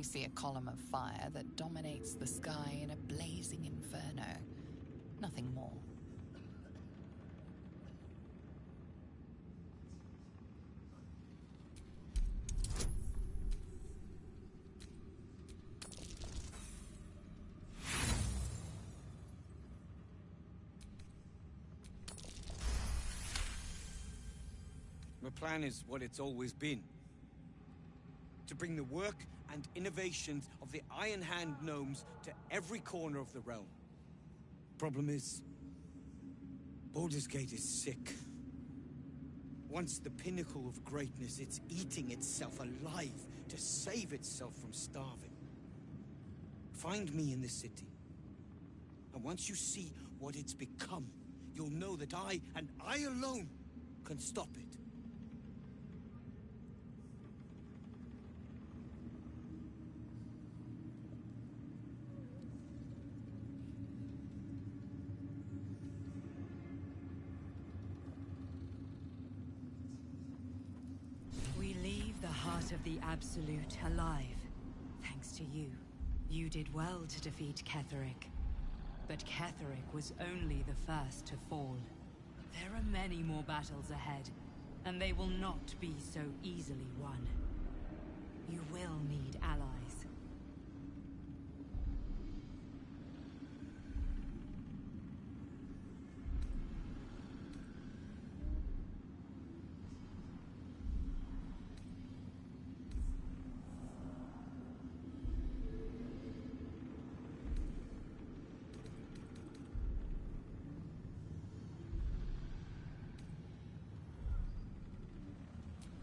You see a column of fire that dominates the sky in a blazing inferno. Nothing more. My plan is what it's always been. To bring the work and innovations of the Iron Hand gnomes to every corner of the realm. Problem is, Baldur's Gate is sick. Once the pinnacle of greatness, it's eating itself alive to save itself from starving. Find me in the city. And once you see what it's become, you'll know that I, and I alone, can stop it. We leave the heart of the Absolute alive. Thanks to you. You did well to defeat Ketheric. But Ketheric was only the first to fall. There are many more battles ahead, and they will not be so easily won. You will need allies.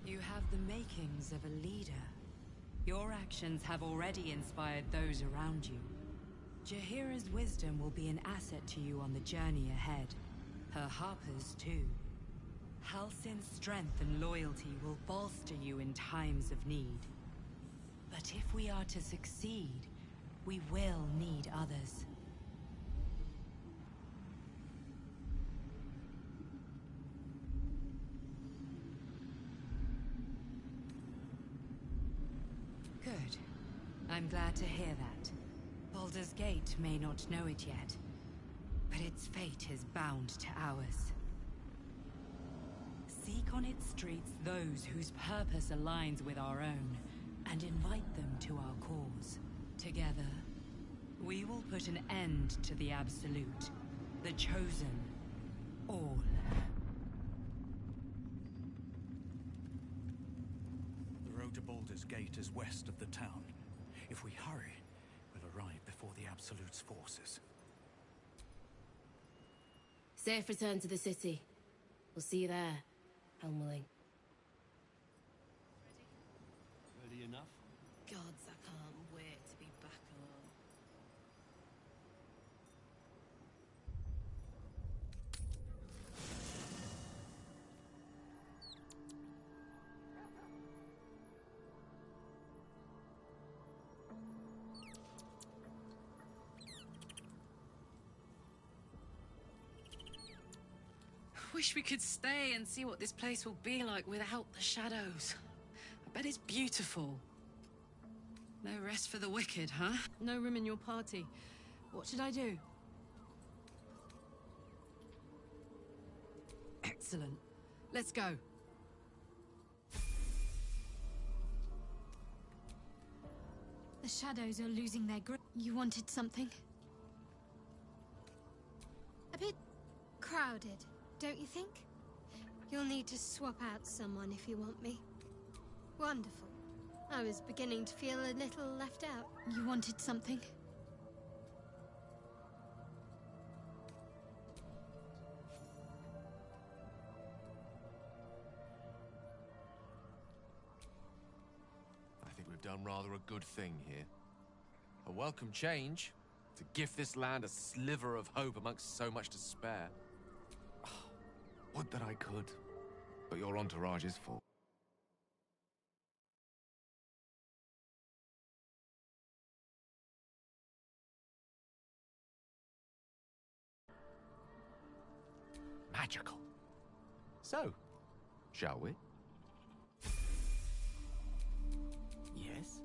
You have the makings of a leader. Your actions have already inspired those around you. Jaheira's wisdom will be an asset to you on the journey ahead. Her harpers, too. Halsin's strength and loyalty will bolster you in times of need. But if we are to succeed, we will need others. Good. I'm glad to hear that. Baldur's Gate may not know it yet, but its fate is bound to ours. Seek on its streets those whose purpose aligns with our own, and invite them to our cause. Together, we will put an end to the Absolute, the Chosen, all. The road to Baldur's Gate is west of the town. If we hurry, we'll arrive before the Absolute's forces. Safe return to the city. We'll see you there, Helmling. Ready enough? Gods, I can't wait to be back home. Wish we could stay and see what this place will be like without the shadows. I bet it's beautiful. No rest for the wicked, huh? No room in your party. What should I do? Excellent. Let's go. The shadows are losing their grip. You wanted something? A bit crowded, don't you think? You'll need to swap out someone if you want me. Wonderful. I was beginning to feel a little left out. You wanted something? I think we've done rather a good thing here. A welcome change to give this land a sliver of hope amongst so much despair. Would that I could, but your entourage is full. Magical. So, shall we? Yes?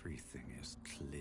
Everything is clear.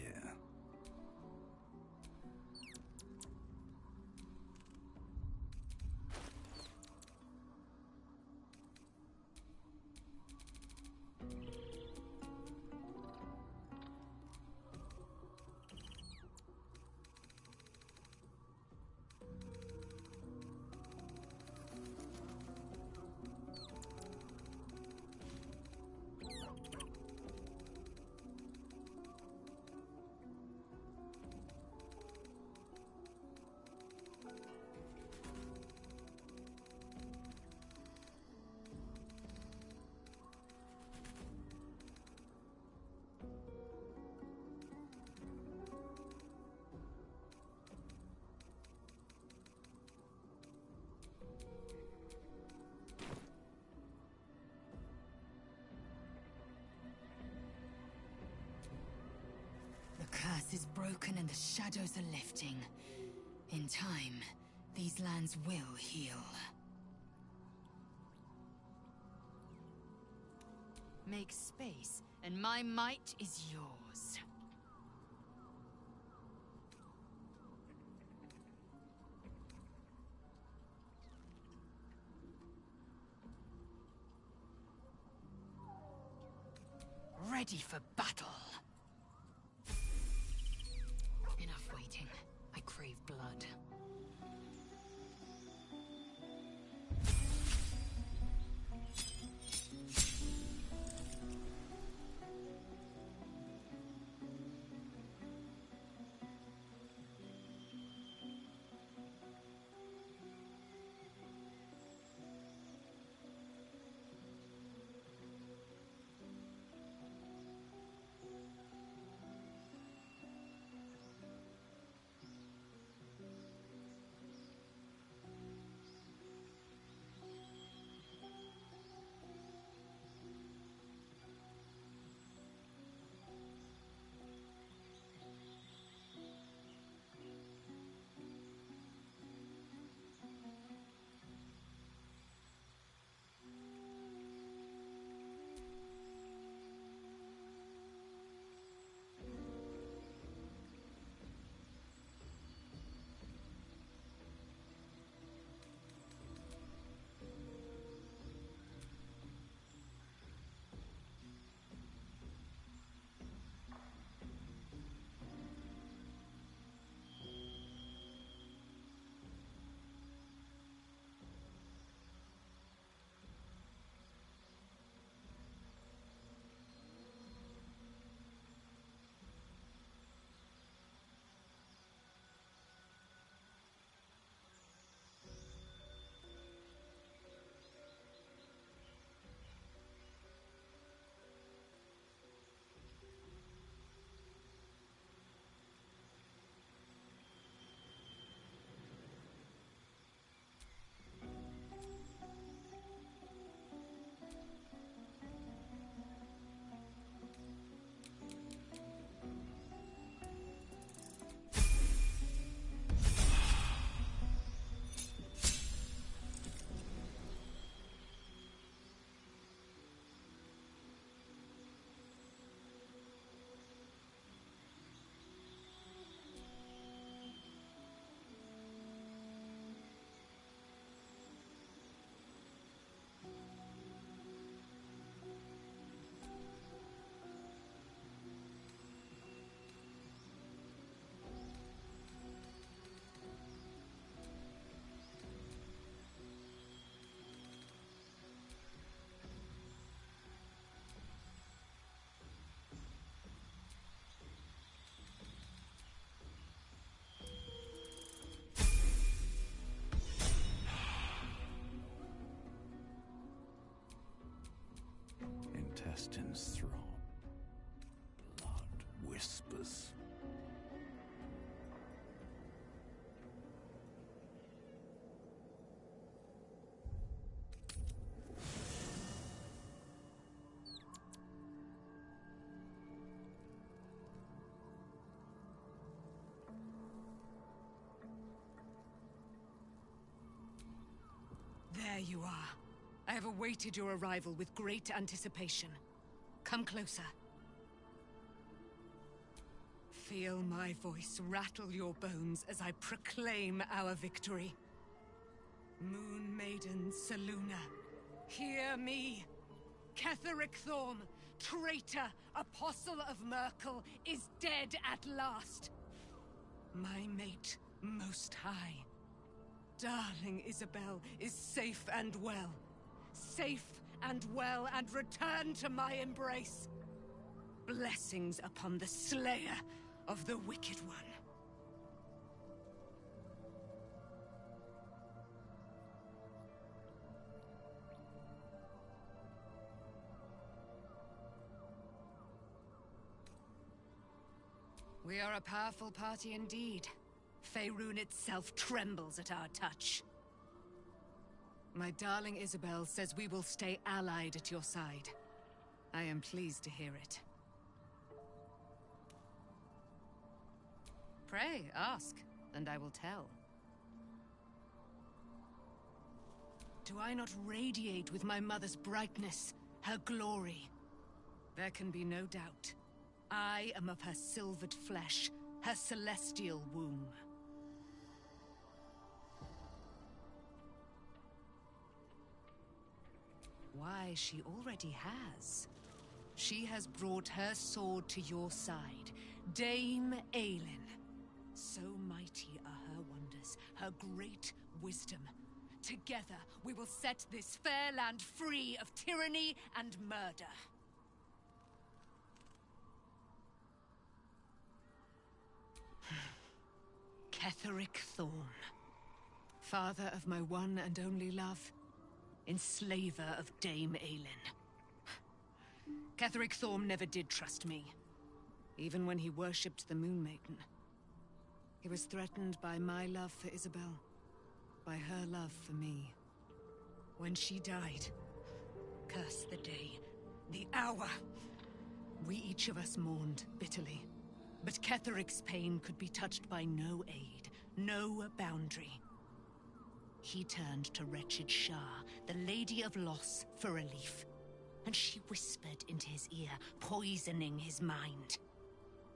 The curse is broken and the shadows are lifting. In time, these lands will heal. Make space, and my might is yours. Ready for battle. Enough waiting. I crave blood. Intestines throb. Blood whispers. There you are. I have awaited your arrival with great anticipation. Come closer. Feel my voice rattle your bones as I proclaim our victory. Moon Maiden Selûne, hear me! Ketheric Thorm, traitor, apostle of Merkel, is dead at last. My mate, Most High, darling Isabel, is safe and well. Safe and well, and return to my embrace. Blessings upon the slayer of the Wicked One. We are a powerful party indeed. Faerun itself trembles at our touch. My darling Isabel says we will stay allied at your side. I am pleased to hear it. Pray, ask, and I will tell. Do I not radiate with my mother's brightness, her glory? There can be no doubt. I am of her silvered flesh, her celestial womb. Why, she already has. She has brought her sword to your side, Dame Aelin. So mighty are her wonders, her great wisdom. Together, we will set this fair land free of tyranny and murder. Ketheric Thorm, father of my one and only love, enslaver of Dame Aelin. Ketheric Thorm never did trust me, even when he worshipped the Moon Maiden. He was threatened by my love for Isabel, by her love for me. When she died, curse the day, the hour, we each of us mourned bitterly. But Ketheric's pain could be touched by no aid, no boundary. He turned to wretched Shah, the Lady of Loss, for relief. And she whispered into his ear, poisoning his mind.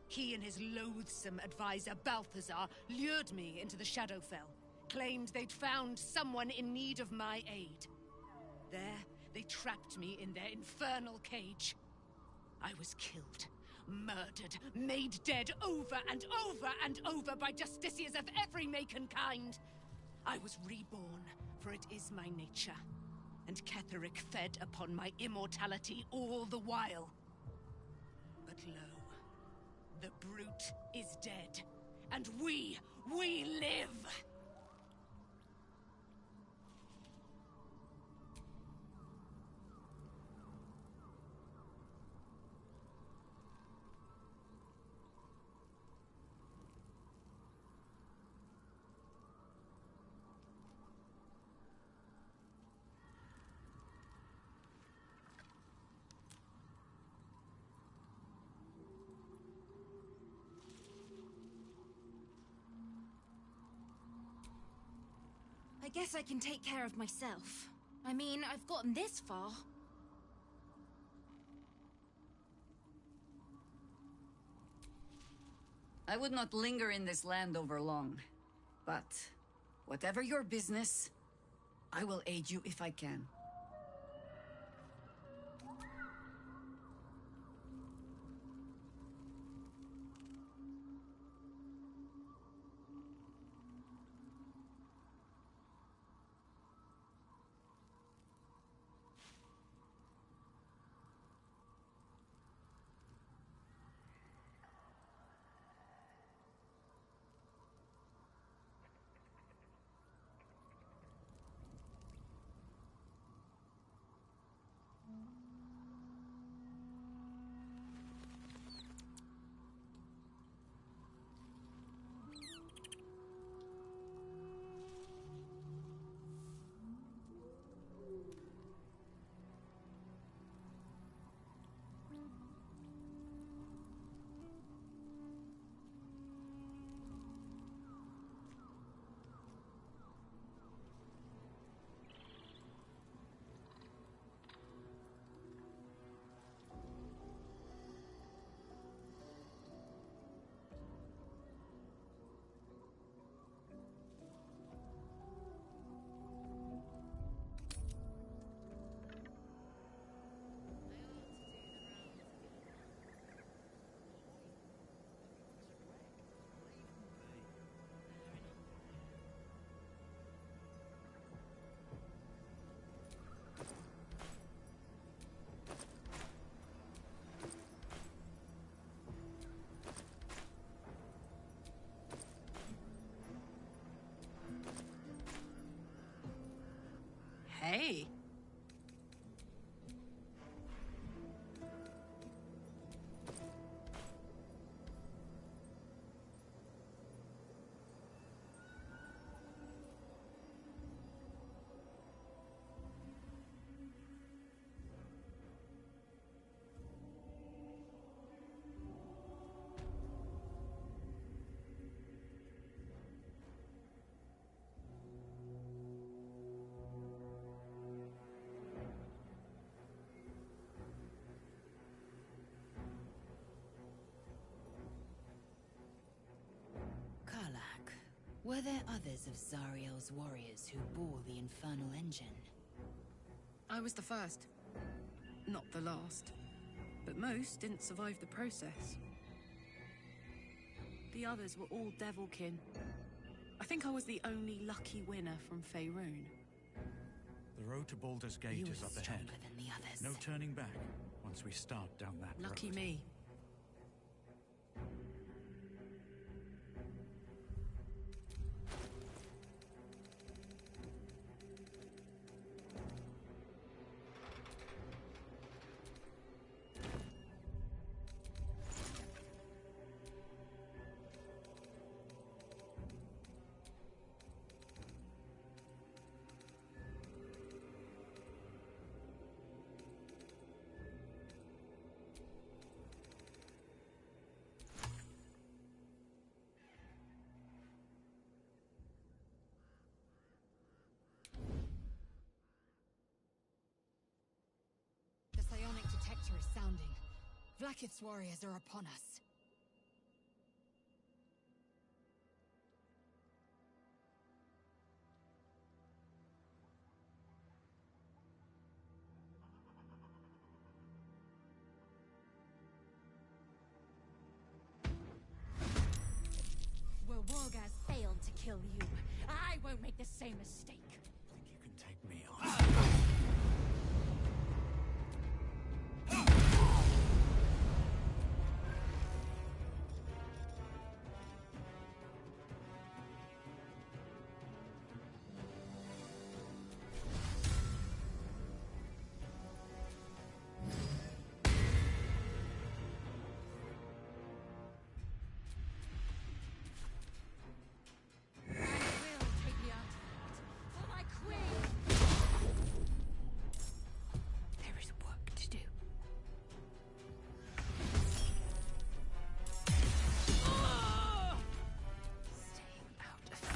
He and his loathsome advisor, Balthazar, lured me into the Shadowfell, claimed they'd found someone in need of my aid. There, they trapped me in their infernal cage. I was killed, murdered, made dead over and over and over by justiciars of every make and kind. I was reborn, for it is my nature. And Ketheric fed upon my immortality all the while. But lo, the brute is dead, and we live! I guess I can take care of myself. I mean, I've gotten this far. I would not linger in this land over long. But, whatever your business, I will aid you if I can. Hey. Karlach, were there others of Zariel's warriors who bore the infernal engine? I was the first. Not the last. But most didn't survive the process. The others were all Devilkin. I think I was the only lucky winner from Faerun. The road to Baldur's Gate You is were up ahead. stronger than the others. No turning back once we start down that road. Lucky me. The psionic detector is sounding. Vlaakith's warriors are upon us. Well, Wargaz failed to kill you. I won't make the same mistake. You can take me on. There is work to do. Staying out of sight.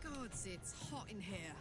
Gods, it's hot in here.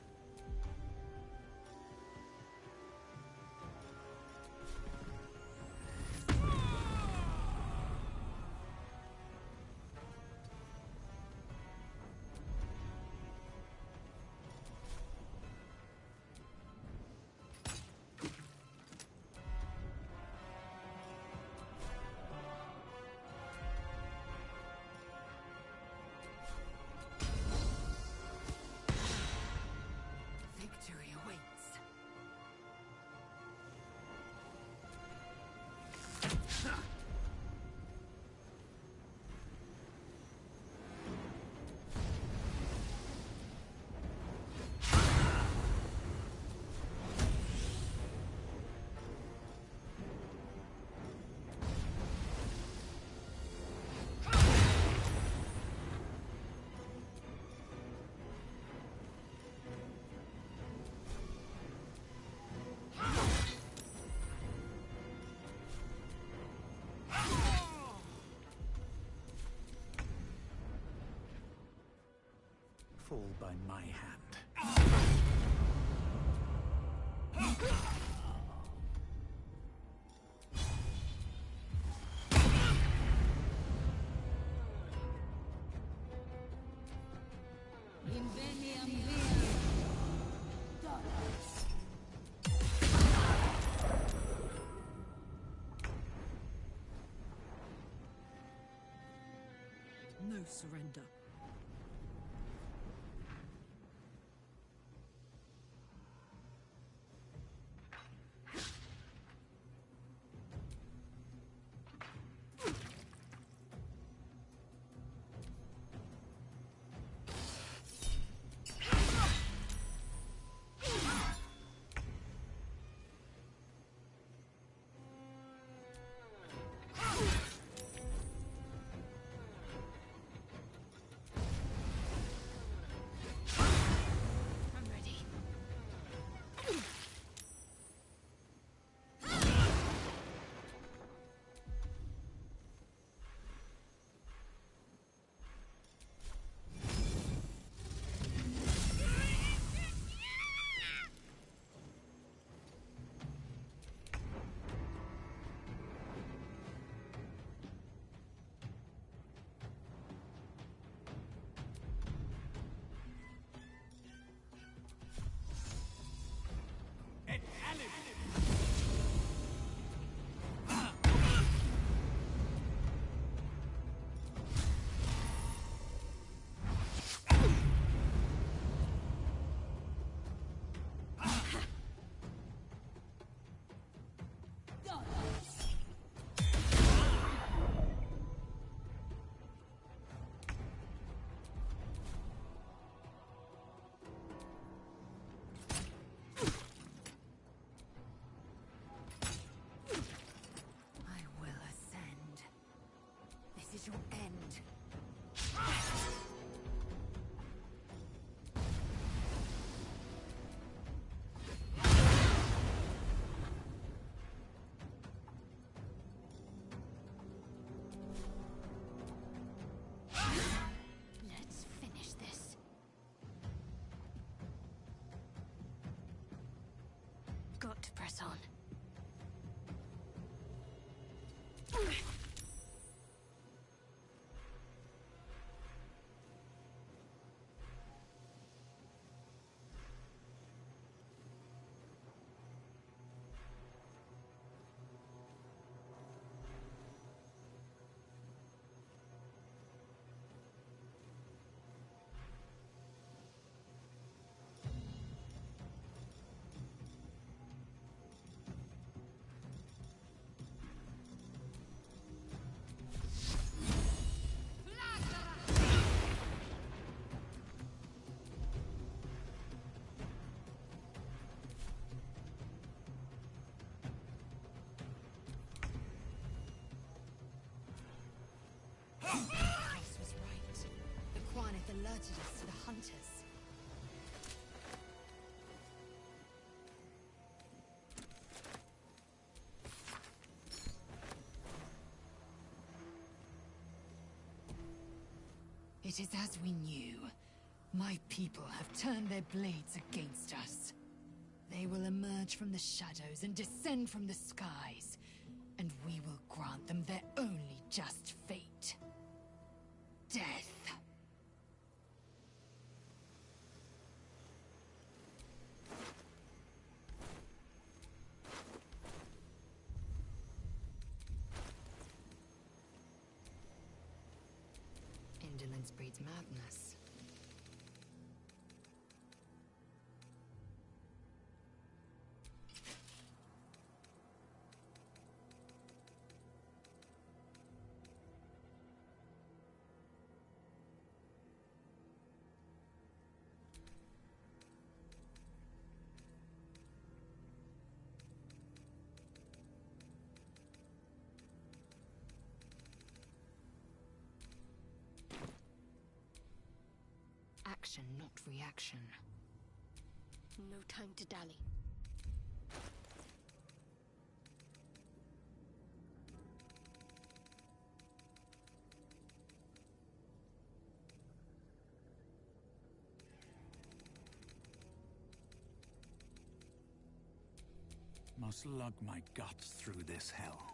fall by my hand. No surrender. This is your end. Let's finish this. Got to press on. Price was right. The Quanith alerted us to the hunters. It is as we knew. My people have turned their blades against us. They will emerge from the shadows and descend from the skies, and we will grant them their only just fate. Death. Indolence breeds madness. Action, not reaction. No time to dally. Must lug my guts through this hell.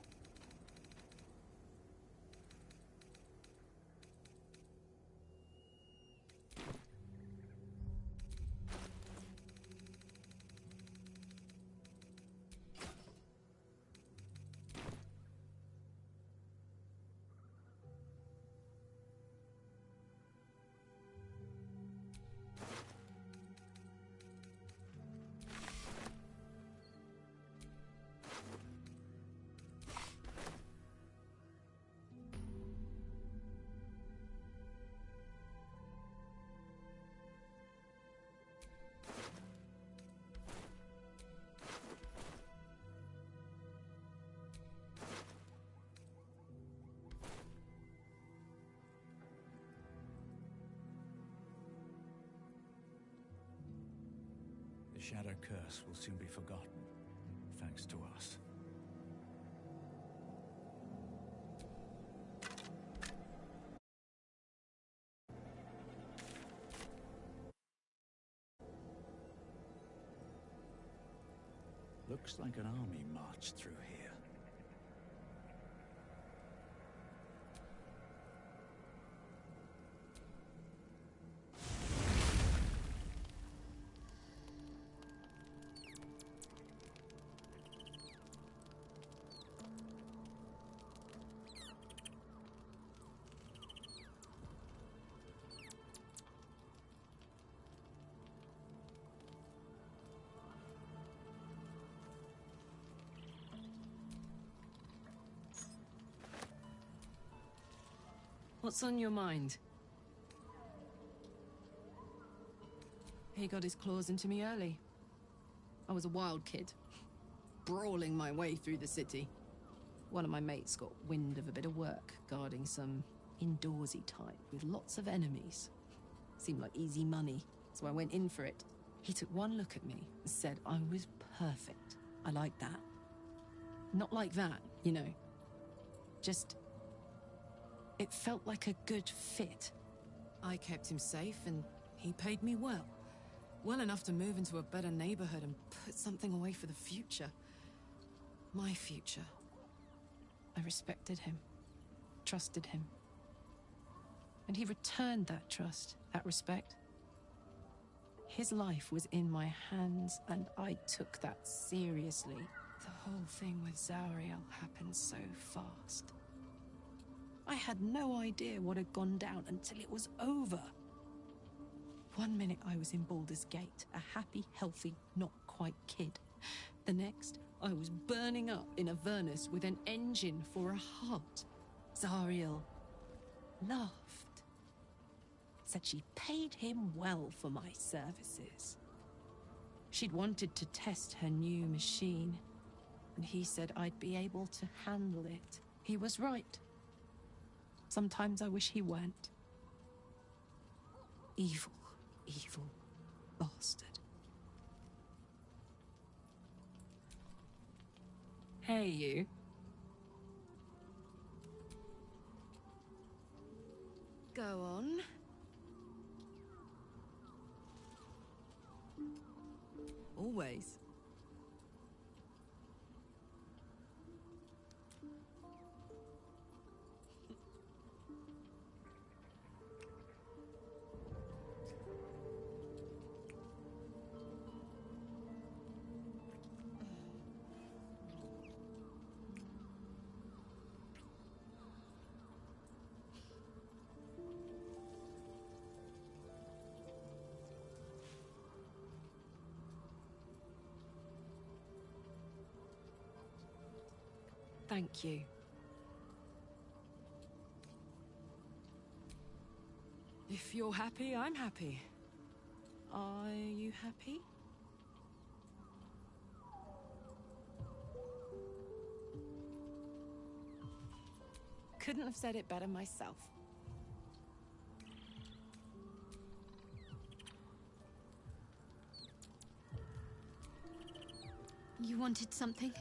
The Shadow Curse will soon be forgotten, thanks to us. Looks like an army marched through here. What's on your mind? He got his claws into me early. I was a wild kid, brawling my way through the city. One of my mates got wind of a bit of work guarding some indoorsy type with lots of enemies. Seemed like easy money, so I went in for it. He took one look at me and said I was perfect. I like that. Not like that, you know. Just... it felt like a good fit. I kept him safe and he paid me well. Well enough to move into a better neighborhood and put something away for the future. My future. I respected him, trusted him. And he returned that trust, that respect. His life was in my hands and I took that seriously. The whole thing with Zariel happened so fast. I had no idea what had gone down until it was over. 1 minute I was in Baldur's Gate, a happy, healthy, not quite kid. The next, I was burning up in Avernus with an engine for a heart. Zariel laughed. Said she paid him well for my services. She'd wanted to test her new machine, and he said I'd be able to handle it. He was right. Sometimes I wish he weren't. Evil, evil bastard. Hey, you. Go on. Always. Thank you. If you're happy, I'm happy. Are you happy? Couldn't have said it better myself. You wanted something?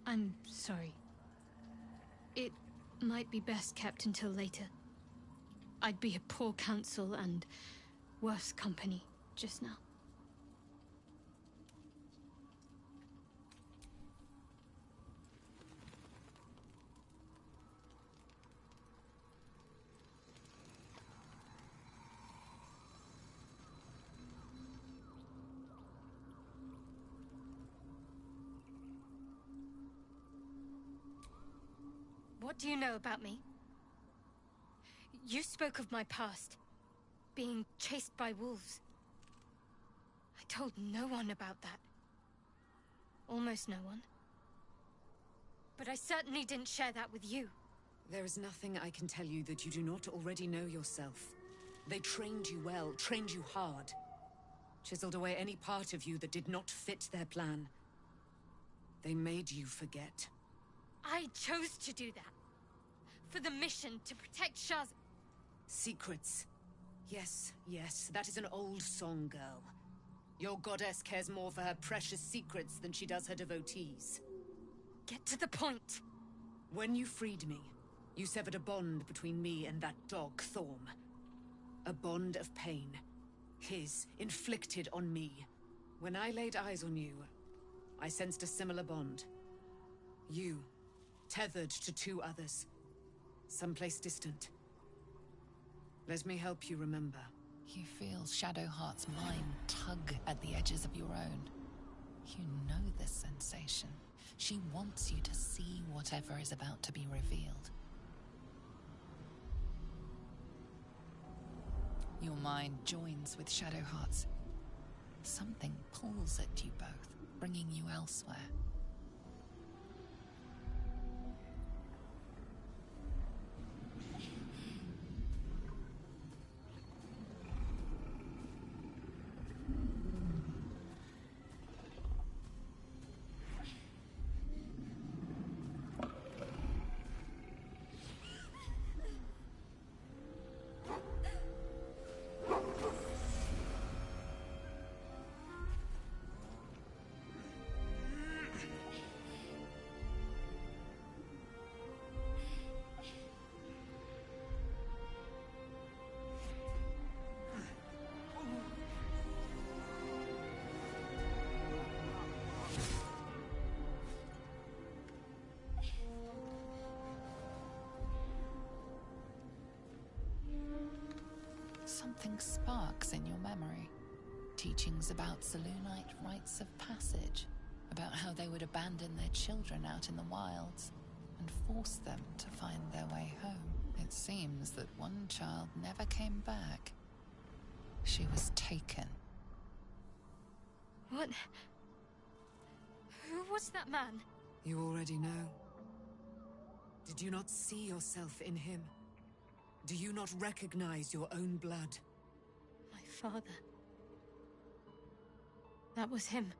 I'm sorry. It might be best kept until later. I'd be a poor counsel and worse company. just now. What do you know about me? You spoke of my past, being chased by wolves. I told no one about that. Almost no one. But I certainly didn't share that with you. There is nothing I can tell you that you do not already know yourself. They trained you well, trained you hard. Chiseled away any part of you that did not fit their plan. They made you forget. I chose to do that. For the mission to protect Shah's... Secrets. Yes, yes, that is an old song, girl. Your goddess cares more for her precious secrets than she does her devotees. Get to the point. When you freed me, you severed a bond between me and that dog, Thorm. A bond of pain. His, inflicted on me. When I laid eyes on you, I sensed a similar bond. You, tethered to two others. Someplace distant. Let me help you remember. You feel Shadowheart's mind tug at the edges of your own. You know this sensation. She wants you to see whatever is about to be revealed. Your mind joins with Shadowheart's. Something pulls at you both, bringing you elsewhere. Something sparks in your memory. Teachings about Selûnite rites of passage, about how they would abandon their children out in the wilds and force them to find their way home. It seems that one child never came back. She was taken. What? Who was that man? You already know. Did you not see yourself in him? Do you not recognize your own blood? My father. That was him.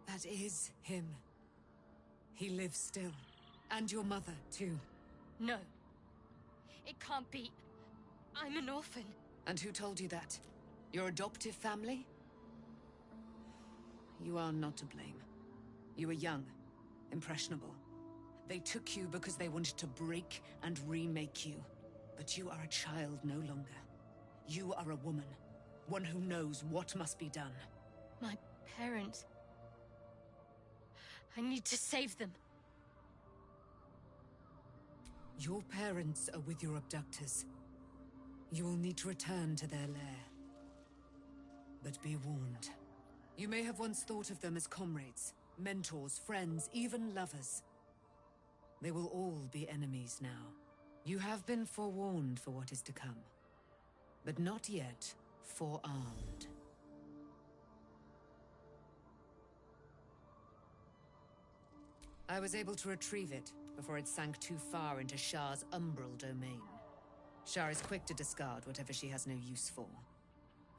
That is him. He lives still. And your mother, too. No. It can't be. I'm an orphan. And who told you that? Your adoptive family? You are not to blame. You were young, impressionable. They took you because they wanted to break and remake you. But you are a child no longer. You are a woman. One who knows what must be done. My parents... I need to save them. Your parents are with your abductors. You will need to return to their lair. But be warned. You may have once thought of them as comrades, mentors, friends, even lovers. They will all be enemies now. You have been forewarned for what is to come, but not yet forearmed. I was able to retrieve it before it sank too far into Shah's umbral domain. Shah is quick to discard whatever she has no use for.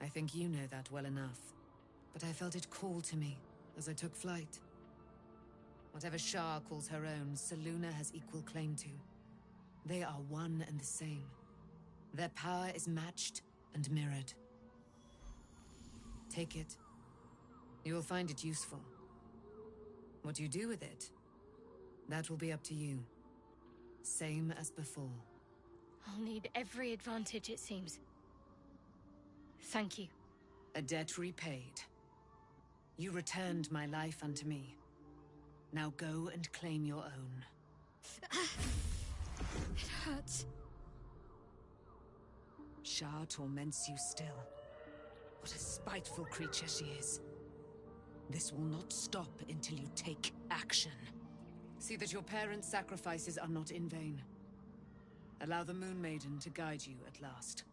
I think you know that well enough, but I felt it call to me as I took flight. Whatever Shah calls her own, Selûne has equal claim to. They are one and the same. Their power is matched and mirrored. Take it. You will find it useful. What you do with it, that will be up to you. Same as before. I'll need every advantage, it seems. Thank you. A debt repaid. You returned my life unto me. Now go and claim your own. It hurts. Shah torments you still. What a spiteful creature she is. This will not stop until you take action. See that your parents' sacrifices are not in vain. Allow the Moon Maiden to guide you at last.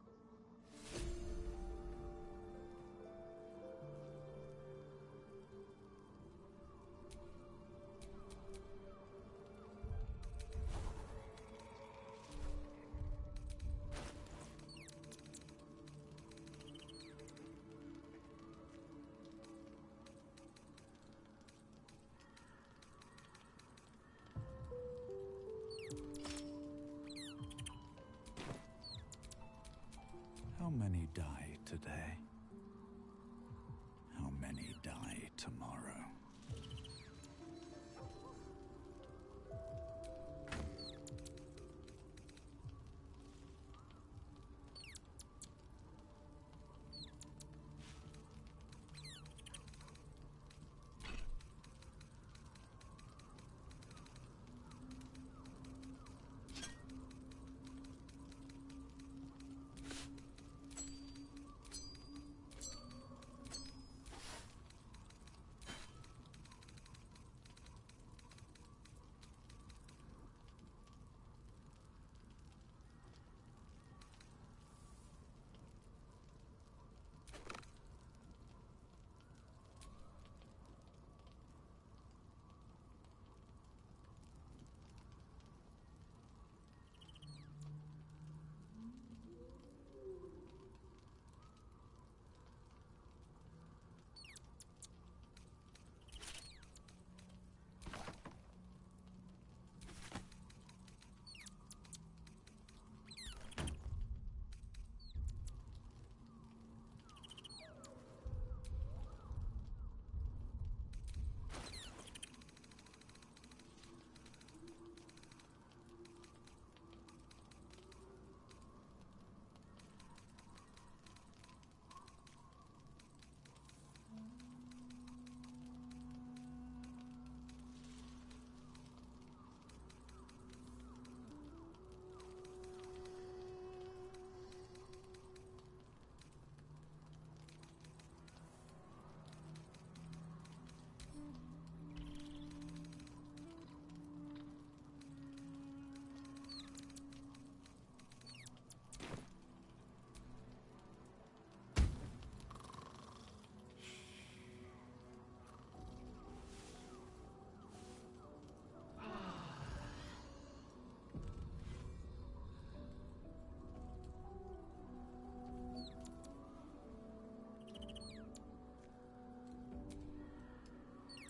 How many die today? How many die tomorrow?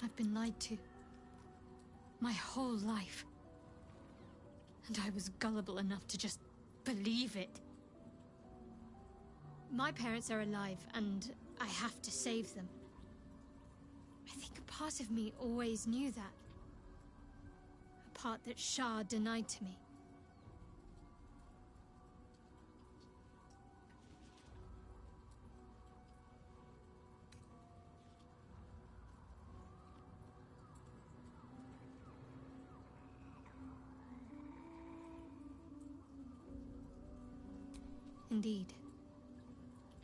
I've been lied to. My whole life. And I was gullible enough to just believe it. My parents are alive, and I have to save them. I think a part of me always knew that. A part that Shah denied to me. Indeed.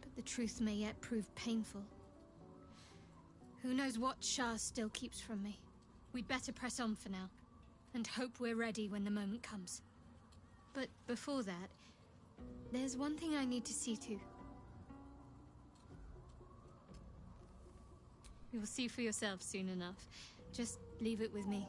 But the truth may yet prove painful. Who knows what Shah still keeps from me? We'd better press on for now, and hope we're ready when the moment comes. But before that, there's one thing I need to see to. You'll see for yourself soon enough. Just leave it with me.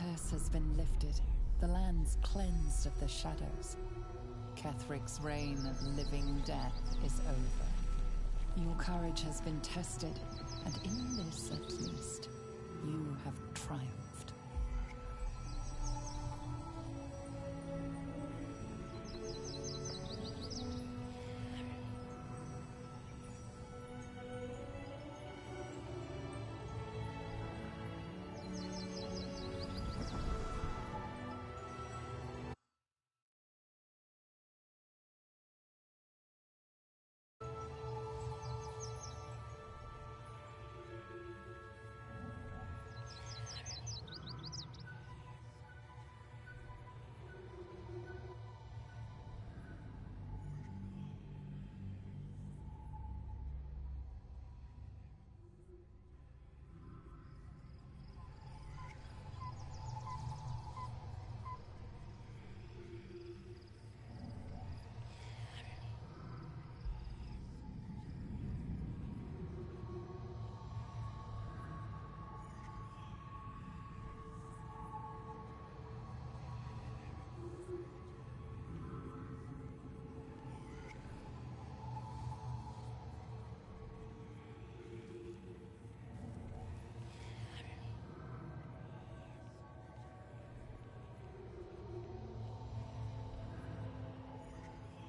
curse has been lifted, the land's cleansed of the shadows. Kethric's reign of living death is over. Your courage has been tested, and in this at least, you have triumphed.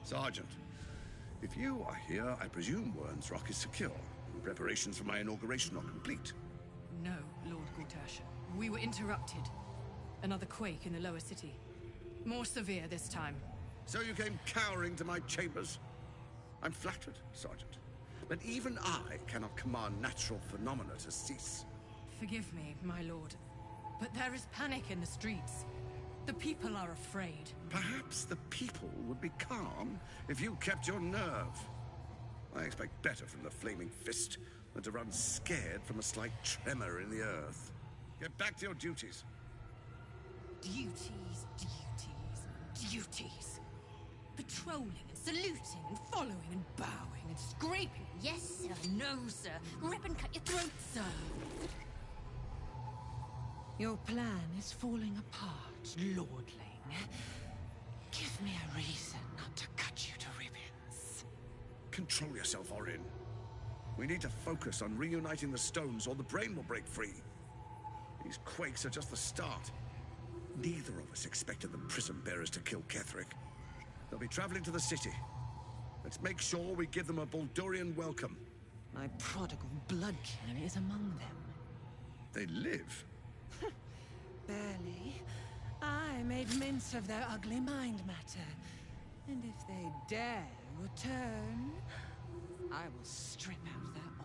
Sergeant, if you are here, I presume Wern's Rock is secure. Preparations for my inauguration are complete. No, Lord Gortash. We were interrupted. Another quake in the lower city. More severe this time. So you came cowering to my chambers? I'm flattered, Sergeant. But even I cannot command natural phenomena to cease. Forgive me, my lord, but there is panic in the streets. The people are afraid. Perhaps the people would be calm if you kept your nerve. I expect better from the Flaming Fist than to run scared from a slight tremor in the earth. Get back to your duties. Duties, duties, duties. Patrolling and saluting and following and bowing and scraping. Yes, sir. No, sir. Rip and cut your throat, sir. Your plan is falling apart, lordling. Give me a reason not to cut you to ribbons. Control yourself, Orin. We need to focus on reuniting the stones or the brain will break free. These quakes are just the start. Neither of us expected the prison bearers to kill Ketheric. They'll be traveling to the city. Let's make sure we give them a Baldurian welcome. My prodigal bloodkin is among them. They live? Barely. I made mince of their ugly mind matter. And if they dare return, I will strip out their